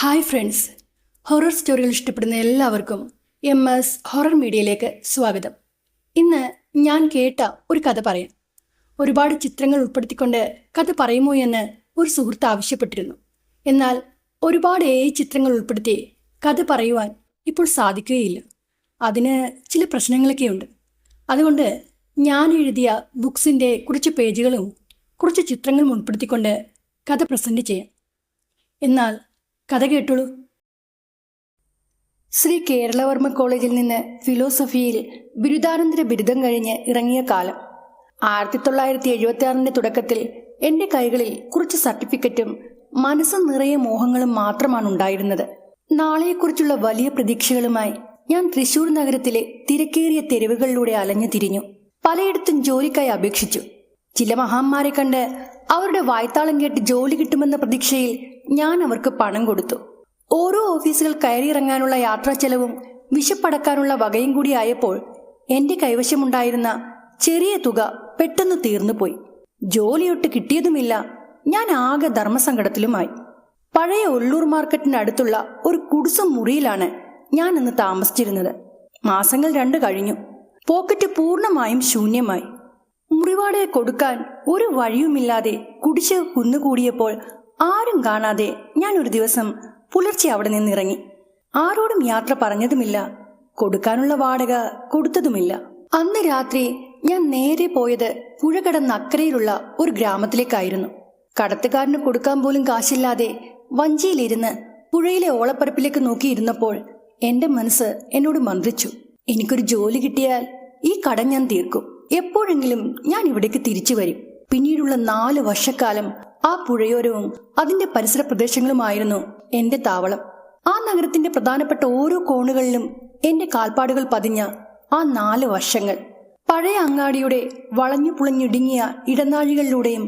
Hi friends, horror സ്റ്റോറികൾ ഇഷ്ടപ്പെടുന്ന എല്ലാവർക്കും MS horror മീഡിയയിലേക്ക് സ്വാഗതം. ഇന്ന് ഞാൻ കേട്ട ഒരു കഥ പറയാം. ഒരുപാട് ചിത്രങ്ങൾ ഉൾപ്പെടുത്തിക്കൊണ്ട് കഥ പറയുമോ എന്ന് ഒരു സുഹൃത്ത് ആവശ്യപ്പെട്ടിരുന്നു. എന്നാൽ ഒരുപാട് ചിത്രങ്ങൾ ഉൾപ്പെടുത്തി കഥ പറയുവാൻ ഇപ്പോൾ സാധിക്കുകയില്ല. അതിന് ചില പ്രശ്നങ്ങളൊക്കെയുണ്ട്. അതുകൊണ്ട് ഞാൻ എഴുതിയ ബുക്സിൻ്റെ കുറച്ച് പേജുകളും കുറച്ച് ചിത്രങ്ങളും ഉൾപ്പെടുത്തിക്കൊണ്ട് കഥ പ്രസൻറ്റ് ചെയ്യാം. എന്നാൽ കഥ കേട്ടോളൂ. ശ്രീ കേരളവർമ്മ കോളേജിൽ നിന്ന് ഫിലോസഫിയിൽ ബിരുദാനന്തര ബിരുദം കഴിഞ്ഞ് ഇറങ്ങിയ കാലം 1976 തുടക്കത്തിൽ എൻ്റെ കൈകളിൽ കുറച്ച് സർട്ടിഫിക്കറ്റും മനസ്സ് നിറയെ മോഹങ്ങളും മാത്രമാണ് ഉണ്ടായിരുന്നത്. നാളെയെക്കുറിച്ചുള്ള വലിയ പ്രതീക്ഷകളുമായി ഞാൻ തൃശൂർ നഗരത്തിലെ തിരക്കേറിയ തെരുവുകളിലൂടെ അലഞ്ഞു തിരിഞ്ഞു. പലയിടത്തും ജോലിക്കായി അപേക്ഷിച്ചു. ചില മഹാന്മാരെ കണ്ട് അവരുടെ വായ്ത്താളം കേട്ട് ജോലി കിട്ടുമെന്ന പ്രതീക്ഷയിൽ ഞാൻ അവർക്ക് പണം കൊടുത്തു. ഓരോ ഓഫീസുകൾ കയറിയിറങ്ങാനുള്ള യാത്രാ ചെലവും വിശപ്പടക്കാനുള്ള വകയും കൂടി ആയപ്പോൾ എൻ്റെ കൈവശമുണ്ടായിരുന്ന ചെറിയ തുക പെട്ടെന്ന് തീർന്നുപോയി. ജോലിയൊട്ട് കിട്ടിയതുമില്ല. ഞാൻ ആകെ ധർമ്മസങ്കടത്തിലുമായി. പഴയ ഒല്ലൂർ മാർക്കറ്റിനടുത്തുള്ള ഒരു കുടിസം മുറിയിലാണ് ഞാൻ അന്ന് താമസിച്ചിരുന്നത്. മാസങ്ങൾ 2 കഴിഞ്ഞു. പോക്കറ്റ് പൂർണ്ണമായും ശൂന്യമായി. മുറിവാടക കൊടുക്കാൻ ഒരു വഴിയുമില്ലാതെ കുടിശ്ശിക കുന്നുകൂടിയപ്പോൾ ആരും കാണാതെ ഞാൻ ഒരു ദിവസം പുലർച്ചെ അവിടെ നിന്നിറങ്ങി. ആരോടും യാത്ര പറഞ്ഞതുമില്ല, കൊടുക്കാനുള്ള വാടക കൊടുത്തതുമില്ല. അന്ന് രാത്രി ഞാൻ നേരെ പോയത് പുഴ കടന്ന് അക്കരയിലുള്ള ഒരു ഗ്രാമത്തിലേക്കായിരുന്നു. കടത്തുകാരന് കൊടുക്കാൻ പോലും കാശില്ലാതെ വഞ്ചിയിലിരുന്ന് പുഴയിലെ ഓളപ്പരപ്പിലേക്ക് നോക്കിയിരുന്നപ്പോൾ എൻ്റെ മനസ്സ് എന്നോട് മന്ത്രിച്ചു, എനിക്കൊരു ജോലി കിട്ടിയാൽ ഈ കടം ഞാൻ തീർക്കും. എപ്പോഴെങ്കിലും ഞാൻ ഇവിടേക്ക് തിരിച്ചു വരും. പിന്നീടുള്ള 4 വർഷക്കാലം ആ പുഴയോരവും അതിന്റെ പരിസര പ്രദേശങ്ങളുമായിരുന്നു എന്റെ താവളം. ആ നഗരത്തിന്റെ പ്രധാനപ്പെട്ട ഓരോ കോണുകളിലും എന്റെ കാൽപ്പാടുകൾ പതിഞ്ഞ ആ 4 വർഷങ്ങൾ. പഴയ അങ്ങാടിയുടെ വളഞ്ഞു പുളഞ്ഞിടുങ്ങിയ ഇടനാഴികളിലൂടെയും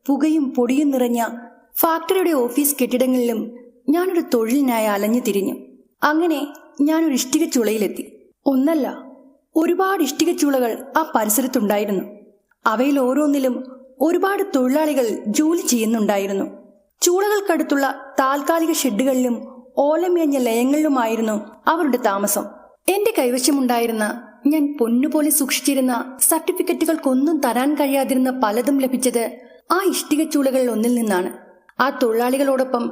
പുകയും പൊടിയും നിറഞ്ഞ ഫാക്ടറിയുടെ ഓഫീസ് കെട്ടിടങ്ങളിലും ഞാനൊരു തൊഴിലിനായി അലഞ്ഞു തിരിഞ്ഞു. അങ്ങനെ ഞാനൊരു ഇഷ്ടിക ചുളയിലെത്തി. ഒന്നല്ല, ഒരുപാട് ഇഷ്ടിക ചുളകൾ ആ പരിസരത്തുണ്ടായിരുന്നു. അവയിൽ ഓരോന്നിലും ഒരുപാട് തൊഴിലാളികൾ ജോലി ചെയ്യുന്നുണ്ടായിരുന്നു. ചൂളകൾക്കടുത്തുള്ള താൽക്കാലിക ഷെഡുകളിലും ഓലമേഞ്ഞ ലയങ്ങളിലുമായിരുന്നു അവരുടെ താമസം. എന്റെ കൈവശമുണ്ടായിരുന്ന, ഞാൻ പൊന്നുപോലെ സൂക്ഷിച്ചിരുന്ന സർട്ടിഫിക്കറ്റുകൾക്കൊന്നും തരാൻ കഴിയാതിരുന്ന പലതും ലഭിച്ചത് ആ ഇഷ്ടിക ചൂളകളിൽ ഒന്നിൽ നിന്നാണ്. ആ തൊഴിലാളികളോടൊപ്പം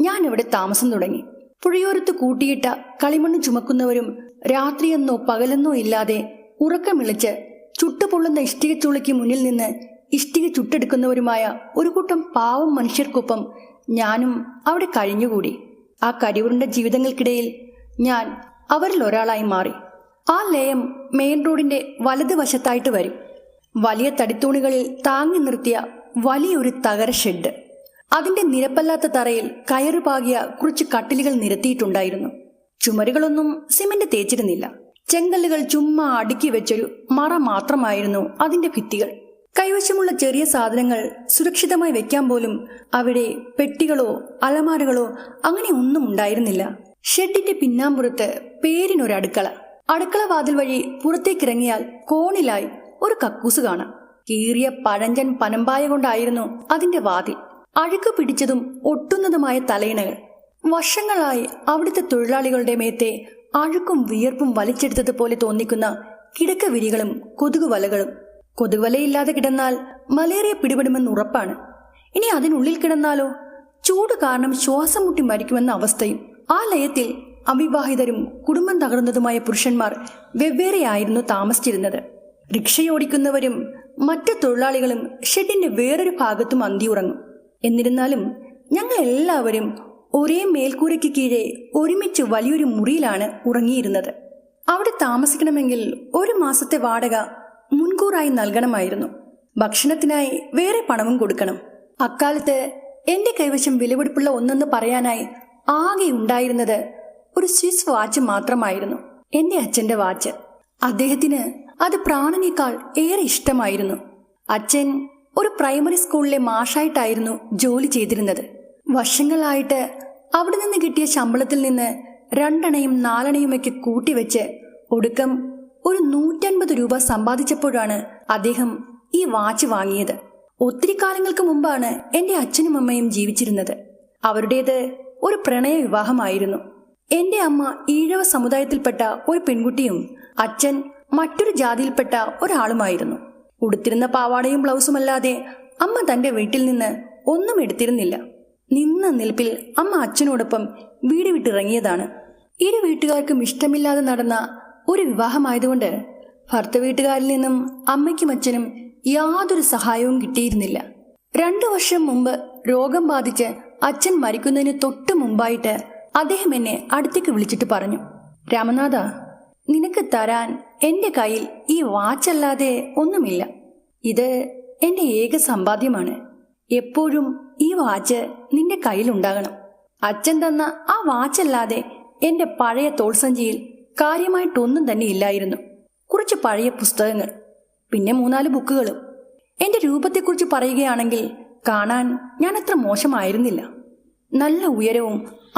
ഞാൻ ഇവിടെ താമസം തുടങ്ങി. പുഴയോരത്ത് കൂട്ടിയിട്ട കളിമണ്ണ് ചുമക്കുന്നവരും രാത്രിയെന്നോ പകലെന്നോ ഇല്ലാതെ ഉറക്കമിളച്ച് ചുട്ടുപൊള്ളുന്ന ഇഷ്ടിക ചൂളയ്ക്ക് മുന്നിൽ നിന്ന് ഇഷ്ടിക ചുട്ടെടുക്കുന്നവരുമായ ഒരു കൂട്ടം പാവം മനുഷ്യർക്കൊപ്പം ഞാനും അവിടെ കഴിഞ്ഞുകൂടി. ആ കരിവുരുണ്ട ജീവിതങ്ങൾക്കിടയിൽ ഞാൻ അവരിൽ ഒരാളായി മാറി. ആ ലയം മെയിൻ റോഡിന്റെ വലതുവശത്തായിട്ട് വരും. വലിയ തടിത്തൂണുകളിൽ താങ്ങി നിർത്തിയ വലിയൊരു തകര ഷെഡ്. അതിന്റെ നിരപ്പല്ലാത്ത തറയിൽ കയറുപാകിയ കുറച്ച് കട്ടിലുകൾ നിരത്തിയിട്ടുണ്ടായിരുന്നു. ചുമരുകളൊന്നും സിമന്റ് തേച്ചിരുന്നില്ല. ചെങ്കല്ലുകൾ ചുമ്മാ അടുക്കി വെച്ചൊരു മറ മാത്രമായിരുന്നു അതിന്റെ ഭിത്തികൾ. കൈവശമുള്ള ചെറിയ സാധനങ്ങൾ സുരക്ഷിതമായി വെക്കാൻ പോലും അവിടെ പെട്ടികളോ അലമാരകളോ അങ്ങനെ ഒന്നും ഉണ്ടായിരുന്നില്ല. ഷെഡിന്റെ പിന്നാമ്പുറത്ത് പേരിനൊരടുക്കള. അടുക്കള വാതിൽ വഴി പുറത്തേക്കിറങ്ങിയാൽ കോണിലായി ഒരു കക്കൂസ് കാണാം. കീറിയ പഴഞ്ചൻ പനമ്പായ കൊണ്ടായിരുന്നു അതിന്റെ വാതിൽ. അഴുക്ക് പിടിച്ചതും ഒട്ടുന്നതുമായ തലയിണകൾ. വർഷങ്ങളായി അവിടുത്തെ തൊഴിലാളികളുടെ മേത്തെ അഴുക്കും വിയർപ്പും വലിച്ചെടുത്തതുപോലെ തോന്നിക്കുന്ന കിടക്ക വിരികളും കൊതുകുവലകളും. കൊതുകുവലയില്ലാതെ കിടന്നാൽ മലേറിയ പിടിപെടുമെന്ന് ഉറപ്പാണ്. ഇനി അതിനുള്ളിൽ കിടന്നാലോ ചൂട് കാരണം ശ്വാസം മുട്ടി മരിക്കുമെന്ന അവസ്ഥയും. ആ ലയത്തിൽ അവിവാഹിതരും കുടുംബം തകർന്നതുമായ പുരുഷന്മാർ വെവ്വേറെയായിരുന്നു താമസിച്ചിരുന്നത്. റിക്ഷയോടിക്കുന്നവരും മറ്റു തൊഴിലാളികളും ഷെഡിന്റെ വേറൊരു ഭാഗത്തും അന്തിയുറങ്ങും. എന്നിരുന്നാലും ഞങ്ങൾ എല്ലാവരും ഒരേ മേൽക്കൂരയ്ക്ക് കീഴെ ഒരുമിച്ച് വലിയൊരു മുറിയിലാണ് ഉറങ്ങിയിരുന്നത്. അവിടെ താമസിക്കണമെങ്കിൽ 1 മാസത്തെ വാടക മുൻകൂറായി നൽകണമായിരുന്നു. ഭക്ഷണത്തിനായി വേറെ പണവും കൊടുക്കണം. അക്കാലത്ത് എന്റെ കൈവശം വിലപിടിപ്പുള്ള ഒന്നെന്ന് പറയാനായി ആകെ ഉണ്ടായിരുന്നത് ഒരു സ്വിസ് വാച്ച് മാത്രമായിരുന്നു. എന്റെ അച്ഛന്റെ വാച്ച്. അദ്ദേഹത്തിന് അത് പ്രാണനേക്കാൾ ഏറെ ഇഷ്ടമായിരുന്നു. അച്ഛൻ ഒരു പ്രൈമറി സ്കൂളിലെ മാഷായിട്ടായിരുന്നു ജോലി ചെയ്തിരുന്നത്. വർഷങ്ങളായിട്ട് അവിടെ നിന്ന് കിട്ടിയ ശമ്പളത്തിൽ നിന്ന് 2 അണയും 4 അണയുമൊക്കെ കൂട്ടിവെച്ച് ഒടുക്കം ഒരു 150 രൂപ സമ്പാദിച്ചപ്പോഴാണ് അദ്ദേഹം ഈ വാച്ച് വാങ്ങിയത്. ഒത്തിരി കാലങ്ങൾക്ക് മുമ്പാണ് എൻ്റെ അച്ഛനും അമ്മയും ജീവിച്ചിരുന്നത്. അവരുടേത് ഒരു പ്രണയ വിവാഹമായിരുന്നു. എന്റെ അമ്മ ഈഴവ സമുദായത്തിൽപ്പെട്ട ഒരു പെൺകുട്ടിയും അച്ഛൻ മറ്റൊരു ജാതിയിൽപ്പെട്ട ഒരാളുമായിരുന്നു. ഉടുത്തിരുന്ന പാവാടയും ബ്ലൗസുമല്ലാതെ അമ്മ തന്റെ വീട്ടിൽ നിന്ന് ഒന്നും എടുത്തിരുന്നില്ല. നിന്ന നിൽപ്പിൽ അമ്മ അച്ഛനോടൊപ്പം വീട് വിട്ടിറങ്ങിയതാണ്. ഇരു വീട്ടുകാർക്കും ഇഷ്ടമില്ലാതെ നടന്ന ഒരു വിവാഹമായതുകൊണ്ട് ഭർത്ത വീട്ടുകാരിൽ നിന്നും അമ്മയ്ക്കും അച്ഛനും യാതൊരു സഹായവും കിട്ടിയിരുന്നില്ല. 2 വർഷം മുമ്പ് രോഗം ബാധിച്ച് അച്ഛൻ മരിക്കുന്നതിന് തൊട്ടു മുമ്പായിട്ട് അദ്ദേഹം എന്നെ അടുത്തേക്ക് വിളിച്ചിട്ട് പറഞ്ഞു, രാമനാഥ, നിനക്ക് തരാൻ എന്റെ കയ്യിൽ ഈ വാച്ചല്ലാതെ ഒന്നുമില്ല. ഇത് എന്റെ ഏക സമ്പാദ്യമാണ്. എപ്പോഴും ഈ വാച്ച് നിന്റെ കയ്യിലുണ്ടാകണം. അച്ഛൻ തന്ന ആ വാച്ചല്ലാതെ എന്റെ പഴയ തോൾസഞ്ചിയിൽ കാര്യമായിട്ടൊന്നും തന്നെ ഇല്ലായിരുന്നു. കുറച്ച് പഴയ പുസ്തകങ്ങൾ, പിന്നെ 3-4 ബുക്കുകളും. എന്റെ രൂപത്തെക്കുറിച്ച് പറയുകയാണെങ്കിൽ കാണാൻ ഞാൻ അത്ര മോശമായിരുന്നില്ല. നല്ല ഉയരവും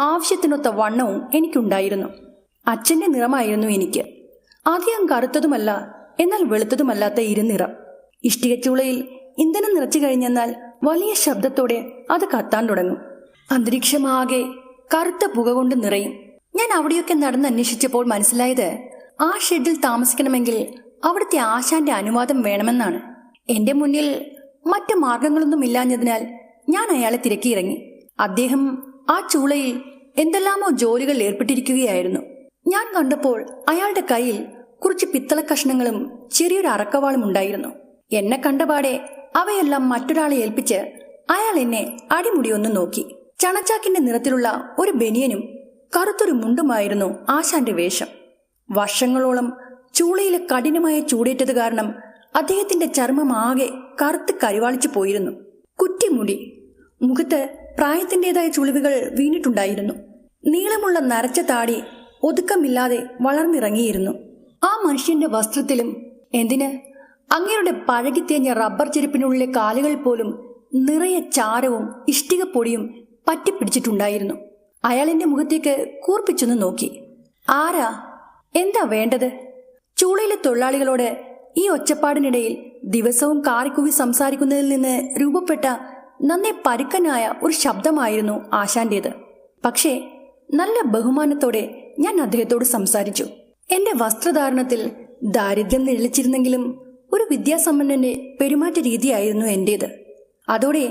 ആവശ്യത്തിനൊത്ത വണ്ണവും എനിക്കുണ്ടായിരുന്നു. അച്ഛന്റെ നിറമായിരുന്നു എനിക്ക്. അധികം കറുത്തതുമല്ല, എന്നാൽ വെളുത്തതുമല്ലാത്ത ഇരുനിറം. ഇഷ്ടികച്ചൂളയിൽ ഇന്ധനം നിറച്ചു കഴിഞ്ഞെന്നാൽ വലിയ ശബ്ദത്തോടെ അത് കത്താൻ തുടങ്ങും. അന്തരീക്ഷമാകെ കറുത്ത പുക കൊണ്ട് നിറയും. ഞാൻ അവിടെയൊക്കെ നടന്നന്വേഷിച്ചപ്പോൾ മനസ്സിലായത് ആ ഷെഡിൽ താമസിക്കണമെങ്കിൽ അവിടുത്തെ ആശാന്റെ അനുവാദം വേണമെന്നാണ്. എന്റെ മുന്നിൽ മറ്റു മാർഗങ്ങളൊന്നും ഇല്ലാഞ്ഞതിനാൽ ഞാൻ അയാളെ തിരക്കിയിറങ്ങി. അദ്ദേഹം ആ ചൂളയിൽ എന്തെല്ലാമോ ജോലികൾ ഏർപ്പെട്ടിരിക്കുകയായിരുന്നു. ഞാൻ കണ്ടപ്പോൾ അയാളുടെ കയ്യിൽ കുറച്ച് പിത്തള കഷ്ണങ്ങളും ചെറിയൊരു അറക്കവാളും ഉണ്ടായിരുന്നു. എന്നെ കണ്ടപാടെ അവയെല്ലാം മറ്റൊരാളെ ഏൽപ്പിച്ച് അയാൾ എന്നെ അടിമുടിയൊന്ന് നോക്കി. ചണച്ചാക്കിന്റെ നിറത്തിലുള്ള ഒരു ബനിയനും കറുത്തൊരു മുണ്ടുമായിരുന്നു ആശാന്റെ വേഷം. വർഷങ്ങളോളം ചൂളയിലെ കഠിനമായ ചൂടേറ്റത് കാരണം അദ്ദേഹത്തിന്റെ ചർമ്മം ആകെ കറുത്ത് കരിവാളിച്ചു പോയിരുന്നു. കുറ്റിമുടി, മുഖത്ത് പ്രായത്തിൻ്റെതായ ചുളിവുകൾ വീണിട്ടുണ്ടായിരുന്നു. നീളമുള്ള നരച്ച താടി ഒതുക്കമില്ലാതെ വളർന്നിറങ്ങിയിരുന്നു. ആ മനുഷ്യന്റെ വസ്ത്രത്തിലും, എന്തിന് അങ്ങയുടെ പഴകിത്തേഞ്ഞ റബ്ബർ ചെരുപ്പിനുള്ളിലെ കാലുകൾ പോലും നിറയെ ചാരവും ഇഷ്ടികപ്പൊടിയും പറ്റിപ്പിടിച്ചിട്ടുണ്ടായിരുന്നു. അയാൾ എന്റെ മുഖത്തേക്ക് കൂർപ്പിച്ചൊന്ന് നോക്കി. ആരാ? എന്താ വേണ്ടത്? ചൂളയിലെ തൊഴിലാളികളോട് ഈ ഒച്ചപ്പാടിനിടയിൽ ദിവസവും കാറിക്കൂവി സംസാരിക്കുന്നതിൽ നിന്ന് രൂപപ്പെട്ട നന്നേ പരുക്കനായ ഒരു ശബ്ദമായിരുന്നു ആശാന്റേത്. പക്ഷേ നല്ല ബഹുമാനത്തോടെ ഞാൻ അദ്ദേഹത്തോട് സംസാരിച്ചു. എന്റെ വസ്ത്രധാരണത്തിൽ ദാരിദ്ര്യം നിഴലിച്ചിരുന്നെങ്കിലും ഒരു വിദ്യാസമ്പന്നന്റെ പെരുമാറ്റ രീതിയായിരുന്നു എന്റേത്. അതോടെ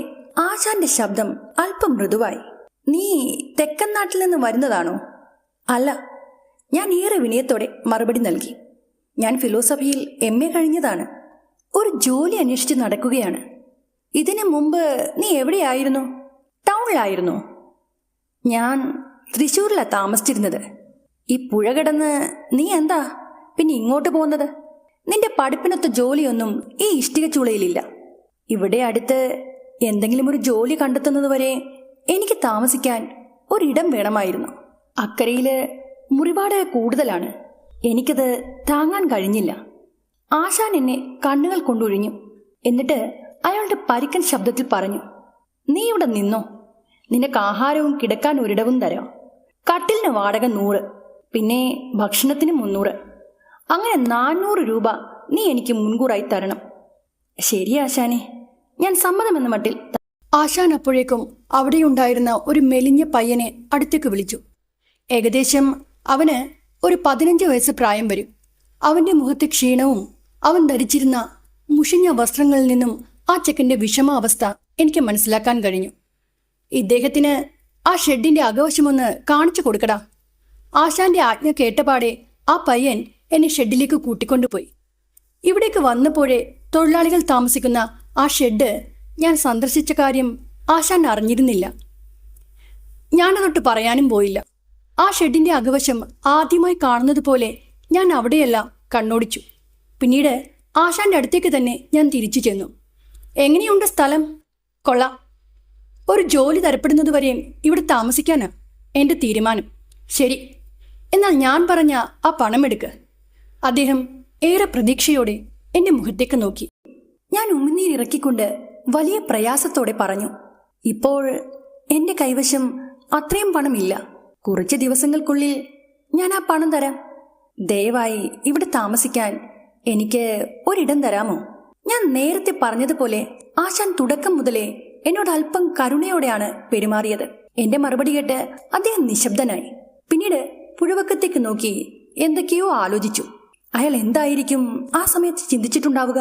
ആശാന്റെ ശബ്ദം അല്പം മൃദുവായി. നീ തെക്കൻ നാട്ടിൽ നിന്ന് വരുന്നതാണോ? അല്ല, ഞാൻ ഏറെ വിനയത്തോടെ മറുപടി നൽകി. ഞാൻ ഫിലോസഫിയിൽ MA കഴിഞ്ഞതാണ്. ഒരു ജോലി അന്വേഷിച്ച് നടക്കുകയാണ്. ഇതിനു മുമ്പ് നീ എവിടെയായിരുന്നു? ടൗണിലായിരുന്നു. ഞാൻ തൃശ്ശൂരിലാണ് താമസിച്ചിരുന്നത്. ഈ പുഴ കിടന്ന് നീ എന്താ പിന്നെ ഇങ്ങോട്ട് പോകുന്നത്? നിന്റെ പഠിപ്പിനൊത്ത ജോലിയൊന്നും ഈ ഇഷ്ടിക ചൂളയിലില്ല. ഇവിടെ അടുത്ത് എന്തെങ്കിലും ഒരു ജോലി കണ്ടെത്തുന്നതുവരെ എനിക്ക് താമസിക്കാൻ ഒരിടം വേണമായിരുന്നു. അക്കരയില് മുറിവാടക കൂടുതലാണ്. എനിക്കത് താങ്ങാൻ കഴിഞ്ഞില്ല. ആശാൻ എന്നെ കണ്ണുകൾ കൊണ്ടൊഴിഞ്ഞു. എന്നിട്ട് അയാളുടെ പരിക്കൻ ശബ്ദത്തിൽ പറഞ്ഞു, നീ ഇവിടെ നിന്നോ. നിനക്ക് ആഹാരവും കിടക്കാൻ ഒരിടവും തരാം. കട്ടിലിന് വാടക 100, പിന്നെ ഭക്ഷണത്തിന് 300. അങ്ങനെ 400 രൂപ നീ എനിക്ക് മുൻകൂറായി തരണം. ശരി ആശാനെ, ഞാൻ സമ്മതമെന്ന മട്ടിൽ. ആശാൻ അപ്പോഴേക്കും അവിടെയുണ്ടായിരുന്ന ഒരു മെലിഞ്ഞ പയ്യനെ അടുത്തേക്ക് വിളിച്ചു. ഏകദേശം അവന് ഒരു 15 വയസ്സ് പ്രായം വരും. അവന്റെ മുഖത്തെ ക്ഷീണവും അവൻ ധരിച്ചിരുന്ന മുഷിഞ്ഞ വസ്ത്രങ്ങളിൽ നിന്നും ആ ചെക്കന്റെ വിഷമാവസ്ഥ എനിക്ക് മനസ്സിലാക്കാൻ കഴിഞ്ഞു. ഇദ്ദേഹത്തിന് ആ ഷെഡിന്റെ അകവശമൊന്ന് കാണിച്ചു കൊടുക്കടാ. ആശാന്റെ ആജ്ഞ കേട്ടപാടെ ആ പയ്യൻ എന്നെ ഷെഡിലേക്ക് കൂട്ടിക്കൊണ്ടുപോയി. ഇവിടേക്ക് വന്നപ്പോഴേ തൊഴിലാളികൾ താമസിക്കുന്ന ആ ഷെഡ് ഞാൻ സന്ദർശിച്ച കാര്യം ആശാൻ അറിഞ്ഞിരുന്നില്ല. ഞാനതൊട്ട് പറയാനും പോയില്ല. ആ ഷെഡിന്റെ അകവശം ആദ്യമായി കാണുന്നത് പോലെ ഞാൻ അവിടെയെല്ലാം കണ്ണോടിച്ചു. പിന്നീട് ആശാന്റെ അടുത്തേക്ക് തന്നെ ഞാൻ തിരിച്ചു ചെന്നു. എങ്ങനെയുണ്ട് സ്ഥലം? കൊള്ളാം. ഒരു ജോലി തരപ്പെടുന്നതുവരെയും ഇവിടെ താമസിക്കാനാ എൻ്റെ തീരുമാനം. ശരി, എന്നാൽ ഞാൻ പറഞ്ഞ ആ പണമെടുക്ക്. അദ്ദേഹം ഏറെ പ്രതീക്ഷയോടെ എൻ്റെ മുഖത്തേക്ക് നോക്കി. ഞാൻ ഉമിനീരിറക്കിക്കൊണ്ട് വലിയ പ്രയാസത്തോടെ പറഞ്ഞു, ഇപ്പോൾ എൻ്റെ കൈവശം അത്രയും പണമില്ല. കുറച്ച് ദിവസങ്ങൾക്കുള്ളിൽ ഞാൻ ആ പണം തരാം. ദയവായി ഇവിടെ താമസിക്കാൻ എനിക്ക് ഒരിടം തരാമോ? ഞാൻ നേരത്തെ പറഞ്ഞതുപോലെ ആശാൻ തുടക്കം മുതലേ എന്നോട് അല്പം കരുണയോടെയാണ് പെരുമാറിയത്. എന്റെ മറുപടി കേട്ട് അദ്ദേഹം നിശബ്ദനായി. പിന്നീട് പുഴവക്കത്തേക്ക് നോക്കി എന്തൊക്കെയോ ആലോചിച്ചു. അയാൾ എന്തായിരിക്കും ആ സമയത്ത് ചിന്തിച്ചിട്ടുണ്ടാവുക?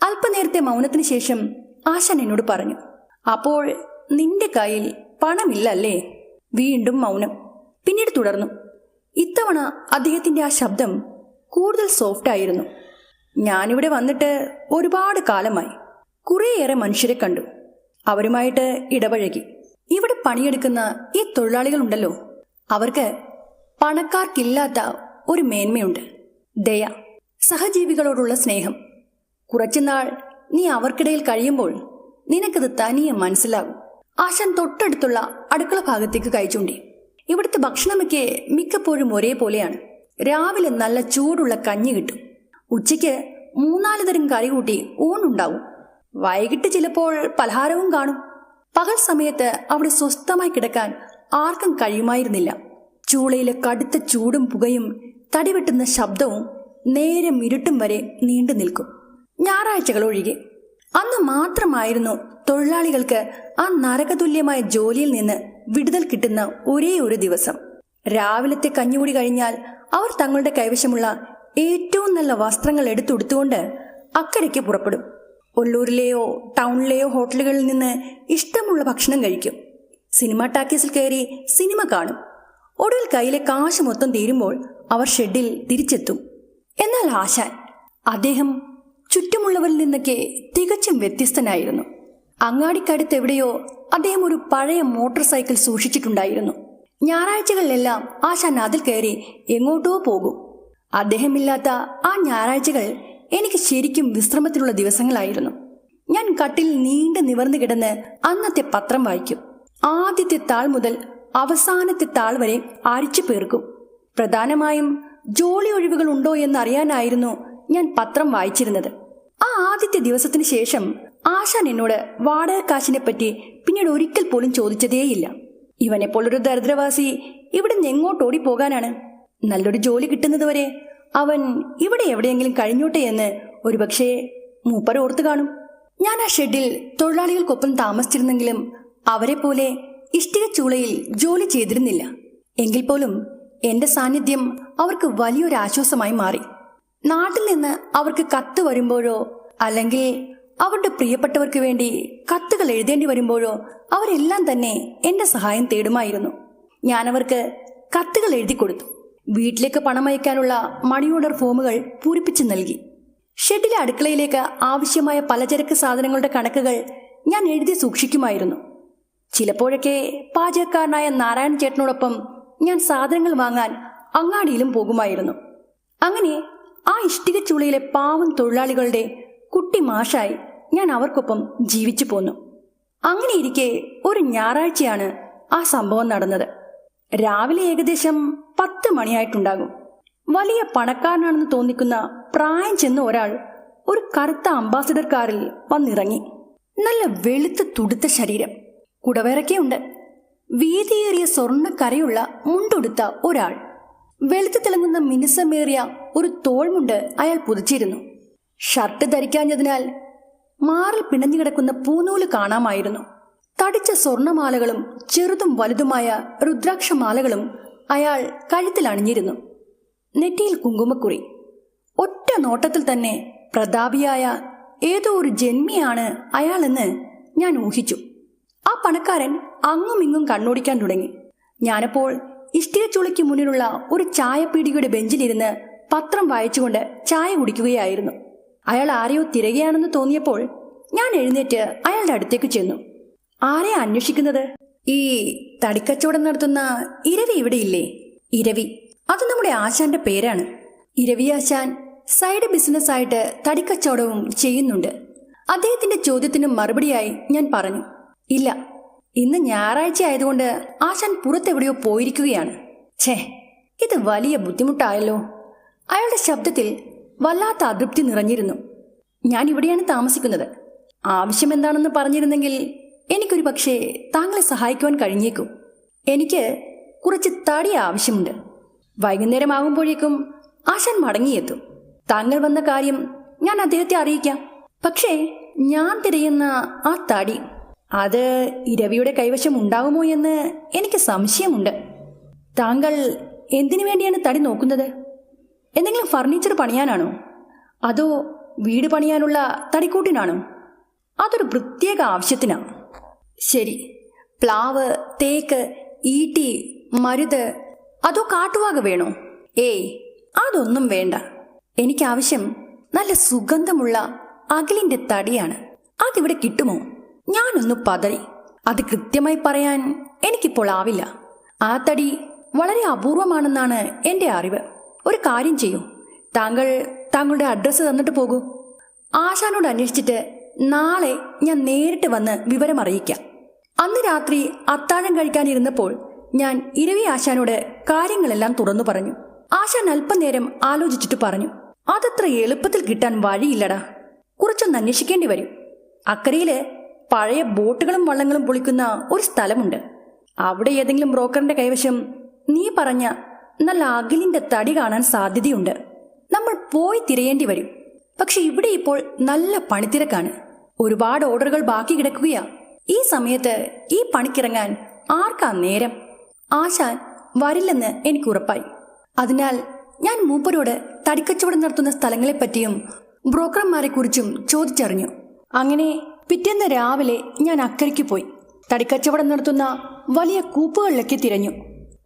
അല്പനേരത്തെ മൗനത്തിന് ശേഷം ആശാൻ എന്നോട് പറഞ്ഞു, അപ്പോൾ നിന്റെ കയ്യിൽ പണമില്ല അല്ലേ? വീണ്ടും മൗനം. പിന്നീട് തുടർന്നു. ഇത്തവണ അദ്ദേഹത്തിന്റെ ആ ശബ്ദം കൂടുതൽ സോഫ്റ്റ് ആയിരുന്നു. ഞാനിവിടെ വന്നിട്ട് ഒരുപാട് കാലമായി. കുറേയേറെ മനുഷ്യരെ കണ്ടു, അവരുമായിട്ട് ഇടപഴകി. ഇവിടെ പണിയെടുക്കുന്ന ഈ തൊഴിലാളികളുണ്ടല്ലോ, അവർക്ക് പണക്കാർക്കില്ലാത്ത ഒരു മേന്മയുണ്ട്: ദയ, സഹജീവികളോടുള്ള സ്നേഹം. കുറച്ചുനാൾ നീ അവർക്കിടയിൽ കഴിയുമ്പോൾ നിനക്കത് തനിയെ മനസ്സിലാകും. ആശാൻ തൊട്ടടുത്തുള്ള അടുക്കള ഭാഗത്തേക്ക് കൈ ചൂണ്ടി. ഇവിടുത്തെ ഭക്ഷണമൊക്കെ മിക്കപ്പോഴും ഒരേപോലെയാണ്. രാവിലെ നല്ല ചൂടുള്ള കഞ്ഞി കിട്ടും, ഉച്ചയ്ക്ക് 3-4 തരം കറി കൂട്ടി ഊണുണ്ടാവും, വൈകിട്ട് ചിലപ്പോൾ പലഹാരവും കാണും. പകൽ സമയത്ത് അവിടെ സ്വസ്ഥമായി കിടക്കാൻ ആർക്കും കഴിയുമായിരുന്നില്ല. ചൂളയിലെ കടുത്ത ചൂടും പുകയും തടിവെട്ടുന്ന ശബ്ദവും നേരം ഇരുട്ടും വരെ നീണ്ടു നിൽക്കും, ഞായറാഴ്ചകൾ ഒഴികെ. അന്ന് മാത്രമായിരുന്നു തൊഴിലാളികൾക്ക് ആ നരകതുല്യമായ ജോലിയിൽ നിന്ന് വിടുതൽ കിട്ടുന്ന ഒരേ ഒരു ദിവസം. രാവിലത്തെ കഞ്ഞുകൂടി കഴിഞ്ഞാൽ അവർ തങ്ങളുടെ കൈവശമുള്ള ഏറ്റവും നല്ല വസ്ത്രങ്ങൾ എടുത്തുടുത്തുകൊണ്ട് അക്കരയ്ക്ക് പുറപ്പെടും. ഒല്ലൂരിലെയോ ടൗണിലെയോ ഹോട്ടലുകളിൽ നിന്ന് ഇഷ്ടമുള്ള ഭക്ഷണം കഴിക്കും. സിനിമ ടാക്കീസിൽ കയറി സിനിമ കാണും. ഒടുവിൽ കയ്യിലെ കാശ് മൊത്തം തീരുമ്പോൾ അവർ ഷെഡിൽ തിരിച്ചെത്തും. എന്നാൽ ആശാൻ, അദ്ദേഹം ചുറ്റുമുള്ളവരിൽ നിന്നൊക്കെ തികച്ചും വ്യത്യസ്തനായിരുന്നു. അങ്ങാടിക്കടുത്തെവിടെയോ അദ്ദേഹം ഒരു പഴയ മോട്ടോർ സൈക്കിൾ സൂക്ഷിച്ചിട്ടുണ്ടായിരുന്നു. ഞായറാഴ്ചകളിലെല്ലാം ആശാൻ അതിൽ കയറി എങ്ങോട്ടോ പോകും. അദ്ദേഹമില്ലാത്ത ആ ഞായറാഴ്ചകൾ എനിക്ക് ശരിക്കും വിശ്രമത്തിനുള്ള ദിവസങ്ങളായിരുന്നു. ഞാൻ കട്ടിൽ നീണ്ടു നിവർന്നു കിടന്ന് അന്നത്തെ പത്രം വായിക്കും. ആദ്യത്തെ താൾ മുതൽ അവസാനത്തെ താൾ വരെ അരിച്ചു പേർക്കും. പ്രധാനമായും ജോലി ഒഴിവുകൾ ഉണ്ടോ എന്നറിയാനായിരുന്നു ഞാൻ പത്രം വായിച്ചിരുന്നത്. ആ ആദ്യത്തെ ദിവസത്തിന് ശേഷം ആശാൻ എന്നോട് വാടക കാശിനെ പറ്റി പിന്നീട് ഒരിക്കൽ പോലും ചോദിച്ചതേയില്ല. ഇവനെപ്പോലൊരു ദരിദ്രവാസി ഇവിടെ നിന്ന് എങ്ങോട്ടോടി പോകാനാണ്? നല്ലൊരു ജോലി കിട്ടുന്നതുവരെ അവൻ ഇവിടെ എവിടെയെങ്കിലും കഴിഞ്ഞോട്ടെ എന്ന് ഒരുപക്ഷെ മൂപ്പർ ഓർത്തു കാണും. ഞാൻ ആ ഷെഡിൽ തൊഴിലാളികൾക്കൊപ്പം താമസിച്ചിരുന്നെങ്കിലും അവരെ പോലെ ഇഷ്ടിക ചൂളയിൽ ജോലി ചെയ്തിരുന്നില്ല. എങ്കിൽ പോലും എന്റെ സാന്നിധ്യം അവർക്ക് വലിയൊരു ആശ്വാസമായി മാറി. നാട്ടിൽ നിന്ന് അവർക്ക് കത്ത് വരുമ്പോഴോ അല്ലെങ്കിൽ അവരുടെ പ്രിയപ്പെട്ടവർക്ക് വേണ്ടി കത്തുകൾ എഴുതേണ്ടി വരുമ്പോഴോ അവരെല്ലാം തന്നെ എന്റെ സഹായം തേടുമായിരുന്നു. ഞാനവർക്ക് കത്തുകൾ എഴുതി കൊടുത്തു. വീട്ടിലേക്ക് പണം അയക്കാനുള്ള മണി ഓർഡർ ഫോമുകൾ പൂരിപ്പിച്ചു നൽകി. ഷെഡിലെ അടുക്കളയിലേക്ക് ആവശ്യമായ പലചരക്ക് സാധനങ്ങളുടെ കണക്കുകൾ ഞാൻ എഴുതി സൂക്ഷിക്കുമായിരുന്നു. ചിലപ്പോഴൊക്കെ പാചകക്കാരനായ നാരായണ ചേട്ടനോടൊപ്പം ഞാൻ സാധനങ്ങൾ വാങ്ങാൻ അങ്ങാടിയിലും പോകുമായിരുന്നു. അങ്ങനെ ആ ഇഷ്ടിക ചൂളയിലെ പാവം തൊഴിലാളികളുടെ കുട്ടി മാഷായി ഞാൻ അവർക്കൊപ്പം ജീവിച്ചു പോന്നു. അങ്ങനെയിരിക്കെ ഒരു ഞായറാഴ്ചയാണ് ആ സംഭവം നടന്നത്. രാവിലെ ഏകദേശം 10 മണിയായിട്ടുണ്ടാകും. വലിയ പണക്കാരനാണെന്ന് തോന്നിക്കുന്ന പ്രായം ചെന്ന ഒരാൾ ഒരു കറുത്ത അംബാസിഡർ കാറിൽ വന്നിറങ്ങി. നല്ല വെളുത്ത് തുടുത്ത ശരീരം, കുടവേറൊക്കെയുണ്ട്. വീതിയേറിയ സ്വർണ്ണക്കരയുള്ള മുണ്ടുടുത്ത ഒരാൾ. വെളുത്തു തിളങ്ങുന്ന മിനുസമേറിയ ഒരു തോൾമുണ്ട് അയാൾ പുതച്ചിരുന്നു. ഷർട്ട് ധരിക്കാഞ്ഞതിനാൽ മാറിൽ പിണഞ്ഞു കിടക്കുന്ന പൂനൂല് കാണാമായിരുന്നു. തടിച്ച സ്വർണമാലകളും ചെറുതും വലുതുമായ രുദ്രാക്ഷമാലകളും അയാൾ കഴുത്തിൽ അണിഞ്ഞിരുന്നു. നെറ്റിയിൽ കുങ്കുമക്കുറി. ഒറ്റ നോട്ടത്തിൽ തന്നെ പ്രതാപിയായ ഏതോ ഒരു ജന്മിയാണ് അയാളെന്ന് ഞാൻ ഊഹിച്ചു. ആ പണക്കാരൻ അങ്ങുമിങ്ങും കണ്ണോടിക്കാൻ തുടങ്ങി. ഞാനപ്പോൾ ഇഷ്ടിക ചുളിക്ക് മുന്നിലുള്ള ഒരു ചായപ്പീടികയുടെ ബെഞ്ചിലിരുന്ന് പത്രം വായിച്ചുകൊണ്ട് ചായ കുടിക്കുകയായിരുന്നു. അയാൾ ആരെയോ തിരകെയാണെന്ന് തോന്നിയപ്പോൾ ഞാൻ എഴുന്നേറ്റ് അയാളുടെ അടുത്തേക്ക് ചെന്നു. ആരെയാ അന്വേഷിക്കുന്നത്? ഈ തടിക്കച്ചവടം നടത്തുന്ന ഇരവി ഇവിടെ ഇല്ലേ? ഇരവി, അത് നമ്മുടെ ആശാന്റെ പേരാണ്. ഇരവി ആശാൻ സൈഡ് ബിസിനസ് ആയിട്ട് തടിക്കച്ചവടവും ചെയ്യുന്നുണ്ട്. അദ്ദേഹത്തിന്റെ ചോദ്യത്തിന് മറുപടിയായി ഞാൻ പറഞ്ഞു, ഇല്ല, ഇന്ന് ഞായറാഴ്ച ആയതുകൊണ്ട് ആശാൻ പുറത്തെവിടെയോ പോയിരിക്കുകയാണ്. ഛേ, ഇത് വലിയ ബുദ്ധിമുട്ടായല്ലോ. അയാളുടെ ശബ്ദത്തിൽ വല്ലാത്ത അതൃപ്തി നിറഞ്ഞിരുന്നു. ഞാൻ ഇവിടെയാണ് താമസിക്കുന്നത്. ആവശ്യം എന്താണെന്ന് പറഞ്ഞിരുന്നെങ്കിൽ എനിക്കൊരു പക്ഷേ താങ്കളെ സഹായിക്കുവാൻ കഴിഞ്ഞേക്കും. എനിക്ക് കുറച്ച് തടി ആവശ്യമുണ്ട്. വൈകുന്നേരമാകുമ്പോഴേക്കും ആശാൻ മടങ്ങിയെത്തും. താങ്കൾ വന്ന കാര്യം ഞാൻ അദ്ദേഹത്തെ അറിയിക്കാം. പക്ഷേ ഞാൻ തിരയുന്ന ആ തടി അത് ഇരവിയുടെ കൈവശം ഉണ്ടാകുമോ എന്ന് എനിക്ക് സംശയമുണ്ട്. താങ്കൾ എന്തിനു വേണ്ടിയാണ് തടി നോക്കുന്നത്? എന്തെങ്കിലും ഫർണിച്ചർ പണിയാനാണോ? അതോ വീട് പണിയാനുള്ള തടിക്കൂട്ടിനാണോ? അതൊരു പ്രത്യേക ആവശ്യത്തിനാണ്. ശരി, പ്ലാവ്, തേക്ക്, ഈട്ടി, മരുത്, അതോ കാട്ടുവാക വേണോ? ഏയ്, അതൊന്നും വേണ്ട. എനിക്കാവശ്യം നല്ല സുഗന്ധമുള്ള അകിലിന്റെ തടിയാണ്. അതിവിടെ കിട്ടുമോ? ഞാനൊന്ന് പതറി. അത് കൃത്യമായി പറയാൻ എനിക്കിപ്പോൾ ആവില്ല. ആ തടി വളരെ അപൂർവമാണെന്നാണ് എൻ്റെ അറിവ്. ഒരു കാര്യം ചെയ്യൂ, താങ്കളുടെ അഡ്രസ്സ് തന്നിട്ട് പോകൂ. ആശാനോട് അന്വേഷിച്ചിട്ട് നാളെ ഞാൻ നേരിട്ട് വന്ന് വിവരം അറിയിക്കാം. അന്ന് രാത്രി അത്താഴം കഴിക്കാനിരുന്നപ്പോൾ ഞാൻ ഇരവി ആശാനോട് കാര്യങ്ങളെല്ലാം തുറന്നു പറഞ്ഞു. ആശാൻ അല്പനേരം ആലോചിച്ചിട്ട് പറഞ്ഞു, അതത്ര എളുപ്പത്തിൽ കിട്ടാൻ വഴിയില്ലടാ. കുറച്ചൊന്ന് അന്വേഷിക്കേണ്ടി വരും. അക്കരയില് പഴയ ബോട്ടുകളും വള്ളങ്ങളും പൊളിക്കുന്ന ഒരു സ്ഥലമുണ്ട്. അവിടെ ഏതെങ്കിലും ബ്രോക്കറിന്റെ കൈവശം നീ പറഞ്ഞ നല്ല അകിലിന്റെ തടി കാണാൻ സാധ്യതയുണ്ട്. നമ്മൾ പോയി തിരയേണ്ടി വരും. പക്ഷെ ഇവിടെ ഇപ്പോൾ നല്ല പണിത്തിരക്കാണ്. ഒരുപാട് ഓർഡറുകൾ ബാക്കി കിടക്കുകയാ. ഈ സമയത്ത് ഈ പണിക്കിറങ്ങാൻ ആർക്കാ നേരം? ആശാൻ വരില്ലെന്ന് എനിക്ക് ഉറപ്പായി. അതിനാൽ ഞാൻ മൂപ്പരോട് തടിക്കച്ചവടം നടത്തുന്ന സ്ഥലങ്ങളെപ്പറ്റിയും ബ്രോക്കർമാരെ കുറിച്ചും ചോദിച്ചറിഞ്ഞു. അങ്ങനെ പിറ്റേന്ന് രാവിലെ ഞാൻ അക്കരയ്ക്ക് പോയി തടിക്കച്ചവടം നടത്തുന്ന വലിയ കൂപ്പുകളിലൊക്കെ തിരഞ്ഞു.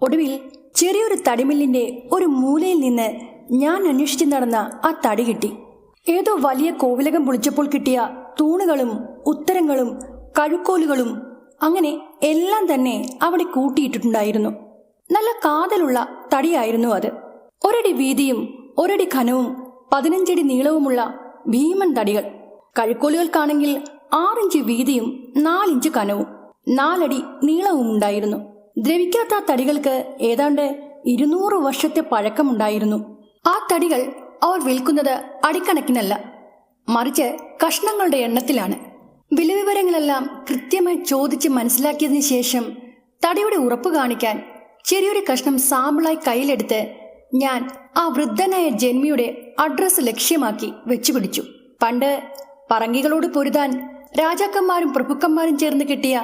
ഒടുവിൽ ചെറിയൊരു തടിമില്ലിന്റെ ഒരു മൂലയിൽ നിന്ന് ഞാൻ അന്വേഷിച്ച് നടന്ന ആ തടി കിട്ടി. ഏതോ വലിയ കോവിലകം പൊളിച്ചപ്പോൾ കിട്ടിയ തൂണുകളും ഉത്തരങ്ങളും കഴുക്കോലുകളും അങ്ങനെ എല്ലാം തന്നെ അവിടെ കൂട്ടിയിട്ടിട്ടുണ്ടായിരുന്നു. നല്ല കാതലുള്ള തടിയായിരുന്നു അത്. ഒരടി വീതിയും ഒരടി ഘനവും 15 അടി നീളവുമുള്ള ഭീമൻ തടികൾ. കഴുക്കോലുകൾക്കാണെങ്കിൽ 6 ഇഞ്ച് വീതിയും 4 ഇഞ്ച് കനവും 4 അടി നീളവും ഉണ്ടായിരുന്നു. ദ്രവിക്കാത്ത തടികൾക്ക് ഏതാണ്ട് 200 വർഷത്തെ പഴക്കമുണ്ടായിരുന്നു. ആ തടികൾ അവർ വിൽക്കുന്നത് അടിക്കണക്കിനല്ല, മറിച്ച് കഷ്ണങ്ങളുടെ എണ്ണത്തിലാണ്. വിലവിവരങ്ങളെല്ലാം കൃത്യമായി ചോദിച്ച് മനസ്സിലാക്കിയതിനു ശേഷം തടിയുടെ ഉറപ്പ് കാണിക്കാൻ ചെറിയൊരു കഷ്ണം സാമ്പിളായി കയ്യിലെടുത്ത് ഞാൻ ആ വൃദ്ധനായ ജന്മിയുടെ അഡ്രസ്സ് ലക്ഷ്യമാക്കി വെച്ചുപിടിച്ചു. പണ്ട് പറങ്കികളോട് പൊരുതാൻ രാജാക്കന്മാരും പ്രഭുക്കന്മാരും ചേർന്ന് കിട്ടിയ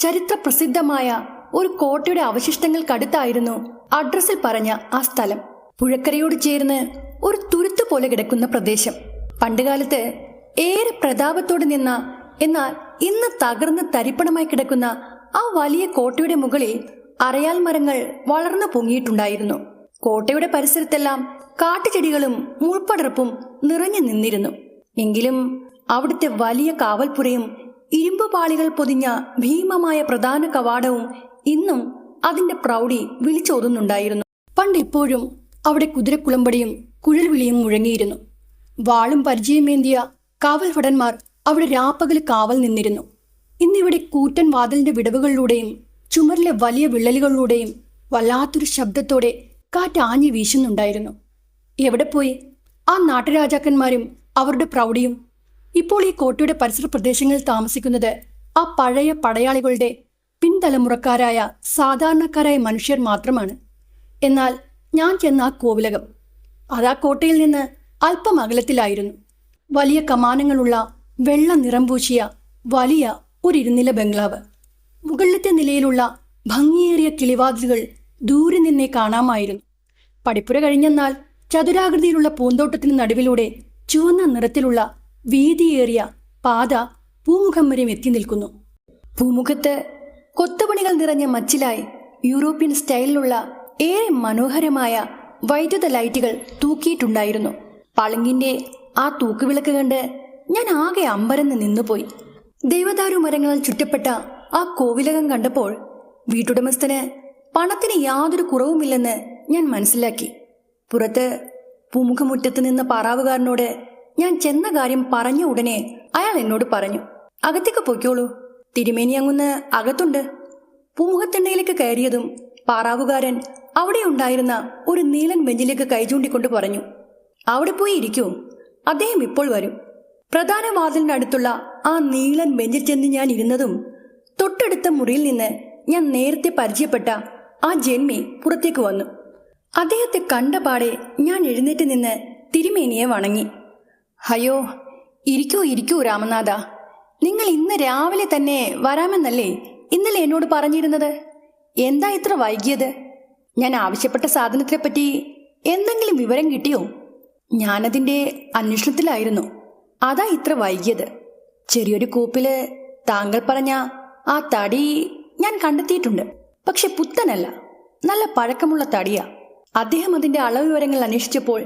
ചരിത്ര പ്രസിദ്ധമായ ഒരു കോട്ടയുടെ അവശിഷ്ടങ്ങൾക്കടുത്തായിരുന്നു അഡ്രസ്സിൽ പറഞ്ഞ ആ സ്ഥലം. പുഴക്കരയോട് ചേർന്ന് ഒരു തുരുത്ത് പോലെ കിടക്കുന്ന പ്രദേശം. പണ്ടുകാലത്ത് ഏറെ പ്രതാപത്തോടെ നിന്ന, എന്നാൽ ഇന്ന് തകർന്ന് തരിപ്പണമായി കിടക്കുന്ന ആ വലിയ കോട്ടയുടെ മുകളിൽ അറയാൽ മരങ്ങൾ വളർന്നു പൊങ്ങിയിട്ടുണ്ടായിരുന്നു. കോട്ടയുടെ പരിസരത്തെല്ലാം കാട്ടുചെടികളും മുൾപടർപ്പും നിറഞ്ഞു നിന്നിരുന്നു. എങ്കിലും അവിടുത്തെ വലിയ കാവൽപ്പുരയും ഇരുമ്പുപാളികൾ പൊതിഞ്ഞ ഭീമമായ പ്രധാന കവാടവും ഇന്നും അതിന്റെ പ്രൗഢി വിളിച്ചോതുന്നുണ്ടായിരുന്നു. പണ്ടിപ്പോഴും അവിടെ കുതിരക്കുളമ്പടിയും കുഴൽവിളിയും മുഴങ്ങിയിരുന്നു. വാളും പരിചയമേന്തിയ കാവൽ ഭടന്മാർ അവിടെ രാപ്പകല് കാവൽ നിന്നിരുന്നു. ഇന്നിവിടെ കൂറ്റൻ വാതിലിന്റെ വിടവുകളിലൂടെയും ചുമരിലെ വലിയ വിള്ളലുകളിലൂടെയും വല്ലാത്തൊരു ശബ്ദത്തോടെ കാറ്റ് ആഞ്ഞു വീശുന്നുണ്ടായിരുന്നു. എവിടെ പോയി ആ നാട്ടുരാജാക്കന്മാരും അവരുടെ പ്രൗഢിയും? ഇപ്പോൾ ഈ കോട്ടയുടെ പരിസര പ്രദേശങ്ങളിൽ താമസിക്കുന്നത് ആ പഴയ പടയാളികളുടെ പിൻതലമുറക്കാരായ സാധാരണക്കാരായ മനുഷ്യർ മാത്രമാണ്. എന്നാൽ ഞാൻ ചെന്ന ആ കോവിലകം അതാ കോട്ടയിൽ നിന്ന് അല്പം അകലത്തിലായിരുന്നു. വലിയ കമാനങ്ങളുള്ള വെള്ള നിറം പൂശിയ വലിയ ഒരു ഇരുനില ബംഗ്ലാവ്. മുകളിലത്തെ നിലയിലുള്ള ഭംഗിയേറിയ കിളിവാതിലുകൾ ദൂരെ നിന്നേ കാണാമായിരുന്നു. പടിപ്പുര കഴിഞ്ഞെന്നാൽ ചതുരാകൃതിയിലുള്ള പൂന്തോട്ടത്തിന് നടുവിലൂടെ ചുവന്ന നിറത്തിലുള്ള വീതിയേറിയ പാത പൂമുഖം വരെ എത്തി നിൽക്കുന്നു. പൂമുഖത്ത് കൊത്തുപണികൾ നിറഞ്ഞ മച്ചിലായി യൂറോപ്യൻ സ്റ്റൈലിലുള്ള ഏറെ മനോഹരമായ വൈദ്യുത ലൈറ്റുകൾ തൂക്കിയിട്ടുണ്ടായിരുന്നു. പളുങ്കിന്റെ ആ തൂക്കുവിളക്ക് കണ്ട് ഞാൻ ആകെ അമ്പരന്ന് നിന്നുപോയി. ദേവദാരു മരങ്ങളാൽ ചുറ്റപ്പെട്ട ആ കോവിലകം കണ്ടപ്പോൾ വീട്ടുടമസ്ഥന് പണത്തിന് യാതൊരു കുറവുമില്ലെന്ന് ഞാൻ മനസ്സിലാക്കി. പുറത്ത് പൂമുഖമുറ്റത്ത് നിന്ന പാറാവുകാരനോട് ഞാൻ ചെന്ന കാര്യം പറഞ്ഞ ഉടനെ അയാൾ എന്നോട് പറഞ്ഞു, അകത്തേക്ക് പൊയ്ക്കോളൂ, തിരുമേനി അങ്ങുന്ന് അകത്തുണ്ട്. പൂമുഖത്തിണ്ടയിലേക്ക് കയറിയതും പാറാവുകാരൻ അവിടെ ഉണ്ടായിരുന്ന ഒരു നീലൻ ബെഞ്ചിലേക്ക് കൈ ചൂണ്ടിക്കൊണ്ട് പറഞ്ഞു, അവിടെ പോയി ഇരിക്കൂ, അദ്ദേഹം ഇപ്പോൾ വരും. പ്രധാന വാതിലിനടുത്തുള്ള ആ നീളൻ ബെഞ്ചിൽ ചെന്ന് ഞാൻ ഇരുന്നതും തൊട്ടടുത്ത മുറിയിൽ നിന്ന് ഞാൻ നേരത്തെ പരിചയപ്പെട്ട ആ ജന്മി പുറത്തേക്ക് വന്നു. അദ്ദേഹത്തെ കണ്ടപാടെ ഞാൻ എഴുന്നേറ്റ് നിന്ന് തിരുമേനിയെ വണങ്ങി. ഹയോ, ഇരിക്കൂ ഇരിക്കൂ രാമനാഥ, നിങ്ങൾ ഇന്ന് രാവിലെ തന്നെ വരാമെന്നല്ലേ ഇന്നലെ എന്നോട് പറഞ്ഞിരുന്നത്? എന്താ ഇത്ര വൈകിയത്? ഞാൻ ആവശ്യപ്പെട്ട സാധനത്തെപ്പറ്റി എന്തെങ്കിലും വിവരം കിട്ടിയോ? ഞാനതിൻ്റെ അന്വേഷണത്തിലായിരുന്നു. അതാ ഇത്ര വൈകിയത്. ചെറിയൊരു കൂപ്പില് താങ്കൾ പറഞ്ഞ ആ തടി ഞാൻ കണ്ടെത്തിയിട്ടുണ്ട്. പക്ഷെ പുത്തനല്ല, നല്ല പഴക്കമുള്ള തടിയാ. അദ്ദേഹം അതിന്റെ അളവ് വിവരങ്ങൾ അന്വേഷിച്ചപ്പോൾ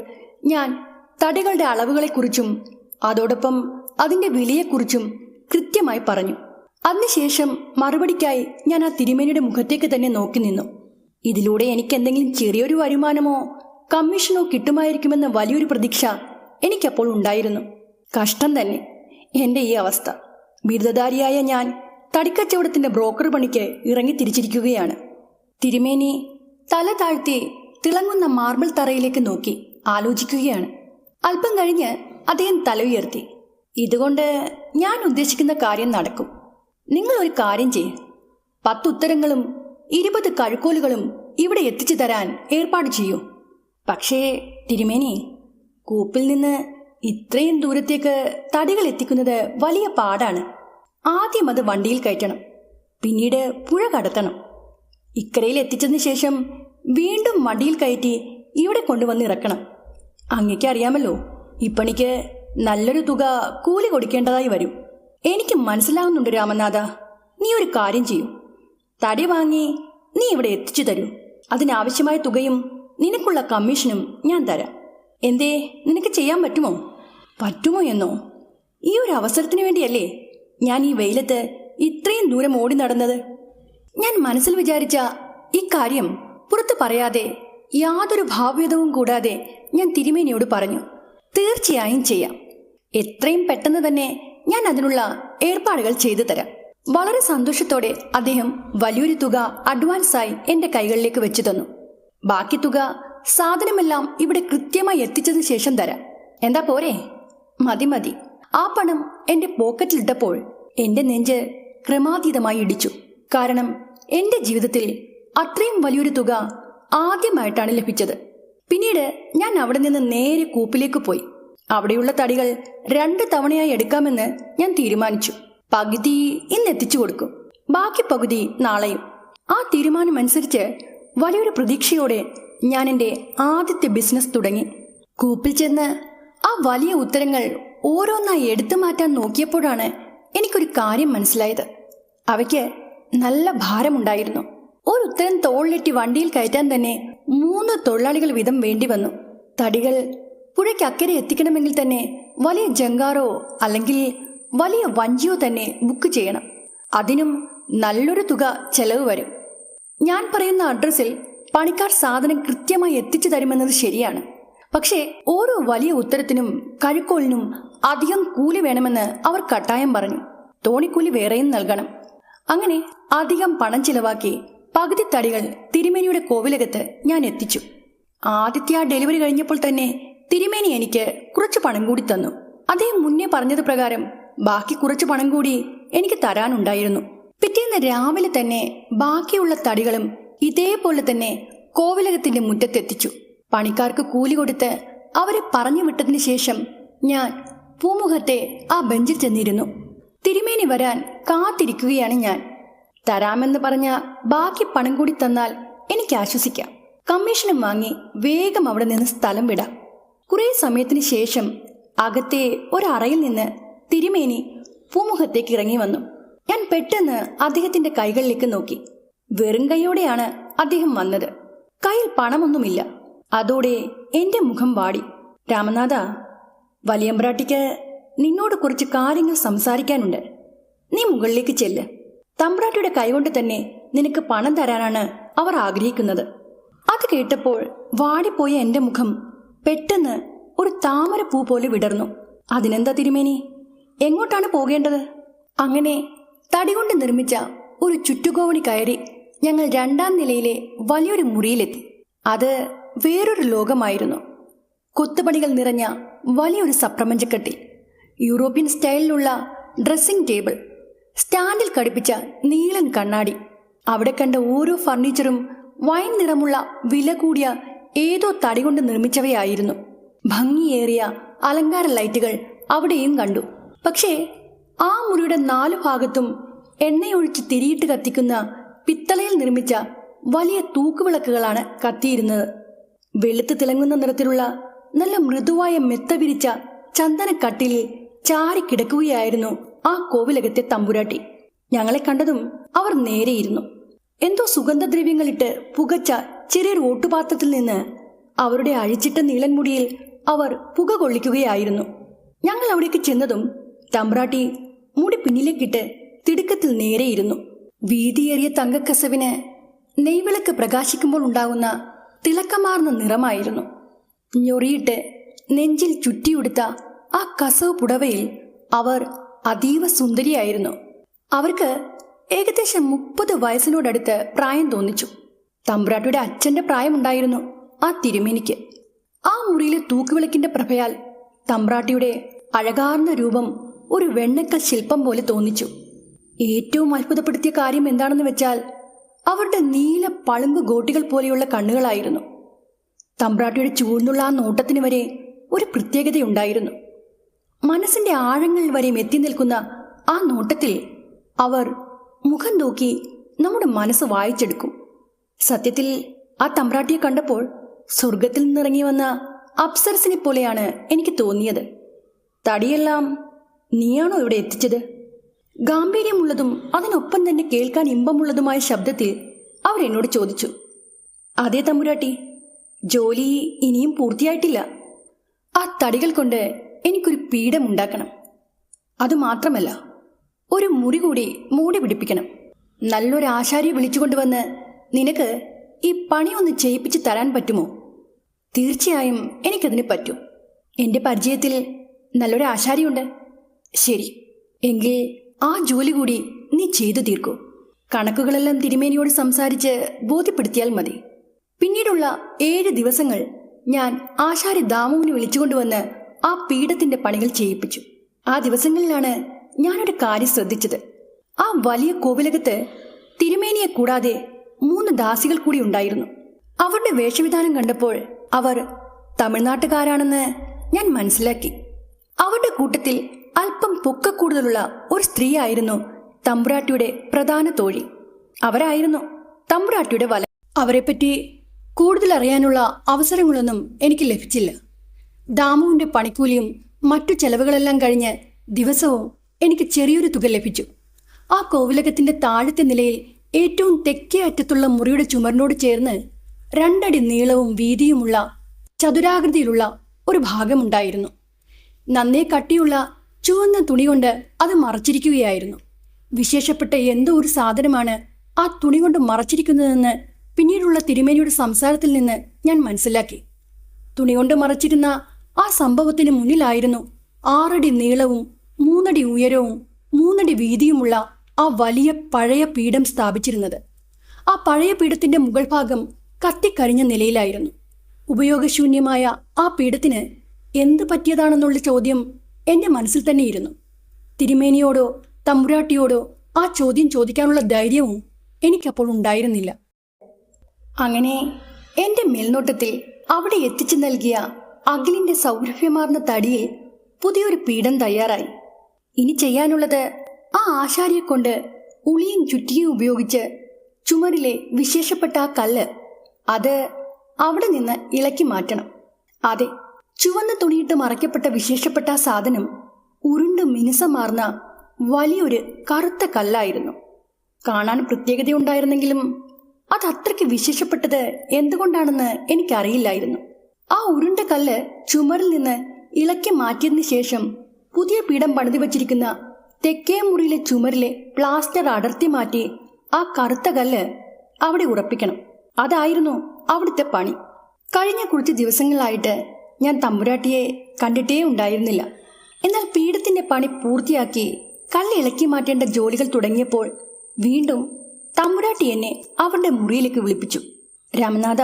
ഞാൻ തടികളുടെ അളവുകളെക്കുറിച്ചും അതോടൊപ്പം അതിന്റെ വിലയെക്കുറിച്ചും കൃത്യമായി പറഞ്ഞു. അതിനുശേഷം മറുപടിക്കായി ഞാൻ ആ തിരുമേനിയുടെ മുഖത്തേക്ക് തന്നെ നോക്കി നിന്നു. ഇതിലൂടെ എനിക്ക് എന്തെങ്കിലും ചെറിയൊരു വരുമാനമോ കമ്മീഷനോ കിട്ടുമായിരിക്കുമെന്ന വലിയൊരു പ്രതീക്ഷ എനിക്കപ്പോൾ ഉണ്ടായിരുന്നു. കഷ്ടം തന്നെ എന്റെ ഈ അവസ്ഥ. ബിരുദധാരിയായ ഞാൻ തടിക്കച്ചവടത്തിന്റെ ബ്രോക്കർ പണിക്ക് ഇറങ്ങി തിരിച്ചിരിക്കുകയാണ്. തിരുമേനി തല താഴ്ത്തി തിളങ്ങുന്ന മാർബിൾ തറയിലേക്ക് നോക്കി ആലോചിക്കുകയാണ്. അല്പം കഴിഞ്ഞ് അദ്ദേഹം തല ഉയർത്തി. ഇതുകൊണ്ട് ഞാൻ ഉദ്ദേശിക്കുന്ന കാര്യം നടക്കും. നിങ്ങൾ ഒരു കാര്യം ചെയ്യ്. 10 ഉത്തരങ്ങളും 20 കഴുക്കോലുകളും ഇവിടെ എത്തിച്ചു തരാൻ ഏർപ്പാട് ചെയ്യൂ. പക്ഷേ തിരുമേനി, കൂപ്പിൽ നിന്ന് ഇത്രയും ദൂരത്തേക്ക് തടികൾ എത്തിക്കുന്നത് വലിയ പാടാണ്. ആദ്യം അത് വണ്ടിയിൽ കയറ്റണം, പിന്നീട് പുഴ കടത്തണം. ഇക്കരയിൽ എത്തിച്ചതിന് ശേഷം വീണ്ടും വണ്ടിയിൽ കയറ്റി ഇവിടെ കൊണ്ടുവന്ന് ഇറക്കണം. അങ്ങയ്ക്ക് അറിയാമല്ലോ, ഇപ്പണിക്ക് നല്ലൊരു തുക കൂലി കൊടുക്കേണ്ടതായി വരും. എനിക്ക് മനസ്സിലാവുന്നുണ്ട് രാമനാഥ. നീ ഒരു കാര്യം ചെയ്യൂ. തടി വാങ്ങി നീ ഇവിടെ എത്തിച്ചു തരൂ. അതിനാവശ്യമായ തുകയും നിനക്കുള്ള കമ്മീഷനും ഞാൻ തരാം. എന്തേ, നിനക്ക് ചെയ്യാൻ പറ്റുമോ? പറ്റുമോ എന്നോ? ഈ ഒരു അവസരത്തിന് വേണ്ടിയല്ലേ ഞാൻ ഈ വെയിലത്ത് ഇത്രയും ദൂരം ഓടി നടന്നത്. ഞാൻ മനസ്സിൽ വിചാരിച്ച ഈ കാര്യം പുറത്ത് പറയാതെ യാതൊരു ഭാവ്യതവും കൂടാതെ ഞാൻ തിരുമേനിയോട് പറഞ്ഞു. തീർച്ചയായും ചെയ്യാം. എത്രയും പെട്ടെന്ന് തന്നെ ഞാൻ അതിനുള്ള ഏർപ്പാടുകൾ ചെയ്തു തരാം. വളരെ സന്തോഷത്തോടെ അദ്ദേഹം വലിയൊരു തുക അഡ്വാൻസായി എന്റെ കൈകളിലേക്ക് വെച്ചു തന്നു. ബാക്കി തുക സാധനമെല്ലാം ഇവിടെ കൃത്യമായി എത്തിച്ചതിന് ശേഷം തരാം. എന്താ പോരെ? മതി മതി. ആ പണം എന്റെ പോക്കറ്റിലിട്ടപ്പോൾ എന്റെ നെഞ്ച് ക്രമാതീതമായി ഇടിച്ചു. കാരണം എന്റെ ജീവിതത്തിൽ അത്രയും വലിയൊരു തുക ആദ്യമായിട്ടാണ് ലഭിച്ചത്. പിന്നീട് ഞാൻ അവിടെ നിന്ന് നേരെ കൂപ്പിലേക്ക് പോയി. അവിടെയുള്ള തടികൾ 2 തവണയായി എടുക്കാമെന്ന് ഞാൻ തീരുമാനിച്ചു. പകുതി ഇന്ന് എത്തിച്ചു കൊടുക്കും, ബാക്കി പകുതി നാളെയും. ആ തീരുമാനമനുസരിച്ച് വലിയൊരു പ്രതീക്ഷയോടെ ഞാൻ എൻ്റെ ആദ്യത്തെ ബിസിനസ് തുടങ്ങി. കൂപ്പിൽ ചെന്ന് ആ വലിയ ഉത്തരങ്ങൾ ഓരോന്നായി എടുത്തു മാറ്റാൻ നോക്കിയപ്പോഴാണ് എനിക്കൊരു കാര്യം മനസ്സിലായത്. അവയ്ക്ക് നല്ല ഭാരമുണ്ടായിരുന്നു. ഒരു ഉത്തരം തോളിലെട്ടി വണ്ടിയിൽ കയറ്റാൻ തന്നെ 3 തൊഴിലാളികൾ വീതം വേണ്ടി വന്നു. തടികൾ പുഴയ്ക്കക്കരെ എത്തിക്കണമെങ്കിൽ തന്നെ വലിയ ജങ്കാറോ അല്ലെങ്കിൽ വലിയ വഞ്ചിയോ തന്നെ ബുക്ക് ചെയ്യണം. അതിനും നല്ലൊരു തുക ചെലവ് വരും. ഞാൻ പറയുന്ന അഡ്രസ്സിൽ പണിക്കാർ സാധനം കൃത്യമായി എത്തിച്ചു തരുമെന്നത് ശരിയാണ്. പക്ഷേ ഓരോ വലിയ ഉത്തരത്തിനും കഴുക്കോലിനും അധികം കൂലി വേണമെന്ന് അവർ കട്ടായം പറഞ്ഞു. തോണിക്കൂലി വേറെയും നൽകണം. അങ്ങനെ അധികം പണം ചിലവാക്കി പകുതി തടികൾ തിരുമേനിയുടെ കോവിലകത്ത് ഞാൻ എത്തിച്ചു. ആദ്യത്തെ ആ ഡെലിവറി കഴിഞ്ഞപ്പോൾ തന്നെ തിരുമേനി എനിക്ക് കുറച്ച് പണം കൂടി തന്നു. അദ്ദേഹം മുന്നേ പറഞ്ഞത് പ്രകാരം ബാക്കി കുറച്ച് പണം കൂടി എനിക്ക് തരാനുണ്ടായിരുന്നു. പിറ്റേന്ന് രാവിലെ തന്നെ ബാക്കിയുള്ള തടികളും ഇതേപോലെ തന്നെ കോവിലകത്തിന്റെ മുറ്റത്തെത്തിച്ചു. പണിക്കാർക്ക് കൂലി കൊടുത്ത് അവരെ പറഞ്ഞു വിട്ടതിന് ശേഷം ഞാൻ പൂമുഖത്തെ ആ ബെഞ്ചിൽ ചെന്നിരുന്നു. തിരുമേനി വരാൻ കാത്തിരിക്കുകയാണ് ഞാൻ. തരാമെന്ന് പറഞ്ഞ ബാക്കി പണം കൂടി തന്നാൽ എനിക്ക് ആശ്വസിക്കാം. കമ്മീഷനും വാങ്ങി വേഗം അവിടെ നിന്ന് സ്ഥലം വിടാം. കുറെ സമയത്തിന് ശേഷം അകത്തെ ഒരറയിൽ നിന്ന് തിരുമേനി പൂമുഖത്തേക്ക് ഇറങ്ങി വന്നു. ഞാൻ പെട്ടെന്ന് അദ്ദേഹത്തിന്റെ കൈകളിലേക്ക് നോക്കി. വെറും കൈയോടെയാണ് അദ്ദേഹം വന്നത്. കയ്യിൽ പണമൊന്നുമില്ല. അതോടെ എന്റെ മുഖം വാടി. രാമനാഥ, വലിയമ്പ്രാട്ടിക്ക് നിന്നോട് കുറച്ച് കാര്യങ്ങൾ സംസാരിക്കാനുണ്ട്. നീ മുകളിലേക്ക് ചെല്ല്. തമ്പ്രാട്ടിയുടെ കൈകൊണ്ട് തന്നെ നിനക്ക് പണം തരാനാണ് അവർ ആഗ്രഹിക്കുന്നത്. അത് കേട്ടപ്പോൾ വാടിപ്പോയ എന്റെ മുഖം പെട്ടെന്ന് ഒരു താമരപ്പൂ പോലെ വിടർന്നു. അതിനെന്താ തിരുമേനി, എങ്ങോട്ടാണ് പോകേണ്ടത്? അങ്ങനെ തടികൊണ്ട് നിർമ്മിച്ച ഒരു ചുറ്റുകോവണി കയറി ഞങ്ങൾ 2ാം നിലയിലെ വലിയൊരു മുറിയിലെത്തി. അത് വേറൊരു ലോകമായിരുന്നു. കൊത്തുപണികൾ നിറഞ്ഞ വലിയൊരു സപ്രപഞ്ചക്കട്ടിൽ, യൂറോപ്യൻ സ്റ്റൈലിലുള്ള ഡ്രസ്സിംഗ് ടേബിൾ, സ്റ്റാൻഡിൽ ഘടിപ്പിച്ച നീളൻ കണ്ണാടി. അവിടെ കണ്ട ഓരോ ഫർണിച്ചറും വൈൻ നിറമുള്ള വില കൂടിയ ഏതോ തടി കൊണ്ട് നിർമ്മിച്ചവയായിരുന്നു. ഭംഗിയേറിയ അലങ്കാര ലൈറ്റുകൾ അവിടെയും കണ്ടു. പക്ഷേ ആ മുറിയുടെ 4 ഭാഗത്തും എണ്ണയൊഴിച്ച് തിരിയിട്ട് കത്തിക്കുന്ന പിത്തളയിൽ നിർമ്മിച്ച വലിയ തൂക്കുവിളക്കുകളാണ് കത്തിയിരുന്നത്. വെളുത്ത് തിളങ്ങുന്ന നിറത്തിലുള്ള നല്ല മൃദുവായ മെത്ത വിരിച്ച ചന്ദനക്കട്ടിലിൽ ചാരിക്കിടക്കുകയായിരുന്നു ആ കോവിലകത്തെ തമ്പുരാട്ടി. ഞങ്ങളെ കണ്ടതും അവർ നേരെയിരുന്നു. എന്തോ സുഗന്ധദ്രവ്യങ്ങളിട്ട് പുകച്ച ചെറിയൊരു ഓട്ടുപാത്രത്തിൽ നിന്ന് അവരുടെ അഴിച്ചിട്ട നീളൻ മുടിയിൽ അവർ പുക കൊള്ളിക്കുകയായിരുന്നു. ഞങ്ങൾ അവിടേക്ക് ചെന്നതും തമ്പ്രാട്ടി മുടി പിന്നിലേക്കിട്ട് തിടുക്കത്തിൽ നേരെയിരുന്നു. വീതിയേറിയ തങ്കക്കസവിന് നെയ്വിളക്ക് പ്രകാശിക്കുമ്പോൾ ഉണ്ടാകുന്ന തിളക്കമാർന്ന നിറമായിരുന്നു. ഞൊറിയിട്ട് നെഞ്ചിൽ ചുറ്റിയുടുത്ത ആ കസവ് പുടവയിൽ അവർ അതീവ സുന്ദരിയായിരുന്നു. അവർക്ക് ഏകദേശം 30 വയസ്സിനോടടുത്ത് പ്രായം തോന്നിച്ചു. തമ്പ്രാട്ടിയുടെ അച്ഛന്റെ പ്രായമുണ്ടായിരുന്നു ആ തിരുമേനിക്ക്. ആ മുറിയിലെ തൂക്കുവിളക്കിന്റെ പ്രഭയാൽ തമ്പ്രാട്ടിയുടെ അഴകാർന്ന രൂപം ഒരു വെണ്ണക്കൽ ശില്പം പോലെ തോന്നിച്ചു. ഏറ്റവും അത്ഭുതപ്പെടുത്തിയ കാര്യം എന്താണെന്ന് വെച്ചാൽ അവരുടെ നീല പളുങ്കു ഗോട്ടികൾ പോലെയുള്ള കണ്ണുകളായിരുന്നു. തമ്പ്രാട്ടിയുടെ ചൂഴ്ന്നുള്ള ആ നോട്ടത്തിന് വരെ ഒരു പ്രത്യേകതയുണ്ടായിരുന്നു. മനസ്സിന്റെ ആഴങ്ങളിൽ വരെയും എത്തി നിൽക്കുന്ന ആ നോട്ടത്തിൽ അവർ മുഖം നോക്കി നമ്മുടെ മനസ്സ് വായിച്ചെടുക്കും. സത്യത്തിൽ ആ തമ്പ്രാട്ടിയെ കണ്ടപ്പോൾ സ്വർഗത്തിൽ നിന്നിറങ്ങി വന്ന അപ്സരസിനെ പോലെയാണ് എനിക്ക് തോന്നിയത്. തടിയെല്ലാം നീയാണോ ഇവിടെ എത്തിച്ചത്? ഗാംഭീര്യമുള്ളതും അതിനൊപ്പം തന്നെ കേൾക്കാൻ ഇമ്പമുള്ളതുമായ ശബ്ദത്തിൽ അവരെന്നോട് ചോദിച്ചു. അതേ തമ്പുരാട്ടി, ജോലി ഇനിയും പൂർത്തിയായിട്ടില്ല. ആ തടികൾ കൊണ്ട് എനിക്കൊരു പീഠമുണ്ടാക്കണം. അതുമാത്രമല്ല, ഒരു മുറി കൂടി മൂടി പിടിപ്പിക്കണം. നല്ലൊരു ആശാരിയെ വിളിച്ചുകൊണ്ടുവന്ന് നിനക്ക് ഈ പണി ഒന്ന് ചെയ്യിപ്പിച്ച് തരാൻ പറ്റുമോ? തീർച്ചയായും എനിക്കതിന് പറ്റും. എൻ്റെ പരിചയത്തിൽ നല്ലൊരു ആശാരിയുണ്ട്. ശരി, എങ്കിൽ ആ ജോലി കൂടി നീ ചെയ്തു തീർക്കൂ. കണക്കുകളെല്ലാം തിരുമേനിയോട് സംസാരിച്ച് ബോധ്യപ്പെടുത്തിയാൽ മതി. പിന്നീടുള്ള 7 ദിവസങ്ങൾ ഞാൻ ആശാരി ദാമുവിനെ വിളിച്ചുകൊണ്ടുവന്ന് ആ പീഠത്തിന്റെ പണികൾ ചെയ്യിപ്പിച്ചു. ആ ദിവസങ്ങളിലാണ് ഞാനൊരു കാര്യം ശ്രദ്ധിച്ചത്. ആ വലിയ കോവിലകത്ത് തിരുമേനിയെ കൂടാതെ 3 ദാസികൾ കൂടി ഉണ്ടായിരുന്നു. അവരുടെ വേഷവിധാനം കണ്ടപ്പോൾ അവർ തമിഴ്നാട്ടുകാരാണെന്ന് ഞാൻ മനസ്സിലാക്കി. അവരുടെ കൂട്ടത്തിൽ അല്പം പൊക്കക്കൂടുതലുള്ള ഒരു സ്ത്രീ ആയിരുന്നു തമ്പുരാട്ടിയുടെ പ്രധാന തോഴി. അവരായിരുന്നു തമ്പുരാട്ടിയുടെ വല. അവരെപ്പറ്റി കൂടുതൽ അറിയാനുള്ള അവസരങ്ങളൊന്നും എനിക്ക് ലഭിച്ചില്ല. ദാമുവിന്റെ പണിക്കൂലിയും മറ്റു ചെലവുകളെല്ലാം കഴിഞ്ഞ് ദിവസവും എനിക്ക് ചെറിയൊരു തുക ലഭിച്ചു. ആ കോവിലകത്തിന്റെ താഴത്തെ നിലയിൽ ഏറ്റവും തെക്കേ അറ്റത്തുള്ള മുറിയുടെ ചുമരിനോട് ചേർന്ന് 2 അടി നീളവും വീതിയുമുള്ള ചതുരാകൃതിയിലുള്ള ഒരു ഭാഗമുണ്ടായിരുന്നു. നന്നേ കട്ടിയുള്ള ചുവന്ന തുണി കൊണ്ട് അത് മറച്ചിരിക്കുകയായിരുന്നു. വിശേഷപ്പെട്ട എന്തോ ഒരു സാധനമാണ് ആ തുണി കൊണ്ട് മറച്ചിരിക്കുന്നതെന്ന് പിന്നീടുള്ള തിരുമേനിയുടെ സംസാരത്തിൽ നിന്ന് ഞാൻ മനസ്സിലാക്കി. തുണി കൊണ്ട് മറച്ചിരുന്ന ആ സംഭവത്തിന് മുന്നിലായിരുന്നു 6 അടി നീളവും 3 അടി ഉയരവും 3 അടി വീതിയുമുള്ള ആ വലിയ പഴയ പീഠം സ്ഥാപിച്ചിരുന്നത്. ആ പഴയ പീഠത്തിന്റെ മുകൾ ഭാഗം കത്തിക്കരിഞ്ഞ നിലയിലായിരുന്നു. ഉപയോഗശൂന്യമായ ആ പീഠത്തിന് എന്ത് പറ്റിയതാണെന്നുള്ള ചോദ്യം എൻ്റെ മനസ്സിൽ തന്നെ ഇരുന്നു. തിരുമേനിയോടോ തമ്പുരാട്ടിയോടോ ആ ചോദ്യം ചോദിക്കാനുള്ള ധൈര്യവും എനിക്കപ്പോൾ ഉണ്ടായിരുന്നില്ല. അങ്ങനെ എൻ്റെ മേൽനോട്ടത്തിൽ അവിടെ എത്തിച്ചു നൽകിയ അഖിലിന്റെ സൗരഭ്യമാർന്ന തടിയിൽ പുതിയൊരു പീഠം തയ്യാറായി. ഇനി ചെയ്യാനുള്ളത് ആ ആശാരിയെ കൊണ്ട് ഉളിയും ചുറ്റിയും ഉപയോഗിച്ച് ചുമരിലെ വിശേഷപ്പെട്ട ആ കല്ല് അത് അവിടെ നിന്ന് ഇളക്കി മാറ്റണം. അതെ, ചുവന്ന തുണിയിട്ട് മറയ്ക്കപ്പെട്ട വിശേഷപ്പെട്ട ആ സാധനം ഉരുണ്ട് മിനുസമാർന്ന വലിയൊരു കറുത്ത കല്ലായിരുന്നു. കാണാൻ പ്രത്യേകതയുണ്ടായിരുന്നെങ്കിലും അത് അത്രയ്ക്ക് വിശേഷപ്പെട്ടത് എന്തുകൊണ്ടാണെന്ന് എനിക്കറിയില്ലായിരുന്നു. ആ ഉരുണ്ട കല്ല് ചുമരിൽ നിന്ന് ഇളക്കി മാറ്റിയതിനു ശേഷം പുതിയ പീഠം പണിതു വച്ചിരിക്കുന്ന തെക്കേ മുറിയിലെ ചുമരിലെ പ്ലാസ്റ്റർ അടർത്തി മാറ്റി ആ കറുത്ത കല്ല് അവിടെ ഉറപ്പിക്കണം. അതായിരുന്നു അവിടുത്തെ പണി. കഴിഞ്ഞ കുറച്ച് ദിവസങ്ങളായിട്ട് ഞാൻ തമ്പുരാട്ടിയെ കണ്ടിട്ടേ ഉണ്ടായിരുന്നില്ല. എന്നാൽ പീഠത്തിന്റെ പണി പൂർത്തിയാക്കി കല്ല് ഇളക്കി മാറ്റേണ്ട ജോലികൾ തുടങ്ങിയപ്പോൾ വീണ്ടും തമ്പുരാട്ടി എന്നെ അവരുടെ മുറിയിലേക്ക് വിളിപ്പിച്ചു. രാമനാഥ,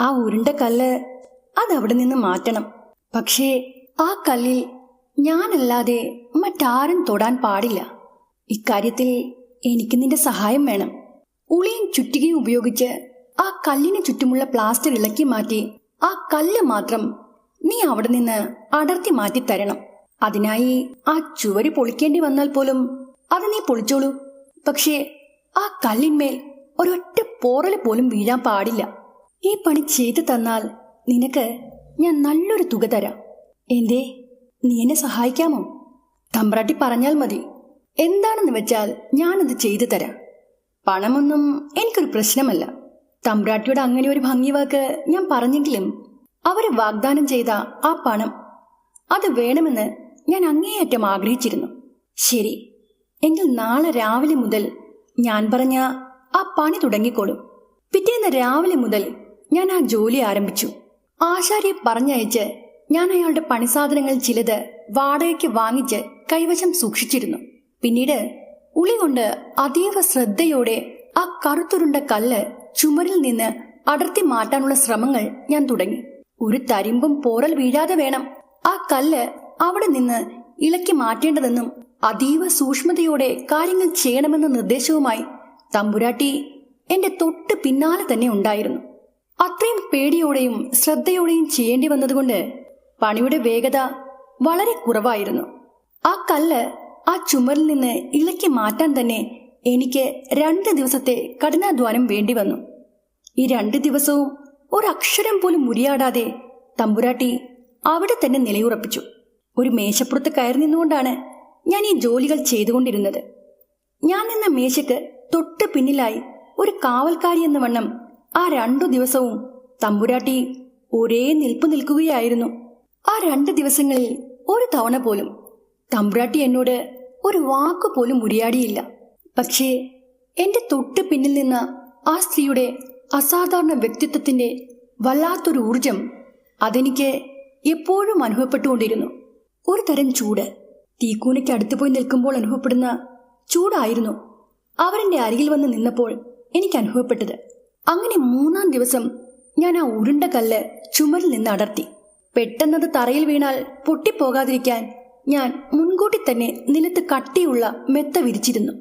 ആ ഉരുണ്ട കല്ല് അതവിടെ നിന്ന് മാറ്റണം. പക്ഷേ ആ കല്ലിൽ ഞാനല്ലാതെ മറ്റാരും തൊടാൻ പാടില്ല. ഇക്കാര്യത്തിൽ എനിക്ക് നിന്റെ സഹായം വേണം. ഉളിയും ചുറ്റികയും ഉപയോഗിച്ച് ആ കല്ലിന് ചുറ്റുമുള്ള പ്ലാസ്റ്റർ ഇളക്കി മാറ്റി ആ കല്ല് മാത്രം നീ അവിടെ നിന്ന് അടർത്തി മാറ്റി തരണം. അതിനായി ആ ചുവര് പൊളിക്കേണ്ടി വന്നാൽ പോലും അത് നീ പൊളിച്ചോളൂ. പക്ഷേ ആ കല്ലിന്മേൽ ഒരൊറ്റ പോറൽ പോലും വീഴാൻ പാടില്ല. ഈ പണി ചെയ്തു തന്നാൽ നിനക്ക് ഞാൻ നല്ലൊരു തുക തരാം. എന്തേ, നീ എന്നെ സഹായിക്കാമോ? തമ്പ്രാട്ടി പറഞ്ഞാൽ മതി. എന്താണെന്ന് വെച്ചാൽ ഞാനത് ചെയ്തു തരാം. പണമൊന്നും എനിക്കൊരു പ്രശ്നമല്ല. തമ്പ്രാട്ടിയോട് അങ്ങനെ ഒരു ഭംഗി വാക്ക് ഞാൻ പറഞ്ഞെങ്കിലും അവര് വാഗ്ദാനം ചെയ്ത ആ പണം, അത് വേണമെന്ന് ഞാൻ അങ്ങേയറ്റം ആഗ്രഹിച്ചിരുന്നു. ശരി, എങ്കിൽ നാളെ രാവിലെ മുതൽ ഞാൻ പറഞ്ഞ ആ പണി തുടങ്ങിക്കോളും. പിറ്റേന്ന് രാവിലെ മുതൽ ഞാൻ ആ ജോലി ആരംഭിച്ചു. ആശാരിയെ പറഞ്ഞയച്ച് ഞാൻ അയാളുടെ പണിസാധനങ്ങൾ ചിലത് വാടകയ്ക്ക് വാങ്ങിച്ച് കൈവശം സൂക്ഷിച്ചിരുന്നു. പിന്നീട് ഉളി കൊണ്ട് അതീവ ശ്രദ്ധയോടെ ആ കറുത്തുരുണ്ട കല്ല് ചുമരിൽ നിന്ന് അടർത്തി മാറ്റാനുള്ള ശ്രമങ്ങൾ ഞാൻ തുടങ്ങി. ഒരു തരിമ്പും പോറൽ വീഴാതെ വേണം ആ കല്ല് അവിടെ നിന്ന് ഇളക്കി മാറ്റേണ്ടതെന്നും അതീവ സൂക്ഷ്മതയോടെ കാര്യങ്ങൾ ചെയ്യണമെന്ന നിർദ്ദേശവുമായി തമ്പുരാട്ടി എന്റെ തൊട്ട് പിന്നാലെ തന്നെ ഉണ്ടായിരുന്നു. അത്രയും പേടിയോടെയും ശ്രദ്ധയോടെയും ചെയ്യേണ്ടി വന്നതുകൊണ്ട് പണിയുടെ വേഗത വളരെ കുറവായിരുന്നു. ആ കല്ല് ആ ചുമരിൽ നിന്ന് ഇളക്കി മാറ്റാൻ തന്നെ എനിക്ക് 2 ദിവസത്തെ കഠിനാധ്വാനം വേണ്ടി വന്നു. ഈ 2 ദിവസവും ഒരക്ഷരം പോലും മുറിയാടാതെ തമ്പുരാട്ടി അവിടെ തന്നെ നിലയുറപ്പിച്ചു. ഒരു മേശപ്പുറത്ത് കയറി നിന്നുകൊണ്ടാണ് ഞാൻ ഈ ജോലികൾ ചെയ്തുകൊണ്ടിരുന്നത്. ഞാൻ നിന്ന മേശയ്ക്ക് തൊട്ട് പിന്നിലായി ഒരു കാവൽക്കാരി എന്ന വണ്ണം ആ 2 ദിവസവും തമ്പുരാട്ടി ഒരേ നിൽപ്പ് നിൽക്കുകയായിരുന്നു. ആ 2 ദിവസങ്ങളിൽ ഒരു തവണ പോലും തമ്പുരാട്ടി എന്നോട് ഒരു വാക്കുപോലും ഉരിയാടിയില്ല. പക്ഷേ എന്റെ തൊട്ട് പിന്നിൽ നിന്ന ആ സ്ത്രീയുടെ അസാധാരണ വ്യക്തിത്വത്തിന്റെ വല്ലാത്തൊരു ഊർജം അതെനിക്ക് എപ്പോഴും അനുഭവപ്പെട്ടുകൊണ്ടിരുന്നു. ഒരു തരം ചൂട്, തീക്കൂനയ്ക്ക് അടുത്ത് പോയി നിൽക്കുമ്പോൾ അനുഭവപ്പെടുന്ന ചൂടായിരുന്നു അവരെന്റെ അരികിൽ വന്ന് നിന്നപ്പോൾ എനിക്ക് അനുഭവപ്പെട്ടത്. അങ്ങനെ 3-ാം ദിവസം ഞാൻ ആ ഉരുണ്ട കല്ല് ചുമരിൽ നിന്ന് അടർത്തി. പെട്ടെന്നത് തറയിൽ വീണാൽ പൊട്ടിപ്പോകാതിരിക്കാൻ ഞാൻ മുൻകൂട്ടി തന്നെ നിലത്ത് കട്ടിയുള്ള മെത്ത വിരിച്ചിരുന്നു.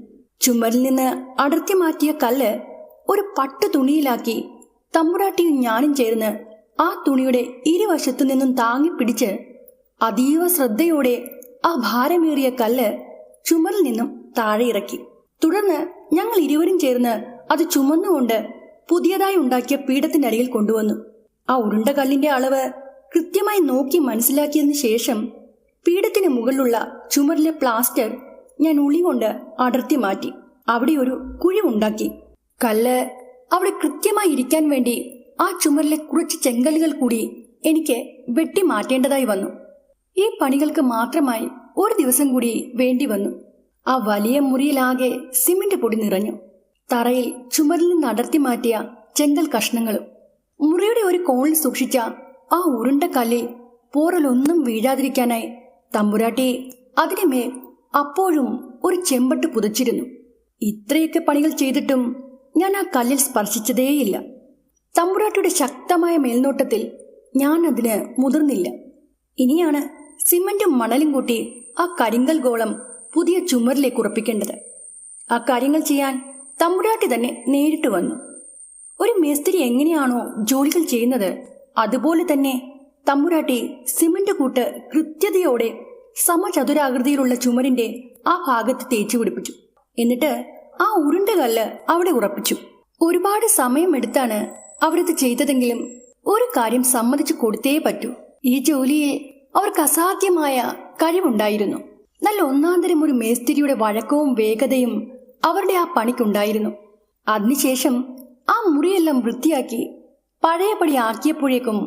ചുമരിൽ നിന്ന് അടർത്തി മാറ്റിയ കല്ല് ഒരു പട്ടു തുണിയിലാക്കി തമ്പുരാട്ടിയും ഞാനും ചേർന്ന് ആ തുണിയുടെ ഇരുവശത്തു നിന്നും താങ്ങിപ്പിടിച്ച് അതീവ ശ്രദ്ധയോടെ ആ ഭാരമേറിയ കല്ല് ചുമരിൽ നിന്നും താഴെ ഇറക്കി. തുടർന്ന് ഞങ്ങൾ ഇരുവരും ചേർന്ന് അത് ചുമന്നുകൊണ്ട് പുതിയതായി ഉണ്ടാക്കിയ പീഠത്തിനരികിൽ കൊണ്ടുവന്നു. ആ ഉരുണ്ട കല്ലിന്റെ അളവ് കൃത്യമായി നോക്കി മനസ്സിലാക്കിയതിനു ശേഷം പീഠത്തിന് മുകളിലുള്ള ചുമരിലെ പ്ലാസ്റ്റർ ഞാൻ ഉളി കൊണ്ട് അടർത്തി മാറ്റി. അവിടെ ഒരു കുഴിവുണ്ടാക്കി. കല്ല് അവിടെ കൃത്യമായി ഇരിക്കാൻ വേണ്ടി ആ ചുമരിലെ കുറച്ച് ചെങ്കല്ലുകൾ കൂടി എനിക്ക് വെട്ടി മാറ്റേണ്ടതായി വന്നു. ഈ പണികൾക്ക് മാത്രമായി 1 ദിവസം കൂടി വേണ്ടി വന്നു. ആ വലിയ മുറിയിലാകെ സിമന്റ് പൊടി നിറഞ്ഞു. തറയിൽ ചുമരിൽ നിന്ന് അടർത്തി മാറ്റിയ ചെങ്കൽ കഷ്ണങ്ങളും. മുറിയുടെ ഒരു കോണിൽ സൂക്ഷിച്ച ആ ഉരുണ്ട കല്ലിൽ പോറലൊന്നും വീഴാതിരിക്കാനായി തമ്പുരാട്ടി അതിനുമേൽ അപ്പോഴും ഒരു ചെമ്പട്ട് പുതച്ചിരുന്നു. ഇത്രയൊക്കെ പണികൾ ചെയ്തിട്ടും ഞാൻ ആ കല്ലിൽ സ്പർശിച്ചതേയില്ല. തമ്പുരാട്ടിയുടെ ശക്തമായ മേൽനോട്ടത്തിൽ ഞാൻ അതിന് മുതിർന്നില്ല. ഇനിയാണ് സിമന്റും മണലും കൂട്ടി ആ കരിങ്കൽ ഗോളം പുതിയ ചുമരിലേക്ക് ഉറപ്പിക്കേണ്ടത്. ആ കാര്യങ്ങൾ ചെയ്യാൻ തമ്പുരാട്ടി തന്നെ നേരിട്ട് വന്നു. ഒരു മേസ്തിരി എങ്ങനെയാണോ ജോലികൾ ചെയ്യുന്നത് അതുപോലെ തന്നെ തമ്പുരാട്ടി സിമന്റ് കൂട്ട് കൃത്യതയോടെ സമചതുരാകൃതിയിലുള്ള ചുമരിന്റെ ആ ഭാഗത്ത് തേച്ചു പിടിപ്പിച്ചു. എന്നിട്ട് ആ ഉരുണ്ട കല്ല് അവിടെ ഉറപ്പിച്ചു. ഒരുപാട് സമയമെടുത്താണ് അവരത് ചെയ്തതെങ്കിലും ഒരു കാര്യം സമ്മതിച്ചു കൊടുത്തേ പറ്റൂ. ഈ ജോലിയിൽ അവർക്ക് അസാധ്യമായ കഴിവുണ്ടായിരുന്നു. നല്ല ഒന്നാന്തരം ഒരു മേസ്തിരിയുടെ വഴക്കവും വേഗതയും അവരുടെ ആ പണിക്കുണ്ടായിരുന്നു. അതിനുശേഷം ആ മുറിയെല്ലാം വൃത്തിയാക്കി പഴയപടി ആക്കിയപ്പോഴേക്കും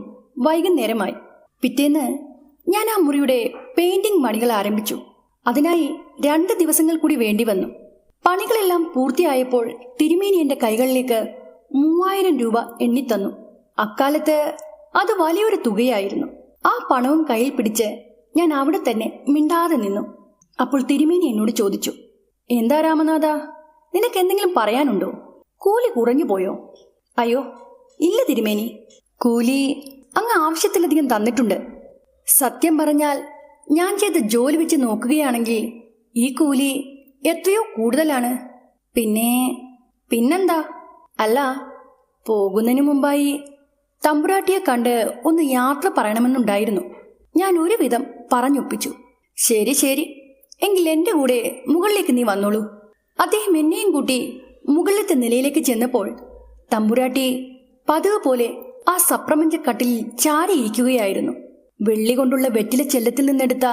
വൈകുന്നേരമായി. പിറ്റേന്ന് ഞാൻ ആ മുറിയുടെ പെയിന്റിംഗ് പണികൾ ആരംഭിച്ചു. അതിനായി 2 ദിവസങ്ങൾ കൂടി വേണ്ടി വന്നു. പണികളെല്ലാം പൂർത്തിയായപ്പോൾ തിരുമേനി എന്റെ കൈകളിലേക്ക് 3000 രൂപ എണ്ണിത്തന്നു. അക്കാലത്ത് അത് വലിയൊരു തുകയായിരുന്നു. ആ പണവും കയ്യിൽ പിടിച്ച് ഞാൻ അവിടെ തന്നെ മിണ്ടാതെ നിന്നു. അപ്പോൾ തിരുമേനി എന്നോട് ചോദിച്ചു, എന്താ രാമനാഥ, നിനക്ക് എന്തെങ്കിലും പറയാനുണ്ടോ? കൂലി കുറഞ്ഞു പോയോ? അയ്യോ ഇല്ല തിരുമേനി, കൂലി അങ്ങ് ആവശ്യത്തിലധികം തന്നിട്ടുണ്ട്. സത്യം പറഞ്ഞാൽ ഞാൻ ചെയ്ത ജോലി വെച്ച് നോക്കുകയാണെങ്കിൽ ഈ കൂലി എത്രയോ കൂടുതലാണ്. പിന്നെന്താ? അല്ല, പോകുന്നതിന് മുമ്പായി തമ്പുരാട്ടിയെ കണ്ട് ഒന്ന് യാത്ര പറയണമെന്നുണ്ടായിരുന്നു. ഞാൻ ഒരുവിധം പറഞ്ഞൊപ്പിച്ചു. ശരി ശരി, എങ്കിൽ എന്റെ കൂടെ മുകളിലേക്ക് നീ വന്നോളൂ. അദ്ദേഹം എന്നെയും കൂട്ടി മുകളിലത്തെ നിലയിലേക്ക് ചെന്നപ്പോൾ തമ്പുരാട്ടി പതിവ് പോലെ ആ സപ്രമഞ്ച കട്ടിലിൽ ചാരിയിരിക്കുകയായിരുന്നു. വെള്ളി കൊണ്ടുള്ള വെറ്റില ചെല്ലത്തിൽ നിന്നെടുത്ത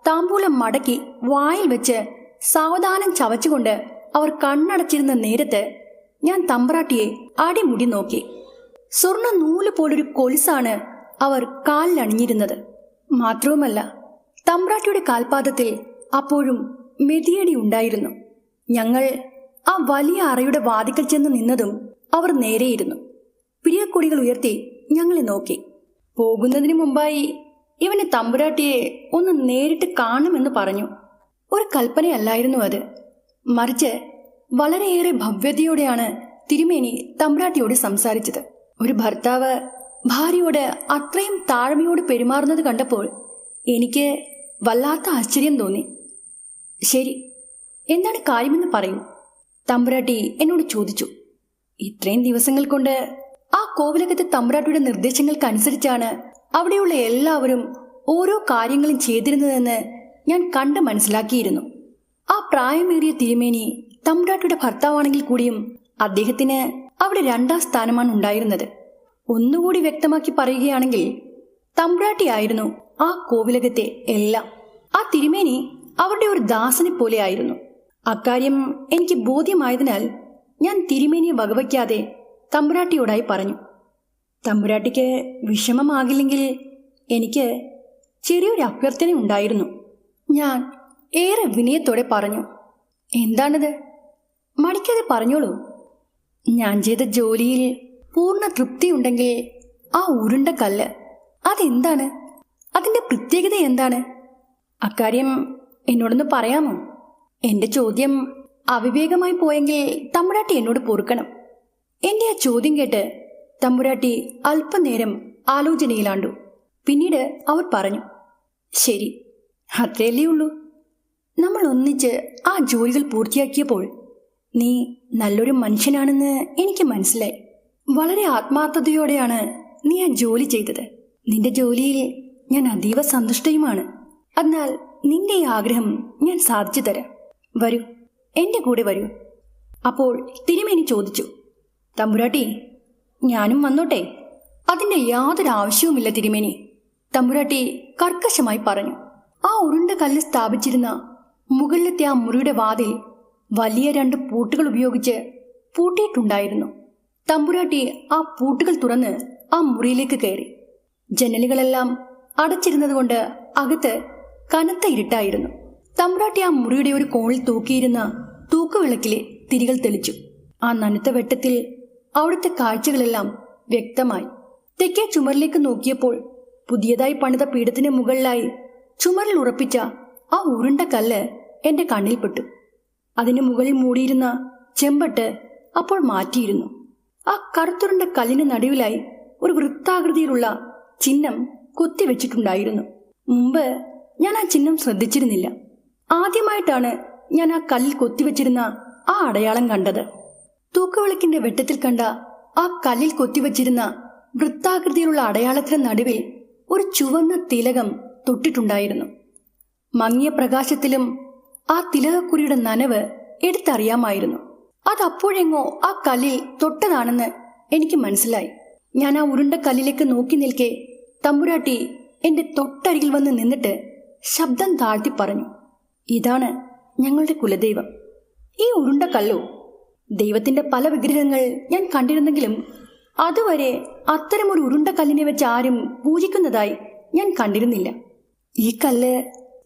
താമ്പൂലം മടക്കി വായിൽ വെച്ച് സാവധാനം ചവച്ചുകൊണ്ട് അവർ കണ്ണടച്ചിരുന്ന നേരത്ത് ഞാൻ തമ്പ്രാട്ടിയെ അടിമുടി നോക്കി. സ്വർണ്ണ നൂല് പോലൊരു കൊലുസാണ് അവർ കാലിലണിഞ്ഞിരുന്നത്. മാത്രവുമല്ല, തമ്പ്രാട്ടിയുടെ കാൽപാദത്തിൽ അപ്പോഴും മെതിയടി ഉണ്ടായിരുന്നു. ഞങ്ങൾ ആ വലിയ അറയുടെ വാതിക്കൽ ചെന്ന് നിന്നതും അവർ നേരെയിരുന്നു. പിരിയക്കൊടികൾ ഉയർത്തി ഞങ്ങളെ നോക്കി. പോകുന്നതിന് മുമ്പായി ഇവനെ തമ്പുരാട്ടിയെ ഒന്ന് നേരിട്ട് കാണുമെന്ന് പറഞ്ഞു. ഒരു കൽപ്പനയല്ലായിരുന്നു അത്, മറിച്ച് വളരെയേറെ ഭവ്യതയോടെയാണ് തിരുമേനി തമ്പ്രാട്ടിയോട് സംസാരിച്ചത്. ഒരു ഭർത്താവ് ഭാര്യയോട് അത്രയും താഴ്മയോട് പെരുമാറുന്നത് കണ്ടപ്പോൾ എനിക്ക് വല്ലാത്ത ആശ്ചര്യം തോന്നി. ശരി, എന്താണ് കാര്യമെന്ന് പറയൂ, തമ്പുരാട്ടി എന്നോട് ചോദിച്ചു. ഇത്രയും ദിവസങ്ങൾ കൊണ്ട് ആ കോവിലകത്തെ തമ്പുരാട്ടിയുടെ നിർദ്ദേശങ്ങൾക്കനുസരിച്ചാണ് അവിടെയുള്ള എല്ലാവരും ഓരോ കാര്യങ്ങളും ചെയ്തിരുന്നതെന്ന് ഞാൻ കണ്ട് മനസ്സിലാക്കിയിരുന്നു. ആ പ്രായമേറിയ തിരുമേനി തമ്പുരാട്ടിയുടെ ഭർത്താവാണെങ്കിൽ കൂടിയും അദ്ദേഹത്തിന് അവിടെ 2ാം സ്ഥാനമാണ് ഉണ്ടായിരുന്നത്. ഒന്നുകൂടി വ്യക്തമാക്കി പറയുകയാണെങ്കിൽ തമ്പുരാട്ടിയായിരുന്നു ആ കോവിലകത്തെ എല്ലാം. ആ തിരുമേനി അവരുടെ ഒരു ദാസനെ പോലെ ആയിരുന്നു. അക്കാര്യം എനിക്ക് ബോധ്യമായതിനാൽ ഞാൻ തിരുമേനിയെ വകവയ്ക്കാതെ തമ്പുരാട്ടിയോടായി പറഞ്ഞു. തമ്പുരാട്ടിക്ക് വിഷമമാകില്ലെങ്കിൽ എനിക്ക് ചെറിയൊരു അഭ്യർത്ഥന ഉണ്ടായിരുന്നു. ഞാൻ ഏറെ വിനയത്തോടെ പറഞ്ഞു. എന്താണിത്? മടിക്കാതെ പറഞ്ഞോളൂ. ഞാൻ ചെയ്ത ജോലിയിൽ പൂർണ്ണ തൃപ്തിയുണ്ടെങ്കിൽ ആ ഉരുണ്ട കല്ല് അതെന്താണ്? അതിന്റെ പ്രത്യേകത എന്താണ്? അക്കാര്യം എന്നോടൊന്ന് പറയാമോ? എന്റെ ചോദ്യം അവിവേകമായി പോയെങ്കിൽ തമ്പുരാട്ടി എന്നോട് പൊറുക്കണം. എന്റെ ആ ചോദ്യം കേട്ട് തമ്പുരാട്ടി അല്പനേരം ആലോചനയിലാണ്ടു. പിന്നീട് അവർ പറഞ്ഞു, ശരി, അത്രയല്ലേ ഉള്ളൂ. നമ്മൾ ഒന്നിച്ച് ആ ജോലികൾ പൂർത്തിയാക്കിയപ്പോൾ നീ നല്ലൊരു മനുഷ്യനാണെന്ന് എനിക്ക് മനസ്സിലായി. വളരെ ആത്മാർത്ഥതയോടെയാണ് നീ ആ ജോലി ചെയ്തത്. നിന്റെ ജോലിയിൽ ഞാൻ അതീവ സന്തുഷ്ടയുമാണ്. എന്നാൽ നിന്റെ ഈ ആഗ്രഹം ഞാൻ സാധിച്ചു തരാം. വരൂ, എന്റെ കൂടെ വരൂ. അപ്പോൾ തിരുമേനി ചോദിച്ചു, തമ്പുരാട്ടി, ഞാനും വന്നോട്ടെ? അതിന്റെ യാതൊരു ആവശ്യവുമില്ല തിരുമേനി, തമ്പുരാട്ടി കർക്കശമായി പറഞ്ഞു. ആ ഉരുണ്ട കല്ല് സ്ഥാപിച്ചിരുന്ന മുകളിലത്തെ ആ മുറിയുടെ വാതിൽ വലിയ 2 പൂട്ടുകൾ ഉപയോഗിച്ച് പൂട്ടിയിട്ടുണ്ടായിരുന്നു. തമ്പുരാട്ടി ആ പൂട്ടുകൾ തുറന്ന് ആ മുറിയിലേക്ക് കയറി. ജനലുകളെല്ലാം അടച്ചിരുന്നതുകൊണ്ട് അകത്ത് കനത്ത ഇരുട്ടായിരുന്നു. തമ്പുരാട്ടി ആ മുറിയുടെ ഒരു കോണിൽ തൂക്കിയിരുന്ന തൂക്കുവിളക്കിലെ തിരികൾ തെളിച്ചു. ആ നനുത്ത വെട്ടത്തിൽ അവിടുത്തെ കാഴ്ചകളെല്ലാം വ്യക്തമായി. തെക്കേ ചുമരിലേക്ക് നോക്കിയപ്പോൾ പുതിയതായി പണിത പീഠത്തിന് മുകളിലായി ചുമരിൽ ഉറപ്പിച്ച ആ ഉരുണ്ട കല്ല് എന്റെ കണ്ണിൽപ്പെട്ടു. അതിന് മുകളിൽ മൂടിയിരുന്ന ചെമ്പട്ട് അപ്പോൾ മാറ്റിയിരുന്നു. ആ കറുത്തുരുണ്ട കല്ലിന് നടുവിലായി ഒരു വൃത്താകൃതിയിലുള്ള ചിഹ്നം കൊത്തിവെച്ചിട്ടുണ്ടായിരുന്നു. മുമ്പ് ഞാൻ ആ ചിഹ്നം ശ്രദ്ധിച്ചിരുന്നില്ല. ആദ്യമായിട്ടാണ് ഞാൻ ആ കല്ലിൽ കൊത്തിവെച്ചിരുന്ന ആ അടയാളം കണ്ടത്. തൂക്കുവിളക്കിന്റെ വെട്ടത്തിൽ കണ്ട ആ കല്ലിൽ കൊത്തിവെച്ചിരുന്ന വൃത്താകൃതിയിലുള്ള അടയാളത്തിന് നടുവിൽ ഒരു ചുവന്ന തിലകം തൊട്ടിട്ടുണ്ടായിരുന്നു. മങ്ങിയ പ്രകാശത്തിലും ആ തിലകക്കുറിയുടെ നനവ് എടുത്തറിയാമായിരുന്നു. അതപ്പോഴെങ്ങോ ആ കല്ലിൽ തൊട്ടതാണെന്ന് എനിക്ക് മനസ്സിലായി. ഞാൻ ആ ഉരുണ്ട കല്ലിലേക്ക് നോക്കി നിൽക്കെ തമ്പുരാട്ടി എന്റെ തൊട്ടരികിൽ വന്ന് നിന്നിട്ട് ശബ്ദം താഴ്ത്തി പറഞ്ഞു, ഇതാണ് ഞങ്ങളുടെ കുലദൈവം. ഈ ഉരുണ്ട കല്ലോ? ദൈവത്തിന്റെ പല വിഗ്രഹങ്ങൾ ഞാൻ കണ്ടിരുന്നെങ്കിലും അതുവരെ അത്തരമൊരു ഉരുണ്ട കല്ലിനെ വെച്ച് ആരും പൂജിക്കുന്നതായി ഞാൻ കണ്ടിരുന്നില്ല. ഈ കല്ല്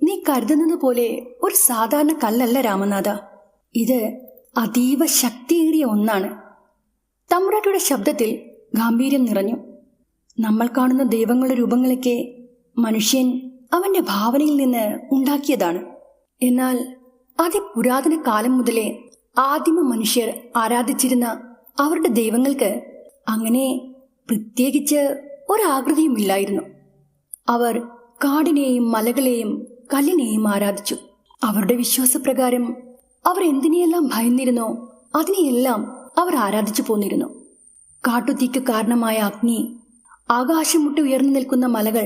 നീ കരുതുന്നത് പോലെ ഒരു സാധാരണ കല്ലല്ല രാമനാഥ. ഇത് അതീവ ശക്തിയേറിയ ഒന്നാണ്. തമ്പുരാട്ടിയുടെ ശബ്ദത്തിൽ ഗാംഭീര്യം നിറഞ്ഞു. നമ്മൾ കാണുന്ന ദൈവങ്ങളുടെ രൂപങ്ങളൊക്കെ മനുഷ്യൻ അവന്റെ ഭാവനയിൽ നിന്ന് ഉണ്ടാക്കിയതാണ്. എന്നാൽ അതിപുരാതന കാലം മുതലേ ആദിമ മനുഷ്യർ ആരാധിച്ചിരുന്ന അവരുടെ ദൈവങ്ങൾക്ക് അങ്ങനെ പ്രത്യേകിച്ച് ഒരാകൃതിയുമില്ലായിരുന്നു. അവർ കാടിനെയും മലകളെയും കല്ലിനെയും ആരാധിച്ചു. അവരുടെ വിശ്വാസപ്രകാരം അവർ എന്തിനെയെല്ലാം ഭയന്നിരുന്നോ അതിനെയെല്ലാം അവർ ആരാധിച്ചു പോന്നിരുന്നു. കാട്ടുതീക്ക് കാരണമായ അഗ്നി, ആകാശം മുട്ടി ഉയർന്നു നിൽക്കുന്ന മലകൾ,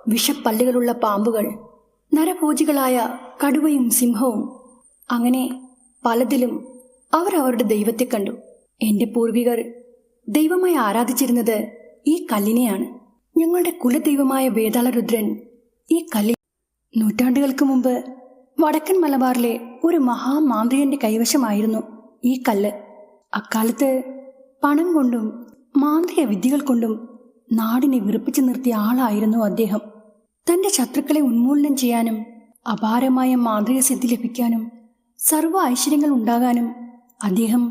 വിഷപ്പല്ലുകളുള്ള പാമ്പുകൾ, നരഭോജികളായ കടുവയും സിംഹവും അങ്ങനെ പലതിലും അവർ അവരുടെ ദൈവത്തെ കണ്ടു. എന്റെ പൂർവികർ ദൈവമായി ആരാധിച്ചിരുന്നത് ഈ കല്ലിനെയാണ്. ഞങ്ങളുടെ കുലദൈവമായ വേതാളരുദ്രൻ ഈ കല്ലിൽ നൂറ്റാണ്ടുകൾക്ക് മുമ്പ് വടക്കൻ മലബാറിലെ ഒരു മഹാമാന്ത്രികന്റെ കൈവശമായിരുന്നു ഈ കല്ല്. അക്കാലത്ത് പണം കൊണ്ടും മാന്ത്രിക വിദ്യകൾ കൊണ്ടും നാടിനെ വിറപ്പിച്ചു നിർത്തിയ ആളായിരുന്നു അദ്ദേഹം. തന്റെ ശത്രുക്കളെ ഉന്മൂലനം ചെയ്യാനും അപാരമായ മാന്ത്രിക സിദ്ധി ലഭിക്കാനും സർവ്വ ഐശ്വര്യങ്ങൾ ഉണ്ടാകാനും അദ്ദേഹം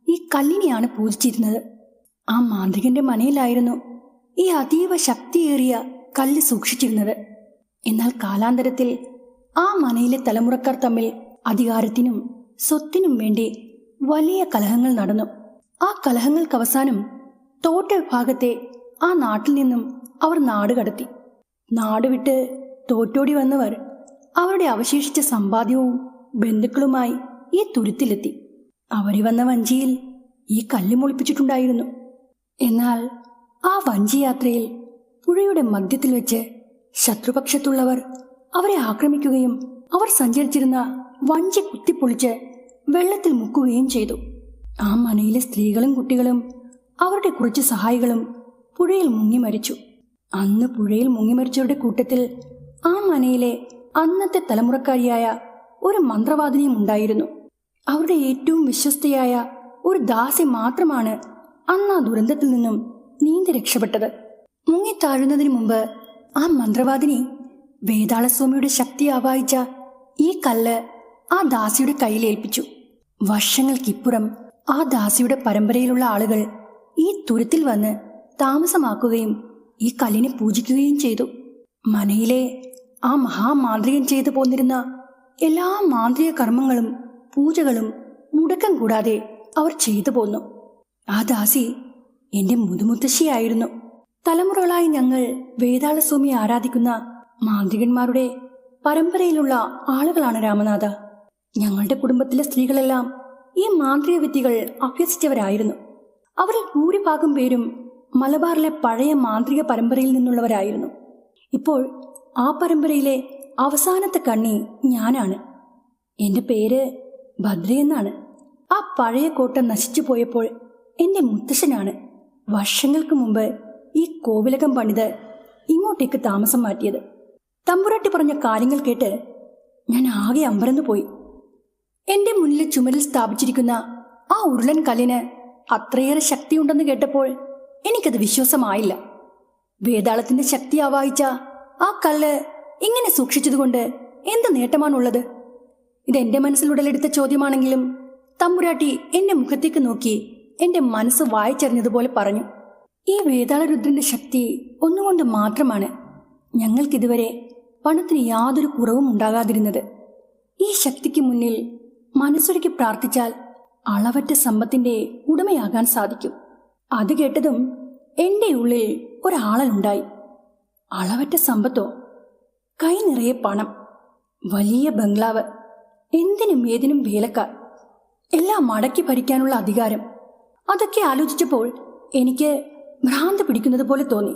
ഈ കല്ലിനെയാണ് പൂജിച്ചിരുന്നത്. ആ മാന്ത്രികന്റെ മനയിലായിരുന്നു ഈ അതീവ ശക്തിയേറിയ കല്ല് സൂക്ഷിച്ചിരുന്നത്. എന്നാൽ കാലാന്തരത്തിൽ ആ മനയിലെ തലമുറക്കാർ തമ്മിൽ അധികാരത്തിനും സ്വത്തിനും വേണ്ടി വലിയ കലഹങ്ങൾ നടന്നു. ആ കലഹങ്ങൾക്ക് അവസാനം തോറ്റ വിഭാഗത്തെ ആ നാട്ടിൽ നിന്നും അവർ നാടുകടത്തി. നാടുവിട്ട് തോറ്റോടി വന്നവർ അവരുടെ അവശേഷിച്ച സമ്പാദ്യവും ബന്ധുക്കളുമായി ഈ തുരുത്തിലെത്തി. അവര് വന്ന വഞ്ചിയിൽ ഈ കല്ല് മുളിപ്പിച്ചിട്ടുണ്ടായിരുന്നു. എന്നാൽ ആ വഞ്ചിയാത്രയിൽ പുഴയുടെ മധ്യത്തിൽ വെച്ച് ശത്രുപക്ഷത്തുള്ളവർ അവരെ ആക്രമിക്കുകയും അവർ സഞ്ചരിച്ചിരുന്ന വഞ്ചി കുത്തിപ്പൊളിച്ച് വെള്ളത്തിൽ മുക്കുകയും ചെയ്തു. ആ മനയിലെ സ്ത്രീകളും കുട്ടികളും അവരുടെ കുറച്ച് സഹായികളും പുഴയിൽ മുങ്ങി മരിച്ചു. അന്ന് പുഴയിൽ മുങ്ങി മരിച്ചവരുടെ കൂട്ടത്തിൽ ആ മനയിലെ അന്നത്തെ തലമുറക്കാരിയായ ഒരു മന്ത്രവാദിനിയും ഉണ്ടായിരുന്നു. അവരുടെ ഏറ്റവും വിശ്വസ്തയായ ഒരു ദാസി മാത്രമാണ് അന്ന് ആ ദുരന്തത്തിൽ നിന്നും നീന്തി രക്ഷപ്പെട്ടത്. മുങ്ങിത്താഴുന്നതിന് മുമ്പ് ആ മന്ത്രവാദിനി വേതാളസ്വാമിയുടെ ശക്തി ആവാഹിച്ച ഈ കല്ല് ആ ദാസിയുടെ കയ്യിലേൽപ്പിച്ചു. വർഷങ്ങൾക്കിപ്പുറം ആ ദാസിയുടെ പരമ്പരയിലുള്ള ആളുകൾ ഈ തുരുത്തിൽ വന്ന് താമസമാക്കുകയും ഈ കല്ലിനെ പൂജിക്കുകയും ചെയ്തു. മനയിലെ ആ മഹാമാന്ത്രികൻ ചെയ്തു പോന്നിരുന്ന എല്ലാ മാന്ത്രിക കർമ്മങ്ങളും പൂജകളും മുടക്കം കൂടാതെ അവർ ചെയ്തു പോന്നു. ആ ദാസി എന്റെ മുതുമുത്തശ്ശിയായിരുന്നു. തലമുറകളായി ഞങ്ങൾ വേതാളസ്വാമിയെ ആരാധിക്കുന്ന മാന്ത്രികന്മാരുടെ പരമ്പരയിലുള്ള ആളുകളാണ് രാമനാഥ. ഞങ്ങളുടെ കുടുംബത്തിലെ സ്ത്രീകളെല്ലാം ഈ മാന്ത്രിക വിദ്യകൾ അഭ്യസിച്ചവരായിരുന്നു. അവരിൽ ഭൂരിഭാഗം പേരും മലബാറിലെ പഴയ മാന്ത്രിക പരമ്പരയിൽ നിന്നുള്ളവരായിരുന്നു. ഇപ്പോൾ ആ പരമ്പരയിലെ അവസാനത്തെ കണ്ണി ഞാനാണ്. എന്റെ പേര് ഭദ്രയെന്നാണ്. ആ പഴയ കോട്ട നശിച്ചു പോയപ്പോൾ എന്റെ മുത്തശ്ശനാണ് വർഷങ്ങൾക്ക് മുമ്പ് ഈ കോവിലകം പണിത് ഇങ്ങോട്ടേക്ക് താമസം മാറ്റിയത്. തമ്പുരാട്ടി പറഞ്ഞ കാര്യങ്ങൾ കേട്ട് ഞാൻ ആകെ അമ്പരന്നു പോയി. എന്റെ മുന്നിൽ ചുമരിൽ സ്ഥാപിച്ചിരിക്കുന്ന ആ ഉരുളൻ കല്ലിന് അത്രയേറെ ശക്തിയുണ്ടെന്ന് കേട്ടപ്പോൾ എനിക്കത് വിശ്വാസമായില്ല. വേതാളത്തിന്റെ ശക്തി ആവാഹിച്ച ആ കല്ല് ഇങ്ങനെ സൂക്ഷിച്ചതുകൊണ്ട് എന്ത് നേട്ടമാണുള്ളത്? ഇതെന്റെ മനസ്സിൽ ഉടലെടുത്ത ചോദ്യമാണെങ്കിലും തമ്പുരാട്ടി എന്റെ മുഖത്തേക്ക് നോക്കി എന്റെ മനസ്സ് വായിച്ചറിഞ്ഞതുപോലെ പറഞ്ഞു, ഈ വേതാളരുദ്രന്റെ ശക്തി ഒന്നുകൊണ്ട് മാത്രമാണ് ഞങ്ങൾക്കിതുവരെ പണത്തിന് യാതൊരു കുറവും ഉണ്ടാകാതിരുന്നത്. ഈ ശക്തിക്ക് മുന്നിൽ മനസ്സൊരുക്കി പ്രാർത്ഥിച്ചാൽ അളവറ്റ സമ്പത്തിന്റെ ഉടമയാകാൻ സാധിക്കും. അത് കേട്ടതും എന്റെ ഉള്ളിൽ ഒരാളലുണ്ടായി. അളവറ്റ സമ്പത്തോ? കൈ നിറയെ പണം, വലിയ ബംഗ്ലാവ്, എന്തിനും ഏതിനും വേലക്കാർ, എല്ലാം മടക്കി ഭരിക്കാനുള്ള അധികാരം. അതൊക്കെ ആലോചിച്ചപ്പോൾ എനിക്ക് ഭ്രാന്ത് പിടിക്കുന്നത് പോലെ തോന്നി.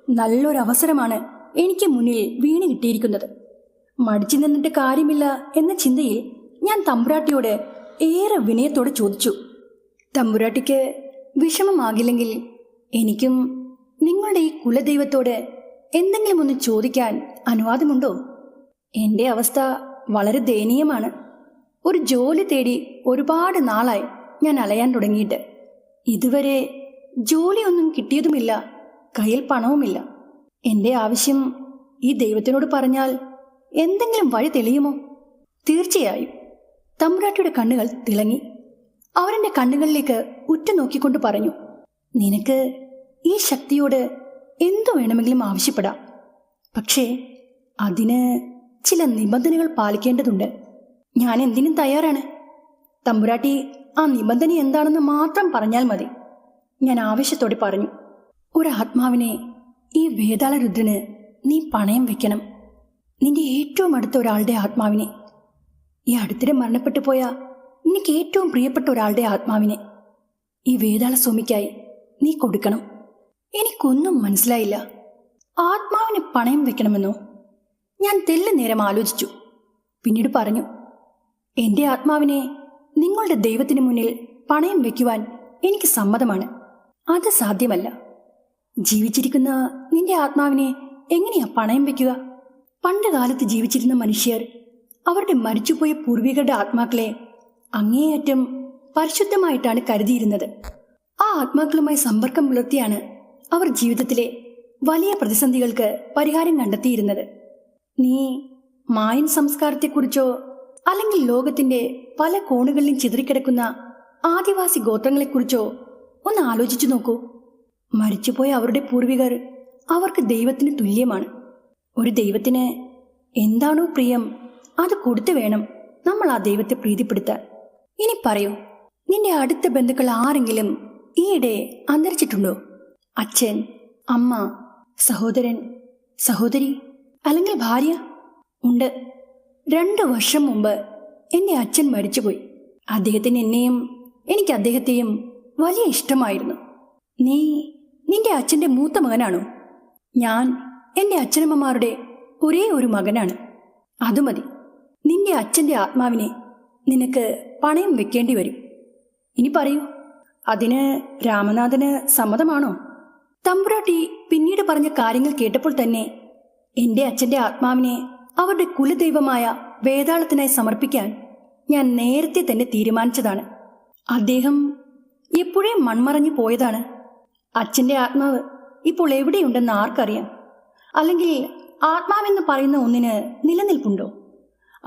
നല്ലൊരവസരമാണ് എനിക്ക് മുന്നിൽ വീണ് കിട്ടിയിരിക്കുന്നത്. മടിച്ചു നിന്നിട്ട് കാര്യമില്ല എന്ന ചിന്തയിൽ ഞാൻ തമ്പുരാട്ടിയോട് ഏറെ വിനയത്തോടെ ചോദിച്ചു, തമ്പുരാട്ടിക്ക് വിഷമമാകില്ലെങ്കിൽ എനിക്കും നിങ്ങളുടെ ഈ കുലദൈവത്തോട് എന്തെങ്കിലും ഒന്ന് ചോദിക്കാൻ അനുവാദമുണ്ടോ? എന്റെ അവസ്ഥ വളരെ ദയനീയമാണ്. ഒരു ജോലി തേടി ഒരുപാട് നാളായി ഞാൻ അലയാൻ തുടങ്ങിയിട്ട്. ഇതുവരെ ജോലിയൊന്നും കിട്ടിയതുമില്ല, കയ്യിൽ പണവുമില്ല. എന്റെ ആവശ്യം ഈ ദൈവത്തിനോട് പറഞ്ഞാൽ എന്തെങ്കിലും വഴി തെളിയുമോ? തീർച്ചയായും. തമ്പുരാട്ടിയുടെ കണ്ണുകൾ തിളങ്ങി. അവരെന്റെ കണ്ണുകളിലേക്ക് ഉറ്റുനോക്കിക്കൊണ്ട് പറഞ്ഞു, നിനക്ക് ഈ ശക്തിയോട് എന്തു വേണമെങ്കിലും ആവശ്യപ്പെടാം. പക്ഷേ അതിന് ചില നിബന്ധനകൾ പാലിക്കേണ്ടതുണ്ട്. ഞാൻ എന്തിനും തയ്യാറാണ്. തമ്പുരാട്ടി ആ നിബന്ധന എന്താണെന്ന് മാത്രം പറഞ്ഞാൽ മതി. ഞാൻ ആവശ്യത്തോടെ പറഞ്ഞു, ഒരാത്മാവിനെ ഈ വേതാളരുദ്രന് നീ പണയം വെക്കണം. നിന്റെ ഏറ്റവും അടുത്ത ഒരാളുടെ ആത്മാവിനെ, ഈ അടുത്തിടെ മരണപ്പെട്ടു പോയ നിനക്ക് ഏറ്റവും പ്രിയപ്പെട്ട ഒരാളുടെ ആത്മാവിനെ ഈ വേതാളസ്വാമിക്കായി നീ കൊടുക്കണം. എനിക്കൊന്നും മനസ്സിലായില്ല. ആത്മാവിനെ പണയം വെക്കണമെന്നോ? ഞാൻ തെല്ല് നേരം ആലോചിച്ചു. പിന്നീട് പറഞ്ഞു, എൻ്റെ ആത്മാവിനെ നിങ്ങളുടെ ദൈവത്തിന് മുന്നിൽ പണയം വയ്ക്കുവാൻ എനിക്ക് സമ്മതമാണ്. അത് സാധ്യമല്ല. ജീവിച്ചിരിക്കുന്ന നിന്റെ ആത്മാവിനെ എങ്ങനെയാ പണയം വയ്ക്കുക? പണ്ട് കാലത്ത് ജീവിച്ചിരുന്ന മനുഷ്യർ അവരുടെ മരിച്ചുപോയ പൂർവികരുടെ ആത്മാക്കളെ അങ്ങേയറ്റം പരിശുദ്ധമായിട്ടാണ് കരുതിയിരുന്നത്. ആ ആത്മാക്കളുമായി സമ്പർക്കം പുലർത്തിയാണ് അവർ ജീവിതത്തിലെ വലിയ പ്രതിസന്ധികൾക്ക് പരിഹാരം കണ്ടെത്തിയിരുന്നത്. നീ മായൻ സംസ്കാരത്തെക്കുറിച്ചോ അല്ലെങ്കിൽ ലോകത്തിന്റെ പല കോണുകളിലും ചിതറിക്കിടക്കുന്ന ആദിവാസി ഗോത്രങ്ങളെക്കുറിച്ചോ ഒന്ന് ആലോചിച്ചു നോക്കൂ. മരിച്ചുപോയ അവരുടെ പൂർവികർ അവർക്ക് ദൈവത്തിന് തുല്യമാണ്. ഒരു ദൈവത്തിന് എന്താണോ പ്രിയം അത് കൊടുത്തു വേണം നമ്മൾ ആ ദൈവത്തെ പ്രീതിപ്പെടുത്താൻ. ഇനി പറയൂ, നിന്റെ അടുത്ത ബന്ധുക്കൾ ആരെങ്കിലും ഈയിടെ അന്തരിച്ചിട്ടുണ്ടോ? അച്ഛൻ, അമ്മ, സഹോദരൻ, സഹോദരി അല്ലെങ്കിൽ ഭാര്യ? ഉണ്ട്. 2 വർഷം മുമ്പ് എൻ്റെ അച്ഛൻ മരിച്ചുപോയി. അദ്ദേഹത്തിന് എന്നെയും എനിക്ക് അദ്ദേഹത്തെയും വലിയ ഇഷ്ടമായിരുന്നു. നീ നിന്റെ അച്ഛൻ്റെ മൂത്ത മകനാണോ? ഞാൻ എൻ്റെ അച്ഛനമ്മമാരുടെ ഒരേ ഒരു മകനാണ്. അത് മതി. നിന്റെ അച്ഛൻ്റെ ആത്മാവിനെ നിനക്ക് പണയം വെക്കേണ്ടി വരും. ഇനി പറയൂ, അതിന് രാമനാഥന് സമ്മതമാണോ? തമ്പുരാട്ടി പിന്നീട് പറഞ്ഞ കാര്യങ്ങൾ കേട്ടപ്പോൾ തന്നെ എൻ്റെ അച്ഛൻ്റെ ആത്മാവിനെ അവരുടെ കുലദൈവമായ വേതാളത്തിനായി സമർപ്പിക്കാൻ ഞാൻ നേരത്തെ തന്നെ തീരുമാനിച്ചതാണ്. അദ്ദേഹം എപ്പോഴേ മൺമറഞ്ഞു പോയതാണ്. അച്ഛൻ്റെ ആത്മാവ് ഇപ്പോൾ എവിടെയുണ്ടെന്ന് ആർക്കറിയാം? അല്ലെങ്കിൽ ആത്മാവെന്ന് പറയുന്ന ഒന്നിന് നിലനിൽപ്പുണ്ടോ?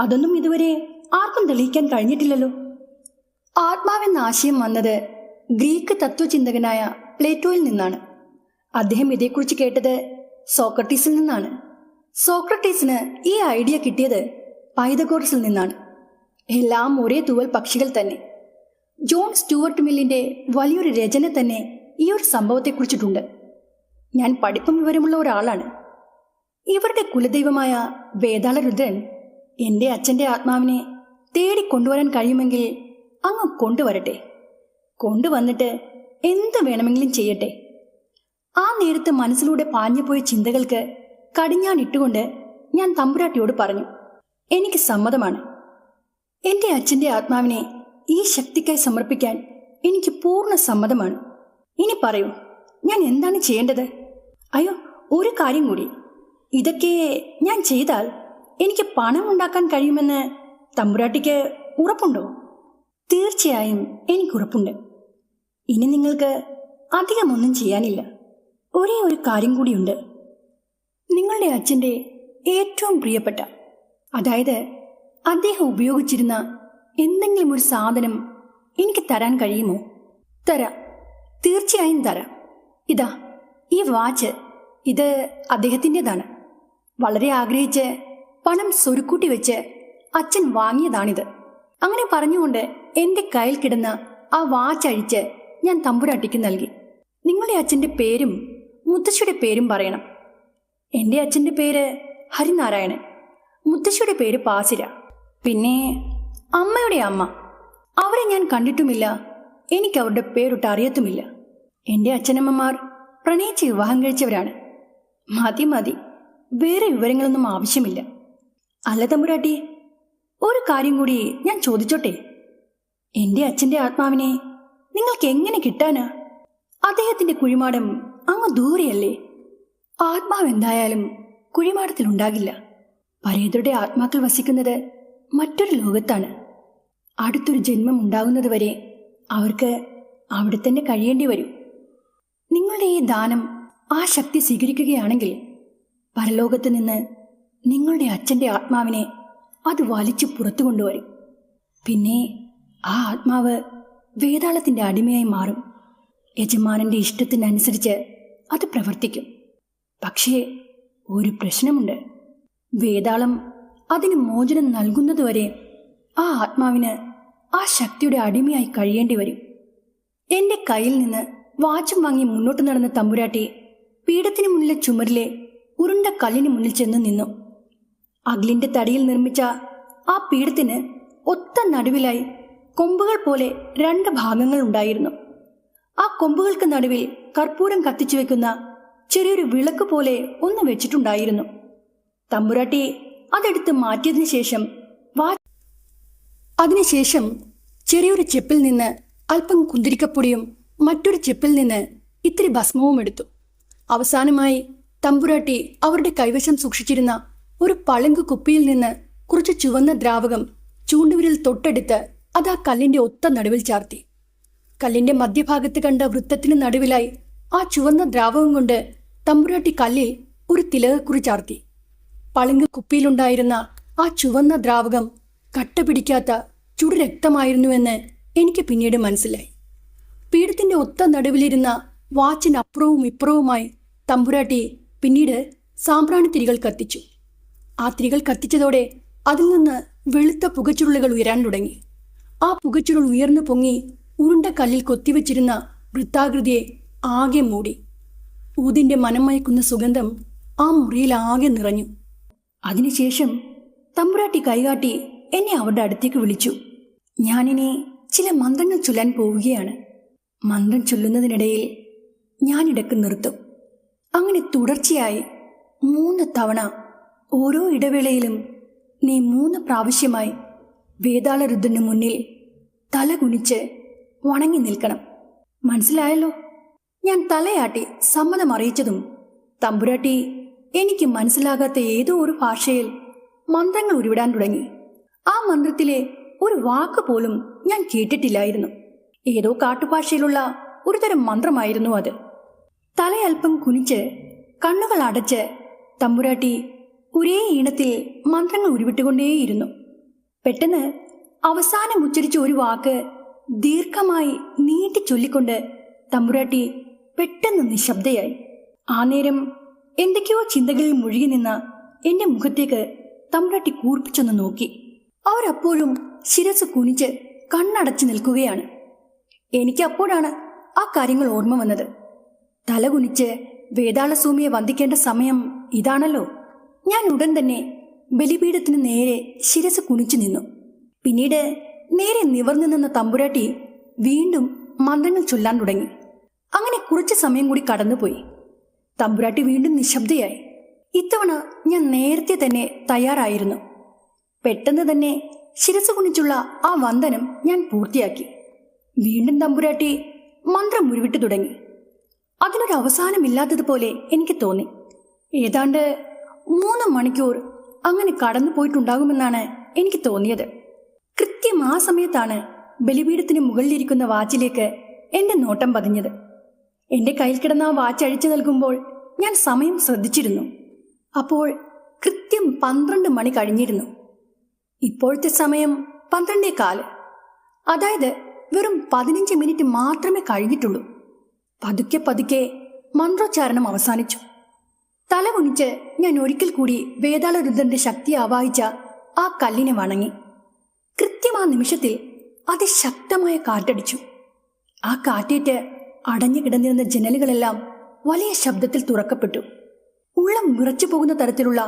അതൊന്നും ഇതുവരെ ആർക്കും തെളിയിക്കാൻ കഴിഞ്ഞിട്ടില്ലല്ലോ. ആത്മാവെന്ന ആശയം വന്നത് ഗ്രീക്ക് തത്വചിന്തകനായ പ്ലേറ്റോയിൽ നിന്നാണ്. അദ്ദേഹം ഇതേക്കുറിച്ച് കേട്ടത് സോക്രട്ടീസിൽ നിന്നാണ്. സോക്രട്ടീസിന് ഈ ഐഡിയ കിട്ടിയത് പൈതഗോറസിൽ നിന്നാണ്. എല്ലാം ഒരേ തൂവൽ പക്ഷികൾ തന്നെ. ജോൺ സ്റ്റുവർട്ട് മില്ലിന്റെ വലിയൊരു രചന തന്നെ ഈ ഒരു സംഭവത്തെക്കുറിച്ചിട്ടുണ്ട്. ഞാൻ പഠിപ്പും വിവരമുള്ള ഒരാളാണ്. ഇവരുടെ കുലദൈവമായ വേതാളരുദ്രൻ എൻ്റെ അച്ഛൻ്റെ ആത്മാവിനെ തേടിക്കൊണ്ടുവരാൻ കഴിയുമെങ്കിൽ അങ്ങ് കൊണ്ടുവരട്ടെ. കൊണ്ടുവന്നിട്ട് എന്ത് വേണമെങ്കിലും ചെയ്യട്ടെ. ആ നേരത്ത് മനസ്സിലൂടെ പാഞ്ഞുപോയ ചിന്തകൾക്ക് കടിഞ്ഞാണിട്ടുകൊണ്ട് ഞാൻ തമ്പുരാട്ടിയോട് പറഞ്ഞു, എനിക്ക് സമ്മതമാണ്. എൻ്റെ അച്ഛൻ്റെ ആത്മാവിനെ ഈ ശക്തിക്കായി സമർപ്പിക്കാൻ എനിക്ക് പൂർണ്ണ സമ്മതമാണ്. ഇനി പറയൂ, ഞാൻ എന്താണ് ചെയ്യേണ്ടത്? അയ്യോ, ഒരു കാര്യം കൂടി. ഇതൊക്കെ ഞാൻ ചെയ്താൽ എനിക്ക് പണം ഉണ്ടാക്കാൻ കഴിയുമെന്ന് തമ്പുരാട്ടിക്ക് ഉറപ്പുണ്ടോ? തീർച്ചയായും എനിക്കുറപ്പുണ്ട്. ഇനി നിങ്ങൾക്ക് അധികമൊന്നും ചെയ്യാനില്ല. ഒരേ ഒരു കാര്യം കൂടിയുണ്ട്. നിങ്ങളുടെ അച്ഛൻ്റെ ഏറ്റവും പ്രിയപ്പെട്ട, അതായത് അദ്ദേഹം ഉപയോഗിച്ചിരുന്ന എന്തെങ്കിലും ഒരു സാധനം എനിക്ക് തരാൻ കഴിയുമോ? തരാം, തീർച്ചയായും തരാം. ഇതാ ഈ വാച്ച്. ഇത് അദ്ദേഹത്തിൻ്റെതാണ്. വളരെ ആഗ്രഹിച്ച് പണം സ്വരുക്കൂട്ടി വെച്ച് അച്ഛൻ വാങ്ങിയതാണിത്. അങ്ങനെ പറഞ്ഞുകൊണ്ട് എൻ്റെ കയ്യിൽ കിടന്ന ആ വാച്ച് അഴിച്ച് ഞാൻ തമ്പുരാട്ടിക്ക് നൽകി. നിങ്ങളുടെ അച്ഛൻ്റെ പേരും മുത്തശ്ശിയുടെ പേരും പറയണം. എൻ്റെ അച്ഛൻ്റെ പേര് ഹരിനാരായണൻ, മുത്തശ്ശിയുടെ പേര് പാസിര. പിന്നെ അമ്മയുടെ അമ്മ, അവരെ ഞാൻ കണ്ടിട്ടുമില്ല, എനിക്ക് അവരുടെ പേരൊട്ട് അറിയത്തുമില്ല. എൻ്റെ അച്ഛനമ്മമാർ പ്രണയിച്ച് വിവാഹം കഴിച്ചവരാണ്. മതി മതി, വേറെ വിവരങ്ങളൊന്നും ആവശ്യമില്ല. അല്ല തമ്പുരാട്ടി, ഒരു കാര്യം കൂടി ഞാൻ ചോദിച്ചോട്ടെ? എൻ്റെ അച്ഛൻ്റെ ആത്മാവിനെ നിങ്ങൾക്ക് എങ്ങനെ കിട്ടാനാ? അദ്ദേഹത്തിന്റെ കുഴിമാടം അങ്ങ് ദൂരെയല്ലേ? ആത്മാവ് എന്തായാലും കുഴിമാടത്തിലുണ്ടാകില്ല. പരേതരുടെ ആത്മാക്കൾ വസിക്കുന്നത് മറ്റൊരു ലോകത്താണ്. അടുത്തൊരു ജന്മം ഉണ്ടാകുന്നതുവരെ അവർക്ക് അവിടെ തന്നെ കഴിയേണ്ടി വരും. നിങ്ങളുടെ ഈ ദാനം ആ ശക്തി സ്വീകരിക്കുകയാണെങ്കിൽ പരലോകത്ത് നിന്ന് നിങ്ങളുടെ അച്ഛൻ്റെ ആത്മാവിനെ അത് വലിച്ചു പുറത്തു കൊണ്ടുവരും. പിന്നെ ആ ആത്മാവ് വേതാളത്തിൻ്റെ അടിമയായി മാറും. യജമാനന്റെ ഇഷ്ടത്തിനനുസരിച്ച് അത് പ്രവർത്തിക്കും. പക്ഷേ ഒരു പ്രശ്നമുണ്ട്. വേതാളം അതിന് മോചനം നൽകുന്നതുവരെ ആ ആത്മാവിന് ആ ശക്തിയുടെ അടിമയായി കഴിയേണ്ടി വരും. എൻ്റെ കയ്യിൽ നിന്ന് വാച്ചും വാങ്ങി മുന്നോട്ട് നടന്ന തമ്പുരാട്ടി പീഠത്തിന് മുന്നിലെ ചുമരിലെ ഉരുണ്ട കല്ലിന് മുന്നിൽ ചെന്ന് നിന്നു. അഗ്ലിന്റെ തടിയിൽ നിർമ്മിച്ച ആ പീഠത്തിന് ഒത്ത നടുവിലായി കൊമ്പുകൾ പോലെ 2 ഭാഗങ്ങൾ ഉണ്ടായിരുന്നു. ആ കൊമ്പുകൾക്ക് നടുവിൽ കർപ്പൂരം കത്തിച്ചു വെക്കുന്ന ചെറിയൊരു വിളക്ക് പോലെ ഒന്ന് വെച്ചിട്ടുണ്ടായിരുന്നു. തമ്പുരാട്ടി അതെടുത്ത് മാറ്റിയതിനു ശേഷം അതിനുശേഷം ചെറിയൊരു ചെപ്പിൽ നിന്ന് അല്പം കുന്തിരിക്കപ്പൊടിയും മറ്റൊരു ചെപ്പിൽ നിന്ന് ഇത്തിരി ഭസ്മവും എടുത്തു. അവസാനമായി തമ്പുരാട്ടി അവരുടെ കൈവശം സൂക്ഷിച്ചിരുന്ന ഒരു പളുങ്ക് കുപ്പിയിൽ നിന്ന് കുറച്ച് ചുവന്ന ദ്രാവകം ചൂണ്ടുവിരൽ തൊട്ടെടുത്ത് അത് ആ കല്ലിന്റെ ഒത്ത നടുവിൽ ചാർത്തി. കല്ലിന്റെ മധ്യഭാഗത്ത് കണ്ട വൃത്തത്തിന് നടുവിലായി ആ ചുവന്ന ദ്രാവകം കൊണ്ട് തമ്പുരാട്ടി കല്ലിൽ ഒരു തിലകക്കുറി ചാർത്തി. പളുങ്ക് കുപ്പിയിലുണ്ടായിരുന്ന ആ ചുവന്ന ദ്രാവകം കട്ട പിടിക്കാത്ത ചുടുരക്തമായിരുന്നുവെന്ന് എനിക്ക് പിന്നീട് മനസ്സിലായി. പീഠത്തിന്റെ ഒത്ത നടുവിലിരുന്ന വാച്ചിനപ്പുറവും ഇപ്പുറവുമായി തമ്പുരാട്ടി പിന്നീട് സാമ്പ്രാണി തിരികൾ കത്തിച്ചു. ആ തിരികൾ കത്തിച്ചതോടെ അതിൽ നിന്ന് വെളുത്ത പുകച്ചുരുളുകൾ ഉയരാൻ തുടങ്ങി. ആ പുകച്ചുരുൾ ഉയർന്നു പൊങ്ങി ഉരുണ്ട കല്ലിൽ കൊത്തിവെച്ചിരുന്ന വൃത്താകൃതിയെ ആകെ മൂടി. ഊതിന്റെ മനം മയക്കുന്ന സുഗന്ധം ആ മുറിയിൽ ആകെ നിറഞ്ഞു. അതിനുശേഷം തമ്പുരാട്ടി കൈകാട്ടി എന്നെ അവരുടെ അടുത്തേക്ക് വിളിച്ചു. ഞാനിനി ചില മന്ത്രങ്ങൾ ചൊല്ലാൻ പോവുകയാണ്. മന്ത്രം ചൊല്ലുന്നതിനിടയിൽ ഞാനിടക്ക് നിർത്തും. അങ്ങനെ തുടർച്ചയായി 3 തവണ ഓരോ ഇടവേളയിലും നീ 3 പ്രാവശ്യമായി വേതാളരുദ്രന് മുന്നിൽ തല കുനിച്ച് വണങ്ങി നിൽക്കണം. മനസ്സിലായല്ലോ? ഞാൻ തലയാട്ടി സമ്മതം അറിയിച്ചതും തമ്പുരാട്ടി എനിക്ക് മനസ്സിലാകാത്ത ഏതോ ഒരു ഭാഷയിൽ മന്ത്രങ്ങൾ ഉരുവിടാൻ തുടങ്ങി. ആ മന്ത്രത്തിലെ ഒരു വാക്ക് പോലും ഞാൻ കേട്ടിട്ടില്ലായിരുന്നു. ഏതോ കാട്ടുഭാഷയിലുള്ള ഒരു തരം മന്ത്രമായിരുന്നു അത്. തലയൽപ്പം കുനിച്ച് കണ്ണുകൾ അടച്ച് തമ്പുരാട്ടി ഒരേ ഈണത്തിൽ മന്ത്രങ്ങൾ ഉരുവിട്ടുകൊണ്ടേയിരുന്നു. പെട്ടെന്ന് അവസാനം ഉച്ചരിച്ച ഒരു വാക്ക് ദീർഘമായി നീട്ടി ചൊല്ലിക്കൊണ്ട് തമ്പുരാട്ടി പെട്ടെന്ന് നിശബ്ദയായി. ആ നേരം എന്തൊക്കെയോ ചിന്തകളിൽ മുഴുകി നിന്ന എന്റെ മുഖത്തേക്ക് തമ്പുരാട്ടി കൂർപ്പിച്ചൊന്ന് നോക്കി. അവരപ്പോഴും ശിരസ് കുനിച്ച് കണ്ണടച്ചു നിൽക്കുകയാണ്. എനിക്ക് അപ്പോഴാണ് ആ കാര്യങ്ങൾ ഓർമ്മ വന്നത്. തല കുനിച്ച് വേതാളസൂമിയെ വന്ദിക്കേണ്ട സമയം ഇതാണല്ലോ. ഞാൻ ഉടൻ തന്നെ ബലിപീഠത്തിന് നേരെ ശിരസ് കുനിച്ചു നിന്നു. പിന്നീട് നേരെ നിവർന്നു നിന്ന തമ്പുരാട്ടി വീണ്ടും മന്ത്രങ്ങൾ ചൊല്ലാൻ തുടങ്ങി. അങ്ങനെ കുറച്ച് സമയം കൂടി കടന്നുപോയി. തമ്പുരാട്ടി വീണ്ടും നിശബ്ദയായി. ഇത്തവണ ഞാൻ നേരത്തെ തന്നെ തയ്യാറായിരുന്നു. പെട്ടെന്ന് തന്നെ ശിരസ് കുനിച്ചുള്ള ആ വന്ദനം ഞാൻ പൂർത്തിയാക്കി. വീണ്ടും തമ്പുരാട്ടി മന്ത്രം ഉരുവിട്ടു തുടങ്ങി. അതിനൊരു അവസാനമില്ലാത്തതുപോലെ എനിക്ക് തോന്നി. ഏതാണ്ട് 3 മണിക്കൂർ അങ്ങനെ കടന്നു പോയിട്ടുണ്ടാകുമെന്നാണ് എനിക്ക് തോന്നിയത്. കൃത്യം ആ സമയത്താണ് ബലിപീഠത്തിന് മുകളിലിരിക്കുന്ന വാച്ചിലേക്ക് എന്റെ നോട്ടം പതിഞ്ഞത്. എന്റെ കയ്യിൽ കിടന്ന ആ വാച്ച് അഴിച്ചു നൽകുമ്പോൾ ഞാൻ സമയം ശ്രദ്ധിച്ചിരുന്നു. അപ്പോൾ കൃത്യം 12 മണി കഴിഞ്ഞിരുന്നു. ഇപ്പോഴത്തെ സമയം 12:15. അതായത് വെറും 15 മിനിറ്റ് മാത്രമേ കഴിഞ്ഞിട്ടുള്ളൂ. പതുക്കെ പതുക്കെ മന്ത്രോച്ചാരണം അവസാനിച്ചു. തല കുനിച്ച് ഞാൻ ഒരിക്കൽ കൂടി വേതാളരുദ്രന്റെ ശക്തി ആവാഹിച്ച ആ കല്ലിനെ വണങ്ങി. കൃത്യം ആ നിമിഷത്തിൽ അതിശക്തമായ കാറ്റടിച്ചു. ആ കാറ്റേറ്റ് അടഞ്ഞു കിടന്നിരുന്ന ജനലുകളെല്ലാം വലിയ ശബ്ദത്തിൽ തുറക്കപ്പെട്ടു. ഉള്ളം വിറച്ചു പോകുന്ന തരത്തിലുള്ള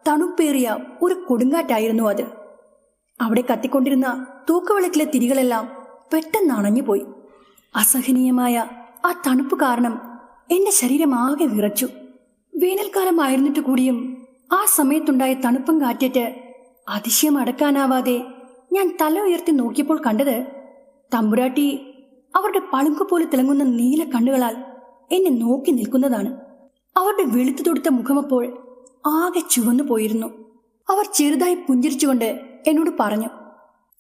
തണുപ്പേറിയ ഒരു കൊടുങ്കാറ്റായിരുന്നു അത്. അവിടെ കത്തിക്കൊണ്ടിരുന്ന തൂക്കുവിളക്കിലെ തിരികളെല്ലാം പെട്ടെന്ന് അണഞ്ഞുപോയി. അസഹനീയമായ ആ തണുപ്പ് കാരണം എന്റെ ശരീരം ആകെ വിറച്ചു. വേനൽക്കാലമായിരുന്നിട്ട് കൂടിയും ആ സമയത്തുണ്ടായ തണുപ്പും കാറ്റേറ്റ് അതിശയം അടക്കാനാവാതെ ഞാൻ തല ഉയർത്തി നോക്കിയപ്പോൾ കണ്ടത് തമ്പുരാട്ടി അവരുടെ പളുങ്കുപോലെ തിളങ്ങുന്ന നീല കണ്ണുകളാൽ എന്നെ നോക്കി നിൽക്കുന്നതാണ്. അവരുടെ വെളുത്തു തൊടുത്ത മുഖമപ്പോൾ ആകെ ചുവന്നു പോയിരുന്നു. അവർ ചെറുതായി പുഞ്ചിരിച്ചുകൊണ്ട് എന്നോട് പറഞ്ഞു,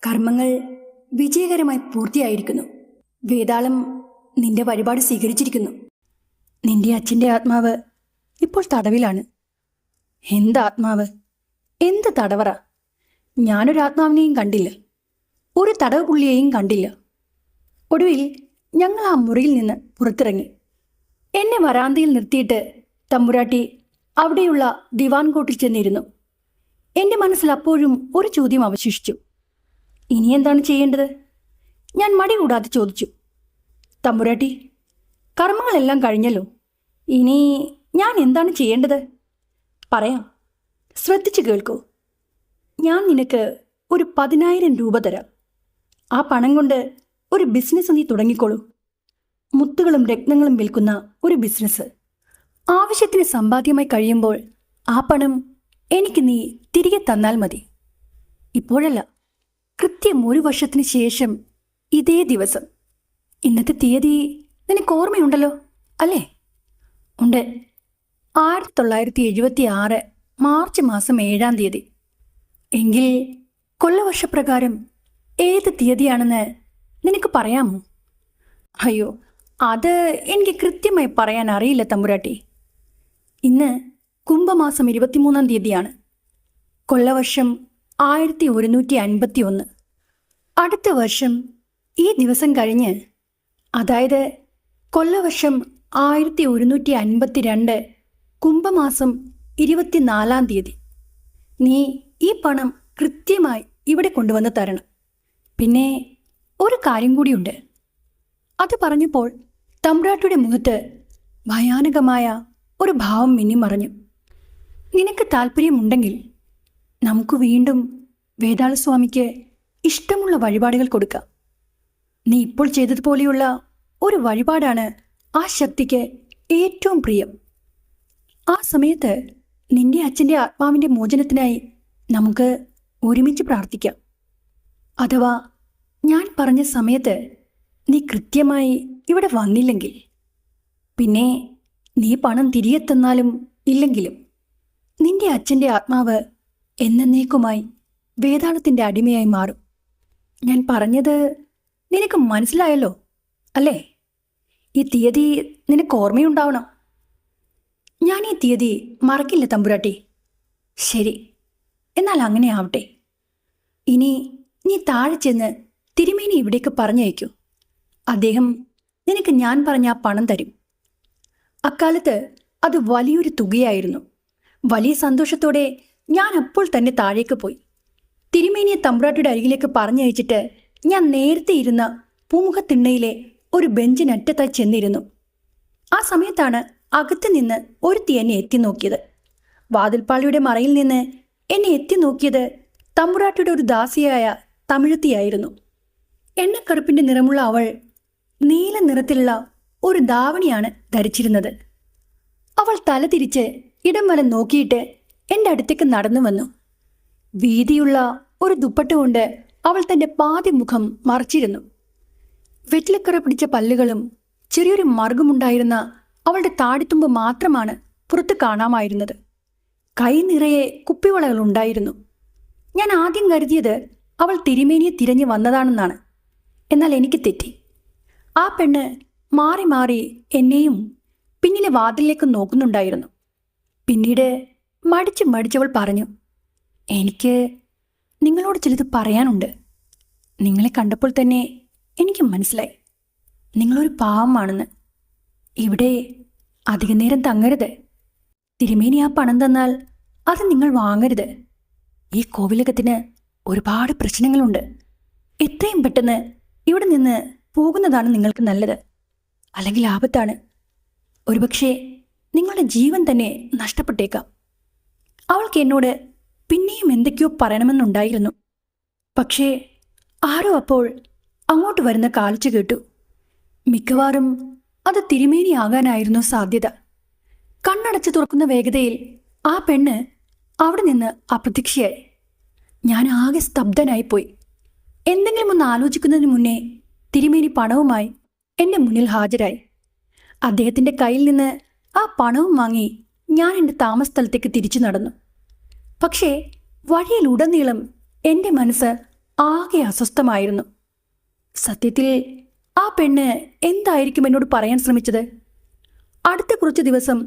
കർമ്മങ്ങൾ വിജയകരമായി പൂർത്തിയായിരിക്കുന്നു. വേതാളം നിന്റെ വഴിപാട് സ്വീകരിച്ചിരിക്കുന്നു. നിന്റെ അച്ഛൻ്റെ ആത്മാവ് ഇപ്പോൾ തടവിലാണ്. എന്താത്മാവ്? എന്ത് തടവറ? ഞാനൊരാത്മാവിനെയും കണ്ടില്ല, ഒരു തടവ് പുള്ളിയെയും കണ്ടില്ല. ഒടുവിൽ ഞങ്ങൾ ആ മുറിയിൽ നിന്ന് പുറത്തിറങ്ങി. എന്നെ വരാന്തയിൽ നിർത്തിയിട്ട് തമ്പുരാട്ടി അവിടെയുള്ള ദിവാൻ കോട്ടിൽ ചെന്നിരുന്നു. എൻ്റെ മനസ്സിൽ അപ്പോഴും ഒരു ചോദ്യം അവശേഷിച്ചു. ഇനി എന്താണ് ചെയ്യേണ്ടത്? ഞാൻ മടി കൂടാതെ ചോദിച്ചു. തമ്പുരാട്ടി, കർമ്മങ്ങളെല്ലാം കഴിഞ്ഞല്ലോ, ഇനി ഞാൻ എന്താണ് ചെയ്യേണ്ടത്? പറയാം, ശ്രദ്ധിച്ചു കേൾക്കൂ. ഞാൻ നിനക്ക് ഒരു 10,000 രൂപ തരാം. ആ പണം കൊണ്ട് ഒരു ബിസിനസ് നീ തുടങ്ങിക്കോളൂ. മുത്തുകളും രത്നങ്ങളും വിൽക്കുന്ന ഒരു ബിസിനസ്. ആവശ്യത്തിന് സമ്പാദ്യമായി കഴിയുമ്പോൾ ആ പണം എനിക്ക് നീ തിരികെ തന്നാൽ മതി. ഇപ്പോഴല്ല, കൃത്യം 1 വർഷത്തിന് ശേഷം ഇതേ ദിവസം. ഇന്നത്തെ തീയതി നിനക്ക് ഓർമ്മയുണ്ടല്ലോ അല്ലേ? ഉണ്ട്. 1976 മാർച്ച് മാസം 7-ാം തീയതി. എങ്കിൽ കൊല്ലവർഷപ്രകാരം ഏത് തീയതിയാണെന്ന് നിനക്ക് പറയാമോ? അയ്യോ, അത് എനിക്ക് കൃത്യമായി പറയാൻ അറിയില്ല തമ്പുരാട്ടി. ഇന്ന് കുംഭമാസം 23-ാം തീയതിയാണ്. കൊല്ലവർഷം 1151. അടുത്ത വർഷം ഈ ദിവസം കഴിഞ്ഞ്, അതായത് കൊല്ലവർഷം 1152 കുംഭമാസം 24-ാം തീയതി നീ ഈ പണം കൃത്യമായി ഇവിടെ കൊണ്ടുവന്ന് തരണം. പിന്നെ ഒരു കാര്യം കൂടിയുണ്ട്. അത് പറഞ്ഞപ്പോൾ തമ്പ്രാട്ടിയുടെ മുഖത്ത് ഭയാനകമായ ഒരു ഭാവം മിന്നിമറഞ്ഞു. നിനക്ക് താല്പര്യമുണ്ടെങ്കിൽ നമുക്ക് വീണ്ടും വേതാളസ്വാമിക്ക് ഇഷ്ടമുള്ള വഴിപാടുകൾ കൊടുക്കാം. നീ ഇപ്പോൾ ചെയ്തതുപോലെയുള്ള ഒരു വഴിപാടാണ് ആ ശക്തിക്ക് ഏറ്റവും പ്രിയം. ആ സമയത്ത് നിന്റെ അച്ഛൻ്റെ ആത്മാവിൻ്റെ മോചനത്തിനായി നമുക്ക് ഒരുമിച്ച് പ്രാർത്ഥിക്കാം. അഥവാ ഞാൻ പറഞ്ഞ സമയത്ത് നീ കൃത്യമായി ഇവിടെ വന്നില്ലെങ്കിൽ, പിന്നെ നീ പണം തിരികെ തന്നാലും ഇല്ലെങ്കിലും നിന്റെ അച്ഛൻ്റെ ആത്മാവ് എന്നേക്കുമായി വേതാളത്തിൻ്റെ അടിമയായി മാറും. ഞാൻ പറഞ്ഞത് നിനക്ക് മനസ്സിലായല്ലോ അല്ലേ? ഈ തീയതി നിനക്ക് ഓർമ്മയുണ്ടാവണം. ഞാൻ ഈ തീയതി മറക്കില്ല തമ്പുരാട്ടി. ശരി, എന്നാൽ അങ്ങനെ ആവട്ടെ. ഇനി നീ താഴെ ചെന്ന് തിരുമേനി ഇവിടേക്ക് പറഞ്ഞയക്കൂ. അദ്ദേഹം നിനക്ക് ഞാൻ പറഞ്ഞ ആ പണം തരും. അക്കാലത്ത് അത് വലിയൊരു തുകയായിരുന്നു. വലിയ സന്തോഷത്തോടെ ഞാൻ അപ്പോൾ തന്നെ താഴേക്ക് പോയി. തിരുമേനിയെ തമ്പ്രാട്ടിയുടെ അരികിലേക്ക് പറഞ്ഞയച്ചിട്ട് ഞാൻ നേരത്തെ ഇരുന്ന പൂമുഖത്തിണ്ണയിലെ ഒരു ബെഞ്ചിനറ്റത്തായി ചെന്നിരുന്നു. ആ സമയത്താണ് അകത്ത് നിന്ന് ഒരുത്തി എന്നെ എത്തി നോക്കിയത്. വാതിൽപ്പാളിയുടെ മറയിൽ നിന്ന് എന്നെ എത്തി നോക്കിയത് തമ്പുരാട്ടിയുടെ ഒരു ദാസിയായ തമിഴത്തിയായിരുന്നു. എണ്ണക്കറുപ്പിൻ്റെ നിറമുള്ള അവൾ നീല നിറത്തിലുള്ള ഒരു ധാവണിയാണ് ധരിച്ചിരുന്നത്. അവൾ തല തിരിച്ച് ഇടം വലം നോക്കിയിട്ട് എൻ്റെ അടുത്തേക്ക് നടന്നു വന്നു. വീതിയുള്ള ഒരു ദുപ്പട്ട കൊണ്ട് അവൾ തൻ്റെ പാതി മുഖം മറച്ചിരുന്നു. വെറ്റിലക്കറ പിടിച്ച പല്ലുകളും ചെറിയൊരു മറുകുമുണ്ടായിരുന്ന അവളുടെ താടിത്തുമ്പ് മാത്രമാണ് പുറത്ത് കാണാമായിരുന്നത്. കൈ നിറയെ കുപ്പിവളകൾ ഉണ്ടായിരുന്നു. ഞാൻ ആദ്യം കരുതിയത് അവൾ തിരുമേനിയെ തിരഞ്ഞു വന്നതാണെന്നാണ്. എന്നാൽ എനിക്ക് തെറ്റി. ആ പെണ്ണ് മാറി മാറി എന്നെയും പിന്നിലെ വാതിലിലേക്ക് നോക്കുന്നുണ്ടായിരുന്നു. പിന്നീട് മടിച്ചവൾ പറഞ്ഞു, എനിക്ക് നിങ്ങളോട് ചിലത് പറയാനുണ്ട്. നിങ്ങളെ കണ്ടപ്പോൾ തന്നെ എനിക്ക് മനസ്സിലായി നിങ്ങളൊരു പാവമാണെന്ന്. ഇവിടെ അധിക നേരം തങ്ങരുത്. തിരുമേനി ആ പണം തന്നാൽ അത് നിങ്ങൾ വാങ്ങരുത്. ഈ കോവിലകത്തിന് ഒരുപാട് പ്രശ്നങ്ങളുണ്ട്. എത്രയും പെട്ടെന്ന് ഇവിടെ നിന്ന് പോകുന്നതാണ് നിങ്ങൾക്ക് നല്ലത്. അല്ലെങ്കിൽ ആപത്താണ്. ഒരുപക്ഷെ നിങ്ങളുടെ ജീവൻ തന്നെ നഷ്ടപ്പെട്ടേക്കാം. അവൾക്ക് എന്നോട് പിന്നെയും എന്തൊക്കെയോ പറയണമെന്നുണ്ടായിരുന്നു. പക്ഷേ ആരോ അപ്പോൾ അങ്ങോട്ട് വരുന്ന കാലിച്ചു കേട്ടു. മിക്കവാറും അത് തിരുമേനിയാകാനായിരുന്നു സാധ്യത. കണ്ണടച്ച് തുറക്കുന്ന വേഗതയിൽ ആ പെണ്ണ് അവിടെ നിന്ന് അപ്രത്യക്ഷയായി. ഞാൻ ആകെ സ്തബ്ധനായിപ്പോയി. എന്തെങ്കിലും ഒന്ന് ആലോചിക്കുന്നതിന് മുന്നേ തിരുമേനി പണവുമായി എൻ്റെ മുന്നിൽ ഹാജരായി. അദ്ദേഹത്തിൻ്റെ കയ്യിൽ നിന്ന് ആ പണവും വാങ്ങി ഞാൻ എൻ്റെ താമസസ്ഥലത്തേക്ക് തിരിച്ചു നടന്നു. പക്ഷേ വഴിയിലുടനീളം എൻ്റെ മനസ്സ് ആകെ അസ്വസ്ഥമായിരുന്നു. സത്യത്തിൽ ആ പെണ്ണ് എന്തായിരിക്കും എന്നോട് പറയാൻ ശ്രമിച്ചത്? അടുത്ത കുറച്ച് ദിവസം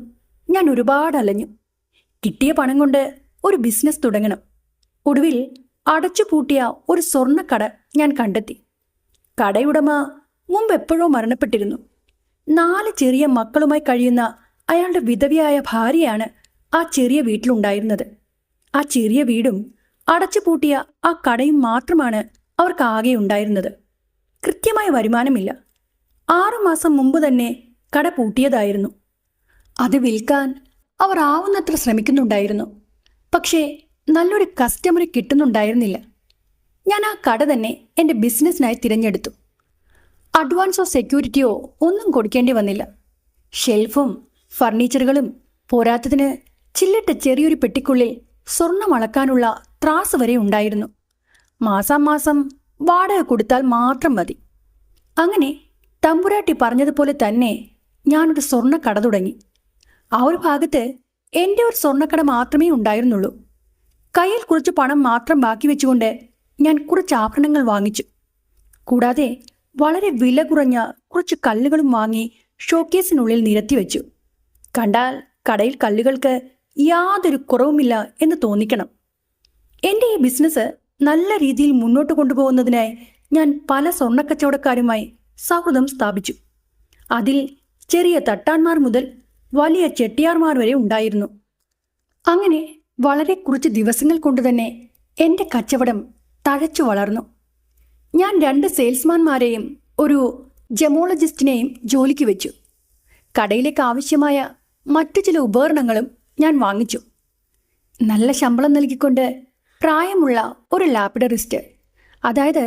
ഞാൻ ഒരുപാട് അലഞ്ഞു. കിട്ടിയ പണം കൊണ്ട് ഒരു ബിസിനസ് തുടങ്ങണം. ഒടുവിൽ അടച്ചുപൂട്ടിയ ഒരു സ്വർണ്ണക്കട ഞാൻ കണ്ടെത്തി. കടയുടമ മുമ്പ് എപ്പോഴോ മരണപ്പെട്ടിരുന്നു. 4 ചെറിയ മക്കളുമായി കഴിയുന്ന അയാളുടെ വിധവയായ ഭാര്യയാണ് ആ ചെറിയ വീട്ടിലുണ്ടായിരുന്നത്. ആ ചെറിയ വീടും അടച്ചുപൂട്ടിയ ആ കടയും മാത്രമാണ് അവർക്ക് ആകെ ഉണ്ടായിരുന്നത്. കൃത്യമായ വരുമാനമില്ല. 6 മാസം മുമ്പ് തന്നെ കട പൂട്ടിയതായിരുന്നു. അത് വിൽക്കാൻ അവർ ആവുന്നത്ര ശ്രമിക്കുന്നുണ്ടായിരുന്നു. പക്ഷേ നല്ലൊരു കസ്റ്റമറെ കിട്ടുന്നുണ്ടായിരുന്നില്ല. ഞാൻ ആ കട തന്നെ എൻ്റെ ബിസിനസ്സിനായി തിരഞ്ഞെടുത്തു. അഡ്വാൻസോ സെക്യൂരിറ്റിയോ ഒന്നും കൊടുക്കേണ്ടി വന്നില്ല. ഷെൽഫും ഫർണിച്ചറുകളും പോരാത്തതിന് ചില്ലിട്ട ചെറിയൊരു പെട്ടിക്കുള്ളിൽ സ്വർണം അളക്കാനുള്ള ത്രാസ് വരെ ഉണ്ടായിരുന്നു. മാസാമാസം വാടക കൊടുത്താൽ മാത്രം മതി. അങ്ങനെ തമ്പുരാട്ടി പറഞ്ഞതുപോലെ തന്നെ ഞാനൊരു സ്വർണ്ണക്കട തുടങ്ങി. ആ ഒരു ഭാഗത്ത് എൻ്റെ ഒരു സ്വർണ്ണക്കട മാത്രമേ ഉണ്ടായിരുന്നുള്ളൂ. കയ്യിൽ കുറച്ച് പണം മാത്രം ബാക്കി വെച്ചുകൊണ്ട് ഞാൻ കുറച്ച് ആഭരണങ്ങൾ വാങ്ങിച്ചു. കൂടാതെ വളരെ വില കുറഞ്ഞ കുറച്ച് കല്ലുകളും വാങ്ങി ഷോക്കേസിനുള്ളിൽ നിരത്തിവെച്ചു. കണ്ടാൽ കടയിൽ കല്ലുകൾക്ക് യാതൊരു കുറവുമില്ല എന്ന് തോന്നിക്കണം. എൻ്റെ ഈ ബിസിനസ് നല്ല രീതിയിൽ മുന്നോട്ട് കൊണ്ടുപോകുന്നതിനായി ഞാൻ പല സ്വർണ്ണക്കച്ചവടക്കാരുമായി സൗഹൃദം സ്ഥാപിച്ചു. അതിൽ ചെറിയ തട്ടാന്മാർ മുതൽ വലിയ ചെട്ടിയാർമാർ വരെ ഉണ്ടായിരുന്നു. അങ്ങനെ വളരെ കുറച്ച് ദിവസങ്ങൾ കൊണ്ട് തന്നെ എൻ്റെ കച്ചവടം തഴച്ചു വളർന്നു. ഞാൻ 2 സെയിൽസ്മാൻമാരെയും ഒരു ജെമോളജിസ്റ്റിനെയും ജോലിക്ക് വെച്ചു. കടയിലേക്ക് ആവശ്യമായ മറ്റു ചില ഉപകരണങ്ങളും ഞാൻ വാങ്ങിച്ചു. നല്ല ശമ്പളം നൽകിക്കൊണ്ട് പ്രായമുള്ള ഒരു ലാപ്പിഡറിസ്റ്റ്, അതായത്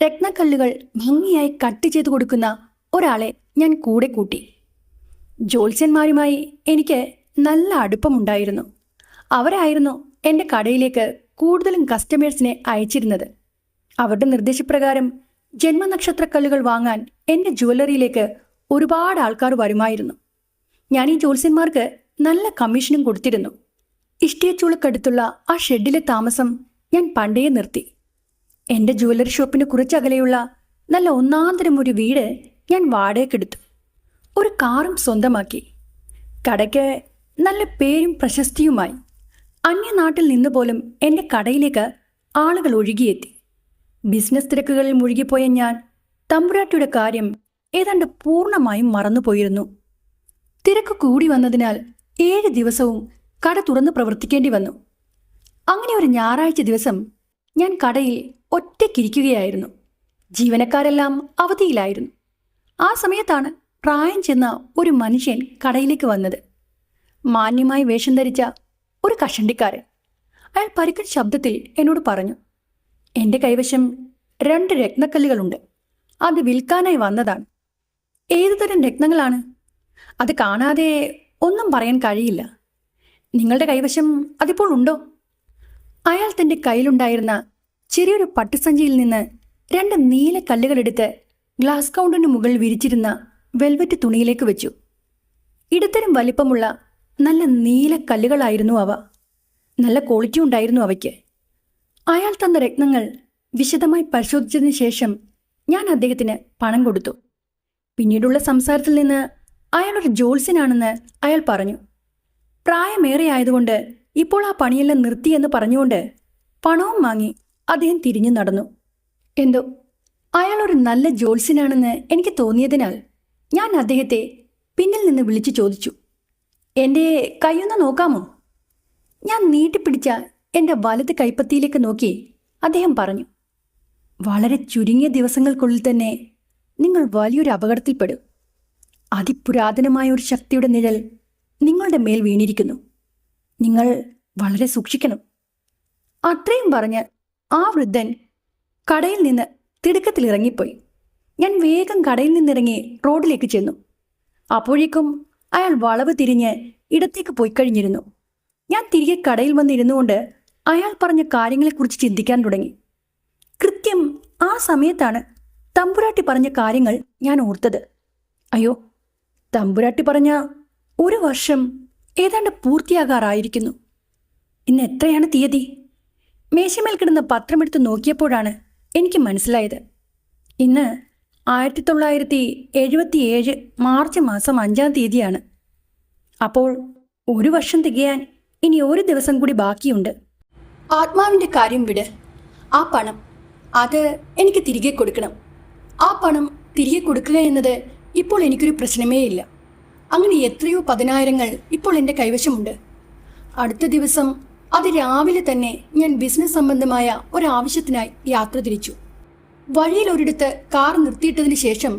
രത്നക്കല്ലുകൾ ഭംഗിയായി കട്ട് ചെയ്ത് കൊടുക്കുന്ന ഒരാളെ ഞാൻ കൂടെ കൂട്ടി. ജ്യോത്സ്യന്മാരുമായി എനിക്ക് നല്ല അടുപ്പമുണ്ടായിരുന്നു. അവരായിരുന്നു എൻ്റെ കടയിലേക്ക് കൂടുതലും കസ്റ്റമേഴ്സിനെ അയച്ചിരുന്നത്. അവരുടെ നിർദ്ദേശപ്രകാരം ജന്മനക്ഷത്രക്കല്ലുകൾ വാങ്ങാൻ എൻ്റെ ജ്വല്ലറിയിലേക്ക് ഒരുപാട് ആൾക്കാർ വരുമായിരുന്നു. ഞാൻ ഈ ജ്യോത്സ്യന്മാർക്ക് നല്ല കമ്മീഷനും കൊടുത്തിരുന്നു. ഇഷ്ടിയച്ചൂളക്കടുത്തുള്ള ആ ഷെഡിലെ താമസം ഞാൻ പണ്ടേ നിർത്തി. എൻ്റെ ജ്വല്ലറി ഷോപ്പിന് കുറച്ചകലെയുള്ള നല്ല ഒന്നാന്തരം ഒരു വീട് ഞാൻ വാടകയ്ക്കെടുത്തു. ഒരു കാറും സ്വന്തമാക്കി. കടയ്ക്ക് നല്ല പേരും പ്രശസ്തിയുമായി. അന്യനാട്ടിൽ നിന്ന് പോലും എൻ്റെ കടയിലേക്ക് ആളുകൾ ഒഴുകിയെത്തി. ബിസിനസ് തിരക്കുകളിൽ മുഴുകിപ്പോയ ഞാൻ തമ്പുരാട്ടിയുടെ കാര്യം ഏതാണ്ട് പൂർണ്ണമായും മറന്നുപോയിരുന്നു. തിരക്ക് കൂടി വന്നതിനാൽ 7 ദിവസവും കട തുറന്ന് പ്രവർത്തിക്കേണ്ടി വന്നു. അങ്ങനെ ഒരു ഞായറാഴ്ച ദിവസം ഞാൻ കടയിൽ ഒറ്റയ്ക്കിരിക്കുകയായിരുന്നു. ജീവനക്കാരെല്ലാം അവധിയിലായിരുന്നു. ആ സമയത്താണ് പ്രായം ചെന്ന ഒരു മനുഷ്യൻ കടയിലേക്ക് വന്നത്. മാന്യമായി വേഷം ധരിച്ച ഒരു കഷണ്ടിക്കാരൻ. അയാൾ പരുക്കൻ ശബ്ദത്തിൽ എന്നോട് പറഞ്ഞു, എൻ്റെ കൈവശം 2 രത്നക്കല്ലുകളുണ്ട്. അത് വിൽക്കാനായി വന്നതാണ്. ഏതുതരം രത്നങ്ങളാണ്? അത് കാണാതെ ഒന്നും പറയാൻ കഴിയില്ല. നിങ്ങളുടെ കൈവശം അതിപ്പോൾ ഉണ്ടോ? അയാൾ തൻ്റെ കയ്യിലുണ്ടായിരുന്ന ചെറിയൊരു പട്ടുസഞ്ചിയിൽ നിന്ന് 2 നീല കല്ലുകളെടുത്ത് ഗ്ലാസ് കൗണ്ടറിന് മുകളിൽ വിരിച്ചിരുന്ന വെൽവെറ്റ് തുണിയിലേക്ക് വെച്ചു. ഇടത്തരം വലിപ്പമുള്ള നല്ല നീല കല്ലുകളായിരുന്നു അവ. നല്ല ക്വാളിറ്റി ഉണ്ടായിരുന്നു അവയ്ക്ക്. അയാൾ തന്ന രത്നങ്ങൾ വിശദമായി പരിശോധിച്ചതിന് ശേഷം ഞാൻ അദ്ദേഹത്തിന് പണം കൊടുത്തു. പിന്നീടുള്ള സംസാരത്തിൽ നിന്ന് അയാളൊരു ജ്യോത്സ്യനാണെന്ന് അയാൾ പറഞ്ഞു. പ്രായമേറെ ആയതുകൊണ്ട് ഇപ്പോൾ ആ പണിയെല്ലാം നിർത്തിയെന്ന് പറഞ്ഞുകൊണ്ട് പണവും വാങ്ങി അദ്ദേഹം തിരിഞ്ഞു നടന്നു. എന്തോ അയാളൊരു നല്ല ജ്യോത്സ്യനാണെന്ന് എനിക്ക് തോന്നിയതിനാൽ ഞാൻ അദ്ദേഹത്തെ പിന്നിൽ നിന്ന് വിളിച്ചു ചോദിച്ചു, എൻ്റെ കൈയൊന്ന് നോക്കാമോ? ഞാൻ നീട്ടിപ്പിടിച്ച എൻ്റെ വലത് കൈപ്പത്തിയിലേക്ക് നോക്കി അദ്ദേഹം പറഞ്ഞു, വളരെ ചുരുങ്ങിയ ദിവസങ്ങൾക്കുള്ളിൽ തന്നെ നിങ്ങൾ വലിയൊരു അപകടത്തിൽപ്പെടും. അതിപുരാതനമായ ഒരു ശക്തിയുടെ നിഴൽ നിങ്ങളുടെ മേൽ വീണിരിക്കുന്നു. നിങ്ങൾ വളരെ സൂക്ഷിക്കണം. അത്രയും പറഞ്ഞ് ആ വൃദ്ധൻ കടയിൽ നിന്ന് തിടുക്കത്തിൽ ഇറങ്ങിപ്പോയി. ഞാൻ വേഗം കടയിൽ നിന്നിറങ്ങി റോഡിലേക്ക് ചെന്നു. അപ്പോഴേക്കും അയാൾ വളവ് തിരിഞ്ഞ് ഇടത്തേക്ക് പോയി കഴിഞ്ഞിരുന്നു. ഞാൻ തിരികെ കടയിൽ വന്നിരുന്നുകൊണ്ട് അയാൾ പറഞ്ഞ കാര്യങ്ങളെക്കുറിച്ച് ചിന്തിക്കാൻ തുടങ്ങി. കൃത്യം ആ സമയത്താണ് തമ്പുരാട്ടി പറഞ്ഞ കാര്യങ്ങൾ ഞാൻ ഓർത്തത്. അയ്യോ, തമ്പുരാട്ടി പറഞ്ഞ 1 വർഷം ഏതാണ്ട് പൂർത്തിയാകാറായിരിക്കുന്നു. ഇന്ന് എത്രയാണ് തീയതി? മേശമേൽ കിടന്ന പത്രമെടുത്ത് നോക്കിയപ്പോഴാണ് എനിക്ക് മനസ്സിലായത്. ഇന്ന് 1977 മാർച്ച് മാസം 5-ാം തീയതിയാണ്. അപ്പോൾ 1 വർഷം തികയാൻ ഇനി 1 ദിവസം കൂടി ബാക്കിയുണ്ട്. ആത്മാവിൻ്റെ കാര്യം വിട്. ആ പണം അത് എനിക്ക് തിരികെ കൊടുക്കണം. ആ പണം തിരികെ കൊടുക്കുക എന്നത് ഇപ്പോൾ എനിക്കൊരു പ്രശ്നമേ ഇല്ല. അങ്ങനെ എത്രയോ 10,000ങ്ങൾ ഇപ്പോൾ എൻ്റെ കൈവശമുണ്ട്. അടുത്ത ദിവസം അത് രാവിലെ തന്നെ ഞാൻ ബിസിനസ് സംബന്ധമായ ഒരാവശ്യത്തിനായി യാത്ര തിരിച്ചു. വഴിയിൽ ഒരിടത്ത് കാർ നിർത്തിയിട്ടതിന് ശേഷം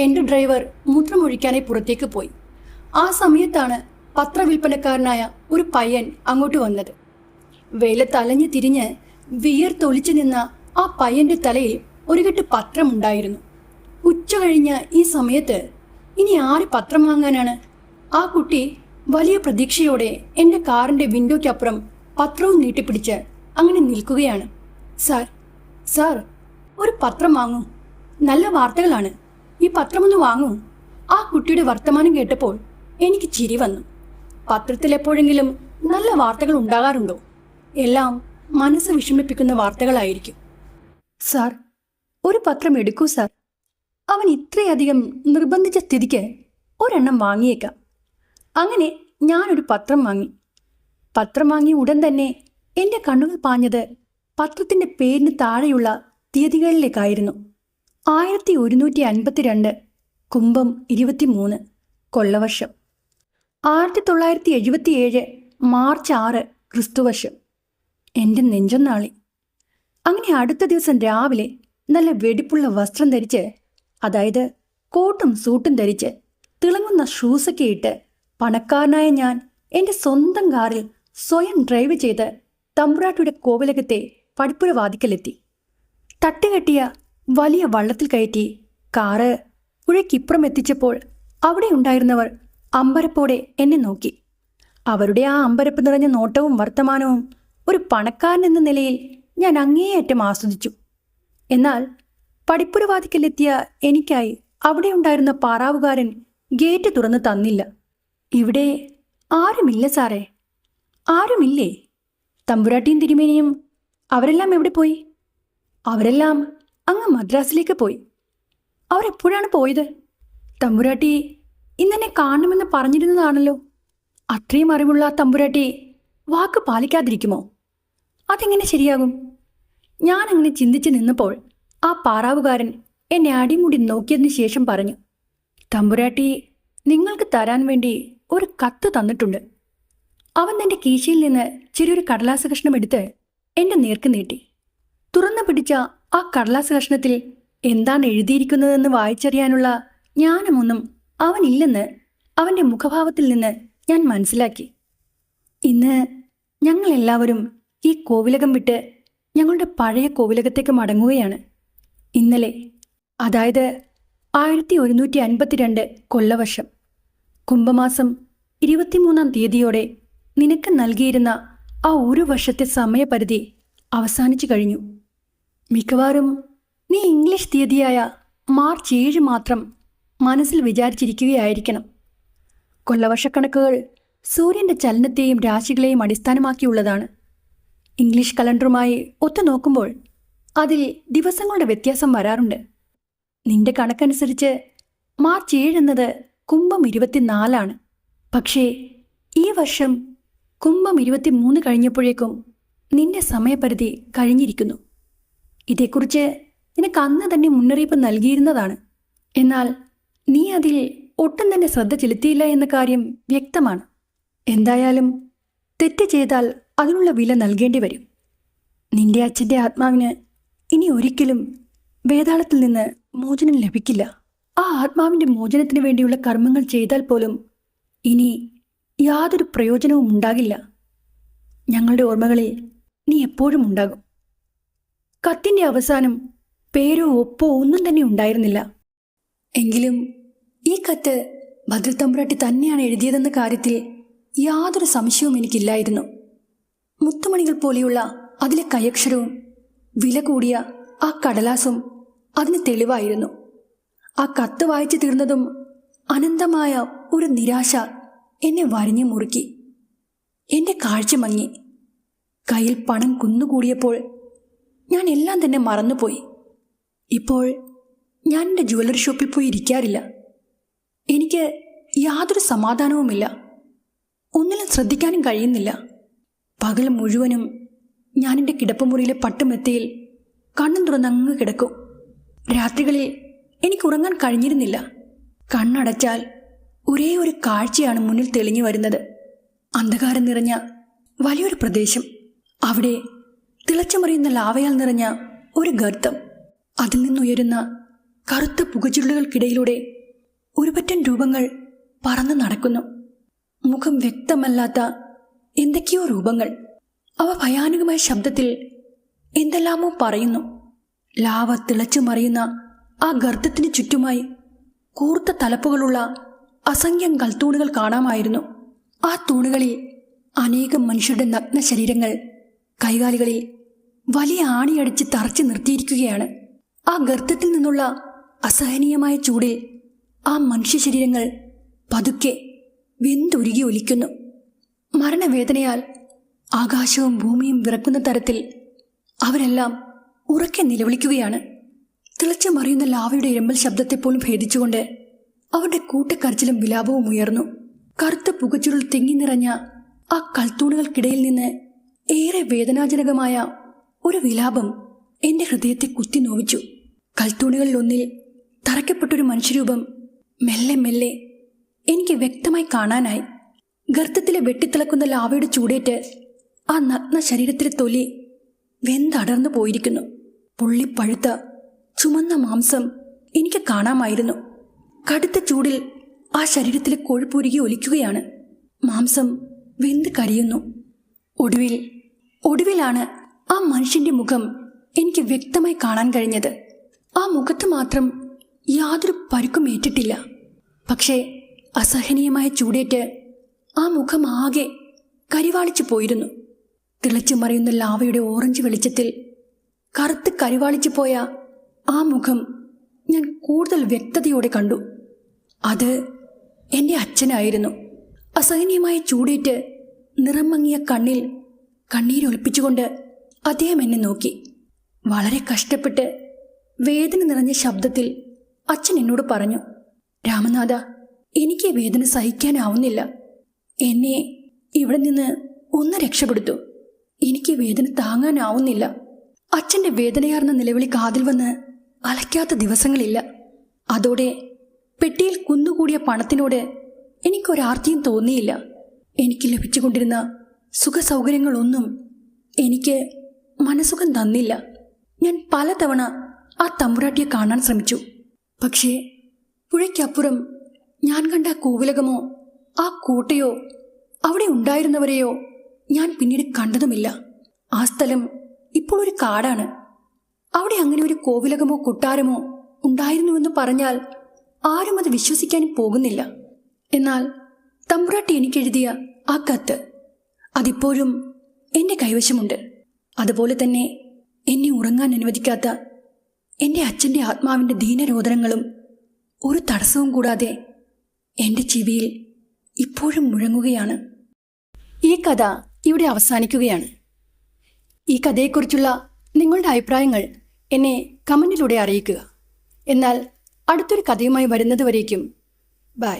എൻ്റെ ഡ്രൈവർ മൂത്രമൊഴിക്കാനായി പുറത്തേക്ക് പോയി. ആ സമയത്താണ് പത്രവിൽപ്പനക്കാരനായ ഒരു പയ്യൻ അങ്ങോട്ട് വന്നത്. വെയിലത്തലഞ്ഞു തിരിഞ്ഞ് വിയർത്തൊളിച്ചു നിന്ന ആ പയ്യൻ്റെ തലയിൽ ഒരു കെട്ട് പത്രമുണ്ടായിരുന്നു. ഉച്ച കഴിഞ്ഞ ഈ സമയത്ത് ഇനി ആര് പത്രം വാങ്ങാനാണ്? ആ കുട്ടി വലിയ പ്രതീക്ഷയോടെ എൻ്റെ കാറിൻ്റെ വിൻഡോയ്ക്കപ്പുറം പത്രവും നീട്ടിപ്പിടിച്ച് അങ്ങനെ നിൽക്കുകയാണ്. സാർ, സാർ, ഒരു പത്രം വാങ്ങൂ. നല്ല വാർത്തകളാണ്. ഈ പത്രമൊന്ന് വാങ്ങൂ. ആ കുട്ടിയുടെ വർത്തമാനം കേട്ടപ്പോൾ എനിക്ക് ചിരി വന്നു. പത്രത്തിൽ എപ്പോഴെങ്കിലും നല്ല വാർത്തകൾ ഉണ്ടാകാറുണ്ടോ? എല്ലാം മനസ്സ് വിഷമിപ്പിക്കുന്ന വാർത്തകളായിരിക്കും. സാർ, ഒരു പത്രം എടുക്കൂ സാർ. അവൻ ഇത്രയധികം നിർബന്ധിച്ച സ്ഥിതിക്ക് ഒരെണ്ണം വാങ്ങിയേക്കാം. അങ്ങനെ ഞാനൊരു പത്രം വാങ്ങി. പത്രം വാങ്ങി ഉടൻ തന്നെ എൻ്റെ കണ്ണുകൾ പാഞ്ഞത് പത്രത്തിൻ്റെ പേരിന് താഴെയുള്ള തീയതികളിലേക്കായിരുന്നു. 1152 കുംഭം 23 കൊല്ലവർഷം. 1977 മാർച്ച് 6 ക്രിസ്തുവർഷം. എൻ്റെ നെഞ്ചൊന്നാളി. അങ്ങനെ അടുത്ത ദിവസം രാവിലെ നല്ല വെടിപ്പുള്ള വസ്ത്രം ധരിച്ച്, അതായത് കോട്ടും സൂട്ടും ധരിച്ച് തിളങ്ങുന്ന ഷൂസൊക്കെ ഇട്ട് പണക്കാരനായ ഞാൻ എൻ്റെ സ്വന്തം കാറിൽ സ്വയം ഡ്രൈവ് ചെയ്ത് തമ്പുരാട്ടിയുടെ കോവിലകത്തെ പടിപ്പുരവാതിക്കലെത്തി. തട്ടുകെട്ടിയ വലിയ വള്ളത്തിൽ കയറ്റി കാറ് പുഴയ്ക്കിപ്പുറം എത്തിച്ചപ്പോൾ അവിടെ ഉണ്ടായിരുന്നവർ അമ്പരപ്പോടെ എന്നെ നോക്കി. അവരുടെ ആ അമ്പരപ്പ് നിറഞ്ഞ നോട്ടവും വർത്തമാനവും ഒരു പണക്കാരൻ എന്ന നിലയിൽ ഞാൻ അങ്ങേയറ്റം ആസ്വദിച്ചു. എന്നാൽ പടിപ്പുരവാതിക്കലെത്തിയ എനിക്കായി അവിടെ ഉണ്ടായിരുന്ന പാറാവുകാരൻ ഗേറ്റ് തുറന്ന് തന്നില്ല. ഇവിടെ ആരുമില്ല സാറേ. ആരുമില്ലേ? തമ്പുരാട്ടിയും തിരുമേനിയും അവരെല്ലാം എവിടെ പോയി? അവരെല്ലാം അങ്ങ് മദ്രാസിലേക്ക് പോയി. അവരെപ്പോഴാണ് പോയത്? തമ്പുരാട്ടി ഇന്നെന്നെ കാണണമെന്ന് പറഞ്ഞിരുന്നതാണല്ലോ. അത്രയും അറിവുള്ള തമ്പുരാട്ടി വാക്ക് പാലിക്കാതിരിക്കുമോ? അതെങ്ങനെ ശരിയാകും? ഞാനങ്ങനെ ചിന്തിച്ച് നിന്നപ്പോൾ ആ പാറാവുകാരൻ എന്നെ അടിമുടി നോക്കിയതിന് ശേഷം പറഞ്ഞു, തമ്പുരാട്ടി നിങ്ങൾക്ക് തരാൻ വേണ്ടി ഒരു കത്ത് തന്നിട്ടുണ്ട്. അവൻ തൻ്റെ കീശയിൽ നിന്ന് ചെറിയൊരു കടലാസ് കഷ്ണം എടുത്ത് എൻ്റെ നേർക്ക് നീട്ടി. തുറന്നു പിടിച്ച ആ കടലാസ് കഷ്ണത്തിൽ എന്താണ് എഴുതിയിരിക്കുന്നതെന്ന് വായിച്ചറിയാനുള്ള ജ്ഞാനമൊന്നും അവനില്ലെന്ന് അവൻ്റെ മുഖഭാവത്തിൽ നിന്ന് ഞാൻ മനസ്സിലാക്കി. ഇന്ന് ഞങ്ങളെല്ലാവരും ഈ കോവിലകം വിട്ട് ഞങ്ങളുടെ പഴയ കോവിലകത്തേക്ക് മടങ്ങുകയാണ്. ഇന്നലെ, അതായത് 1152 കൊല്ലവർഷം കുംഭമാസം 23-ാം തീയതിയോടെ നിനക്ക് നൽകിയിരുന്ന ആ ഒരു വർഷത്തെ സമയപരിധി അവസാനിച്ചു കഴിഞ്ഞു. മിക്കവാറും നീ ഇംഗ്ലീഷ് തീയതിയായ മാർച്ച് 7 മാത്രം മനസ്സിൽ വിചാരിച്ചിരിക്കുകയായിരിക്കണം. കൊല്ലവർഷക്കണക്കുകൾ സൂര്യൻ്റെ ചലനത്തെയും രാശികളെയും അടിസ്ഥാനമാക്കിയുള്ളതാണ്. ഇംഗ്ലീഷ് കലണ്ടറുമായി ഒത്തുനോക്കുമ്പോൾ അതിൽ ദിവസങ്ങളുടെ വ്യത്യാസം വരാറുണ്ട്. നിന്റെ കണക്കനുസരിച്ച് മാർച്ച് 7 എന്നത് കുംഭം 24 പക്ഷേ ഈ വർഷം കുംഭം 23 കഴിഞ്ഞപ്പോഴേക്കും നിന്റെ സമയപരിധി കഴിഞ്ഞിരിക്കുന്നു. ഇതേക്കുറിച്ച് നിനക്ക് അന്ന് തന്നെ മുന്നറിയിപ്പ് നൽകിയിരുന്നതാണ്. എന്നാൽ നീ അതിൽ ഒട്ടും തന്നെ ശ്രദ്ധ ചെലുത്തിയില്ല എന്ന കാര്യം വ്യക്തമാണ്. എന്തായാലും തെറ്റ് ചെയ്താൽ അതിനുള്ള വില നൽകേണ്ടി വരും. നിന്റെ അച്ഛൻ്റെ ആത്മാവിന് ഇനി ഒരിക്കലും വേതാളത്തിൽ നിന്ന് മോചനം ലഭിക്കില്ല. ആ ആത്മാവിൻ്റെ മോചനത്തിന് വേണ്ടിയുള്ള കർമ്മങ്ങൾ ചെയ്താൽ പോലും ഇനി യാതൊരു പ്രയോജനവും ഉണ്ടാകില്ല. ഞങ്ങളുടെ ഓർമ്മകളിൽ നീ എപ്പോഴും ഉണ്ടാകും. കത്തിൻ്റെ അവസാനം പേരോ ഒപ്പോ ഒന്നും തന്നെ ഉണ്ടായിരുന്നില്ല. എങ്കിലും ഈ കത്ത് ഭദ്രത്തമ്പുരാട്ടി തന്നെയാണ് എഴുതിയതെന്ന കാര്യത്തിൽ യാതൊരു സംശയവും എനിക്കില്ലായിരുന്നു. മുത്തുമണികൾ പോലെയുള്ള അതിലെ കൈയക്ഷരവും വില കൂടിയ ആ കടലാസും അതിന് തെളിവായിരുന്നു. ആ കത്ത് വായിച്ചു തീർന്നതും അനന്തമായ ഒരു നിരാശ എന്നെ വരഞ്ഞു മുറുക്കി. എൻ്റെ കാഴ്ച മങ്ങി. കയ്യിൽ പണം കുന്നുകൂടിയപ്പോൾ ഞാൻ എല്ലാം തന്നെ മറന്നുപോയി. ഇപ്പോൾ ഞാൻ എൻ്റെ ജ്വല്ലറി ഷോപ്പിൽ പോയി ഇരിക്കാറില്ല. എനിക്ക് യാതൊരു സമാധാനവുമില്ല. ഒന്നിലും ശ്രദ്ധിക്കാനും കഴിയുന്നില്ല. പകൽ മുഴുവനും ഞാൻ എൻ്റെ കിടപ്പുമുറിയിലെ പട്ടുമെത്തയിൽ കണ്ണും തുറന്നങ്ങ് കിടക്കും. രാത്രികളിൽ എനിക്ക് ഉറങ്ങാൻ കഴിഞ്ഞിരുന്നില്ല. കണ്ണടച്ചാൽ ഒരേ ഒരു കാഴ്ചയാണ് മുന്നിൽ തെളിഞ്ഞു വരുന്നത്. അന്ധകാരം നിറഞ്ഞ വലിയൊരു പ്രദേശം. അവിടെ തിളച്ചുമറിയുന്ന ലാവയാൽ നിറഞ്ഞ ഒരു ഗർത്തം. അതിൽ നിന്നുയരുന്ന കറുത്ത പുകചുരുളുകൾക്കിടയിലൂടെ ഒരുപറ്റൻ രൂപങ്ങൾ പറന്നു നടക്കുന്നു. മുഖം വ്യക്തമല്ലാത്ത എന്തൊക്കെയോ രൂപങ്ങൾ. അവ ഭയാനകമായ ശബ്ദത്തിൽ എന്തെല്ലാമോ പറയുന്നു. ലാവ തിളച്ചു മറിയുന്ന ആ ഗർത്തത്തിന് ചുറ്റുമായി കൂർത്ത തലപ്പുകളുള്ള അസംഖ്യം കൽത്തൂണുകൾ കാണാമായിരുന്നു. ആ തൂണുകളിൽ അനേകം മനുഷ്യരുടെ നഗ്ന ശരീരങ്ങൾ കൈകാലുകളിൽ വലിയ ആണിയടിച്ച് തറച്ചു നിർത്തിയിരിക്കുകയാണ്. ആ ഗർത്തത്തിൽ നിന്നുള്ള അസഹനീയമായ ചൂടിൽ ആ മനുഷ്യ ശരീരങ്ങൾ പതുക്കെ വെന്തുരുകി ഒലിക്കുന്നു. മരണവേദനയാൽ ആകാശവും ഭൂമിയും വിറക്കുന്ന തരത്തിൽ അവരെല്ലാം ഉറക്കെ നിലവിളിക്കുകയാണ്. തിളച്ചു മറിയുന്ന ലാവയുടെ ഇരമ്പൽ ശബ്ദത്തെപ്പോലും ഭേദിച്ചുകൊണ്ട് അവരുടെ കൂട്ടക്കരച്ചിലും വിലാപവും ഉയർന്നു. കറുത്ത പുകച്ചുരുൾ തിങ്ങി നിറഞ്ഞ ആ കൽത്തൂണുകൾക്കിടയിൽ നിന്ന് ഏറെ വേദനാജനകമായ ഒരു വിലാപം എന്റെ ഹൃദയത്തെ കുത്തി നോവിച്ചു. കൽത്തൂണുകളിൽ ഒന്നിൽ തറയ്ക്കപ്പെട്ടൊരു മനുഷ്യരൂപം മെല്ലെ മെല്ലെ എനിക്ക് വ്യക്തമായി കാണാനായി. ഗർത്തത്തിലെ വെട്ടിത്തിളക്കുന്ന ലാവയുടെ ചൂടേറ്റ് ആ നഗ്ന ശരീരത്തിലെ തൊലി വെന്തടർന്നു പോയിരിക്കുന്നു. പൊള്ളിപ്പഴുത്ത ചുമന്ന മാംസം എനിക്ക് കാണാമായിരുന്നു. കടുത്ത ചൂടിൽ ആ ശരീരത്തിലെ കൊഴുപ്പുരുകി ഒലിക്കുകയാണ്. മാംസം വെന്ത് കരിയുന്നു. ഒടുവിലാണ് ആ മനുഷ്യന്റെ മുഖം എനിക്ക് വ്യക്തമായി കാണാൻ കഴിഞ്ഞത്. ആ മുഖത്ത് മാത്രം യാതൊരു പരുക്കും ഏറ്റിട്ടില്ല. പക്ഷേ അസഹനീയമായ ചൂടേറ്റ് ആ മുഖം ആകെ കരിവാളിച്ചു പോയിരുന്നു. തിളച്ചു മറിയുന്ന ലാവയുടെ ഓറഞ്ച് വെളിച്ചത്തിൽ കറുത്ത് കരിവാളിച്ചു പോയ ആ മുഖം ഞാൻ കൂടുതൽ വ്യക്തതയോടെ കണ്ടു. അത് എൻ്റെ അച്ഛനായിരുന്നു. അസഹനീയമായ ചൂടേറ്റ് നിറം മങ്ങിയ കണ്ണിൽ കണ്ണീരൊലിപ്പിച്ചുകൊണ്ട് അദ്ദേഹം എന്നെ നോക്കി. വളരെ കഷ്ടപ്പെട്ട് വേദന നിറഞ്ഞ ശബ്ദത്തിൽ അച്ഛൻ എന്നോട് പറഞ്ഞു, രാമനാഥ, എനിക്ക് വേദന സഹിക്കാനാവുന്നില്ല. എന്നെ ഇവിടെ നിന്ന് ഒന്ന് രക്ഷപ്പെടുത്തു. എനിക്ക് വേദന താങ്ങാനാവുന്നില്ല. അച്ഛൻ്റെ വേദനയാർന്ന നിലവിളി കാതിൽ വന്ന് അലയ്ക്കാത്ത ദിവസങ്ങളില്ല. അതോടെ പെട്ടിയിൽ കുന്നുകൂടിയ പണത്തിനോട് എനിക്കൊരാർത്തിയും തോന്നിയില്ല. എനിക്ക് ലഭിച്ചുകൊണ്ടിരുന്ന സുഖസൗകര്യങ്ങളൊന്നും എനിക്ക് മനസുഖം തന്നില്ല. ഞാൻ പലതവണ ആ തമ്പുരാട്ടിയെ കാണാൻ ശ്രമിച്ചു. പക്ഷേ പുഴയ്ക്കപ്പുറം ഞാൻ കണ്ട കോവിലകമോ ആ കോട്ടയോ അവിടെ ഉണ്ടായിരുന്നവരെയോ ഞാൻ പിന്നീട് കണ്ടതുമില്ല. ആ സ്ഥലം ഇപ്പോൾ ഒരു കാടാണ്. അവിടെ അങ്ങനെ ഒരു കോവിലകമോ കൊട്ടാരമോ ഉണ്ടായിരുന്നുവെന്ന് പറഞ്ഞാൽ ആരും അത് വിശ്വസിക്കാനും പോകുന്നില്ല. എന്നാൽ തമ്പുരാട്ടി എനിക്കെഴുതിയ ആ കത്ത് അതിപ്പോഴും എൻ്റെ കൈവശമുണ്ട്. അതുപോലെ തന്നെ എന്നെ ഉറങ്ങാൻ അനുവദിക്കാത്ത എൻ്റെ അച്ഛൻ്റെ ആത്മാവിൻ്റെ ദീനരോദനങ്ങളും ഒരു തടസ്സവും കൂടാതെ എൻ്റെ ചെവിയിൽ ഇപ്പോഴും മുഴങ്ങുകയാണ്. ഈ കഥ ഇവിടെ അവസാനിക്കുകയാണ്. ഈ കഥയെക്കുറിച്ചുള്ള നിങ്ങളുടെ അഭിപ്രായങ്ങൾ എന്നെ കമൻറ്റിലൂടെ അറിയിക്കുക. എന്നാൽ അടുത്തൊരു കഥയുമായി വരുന്നത് വരേക്കും ബൈ.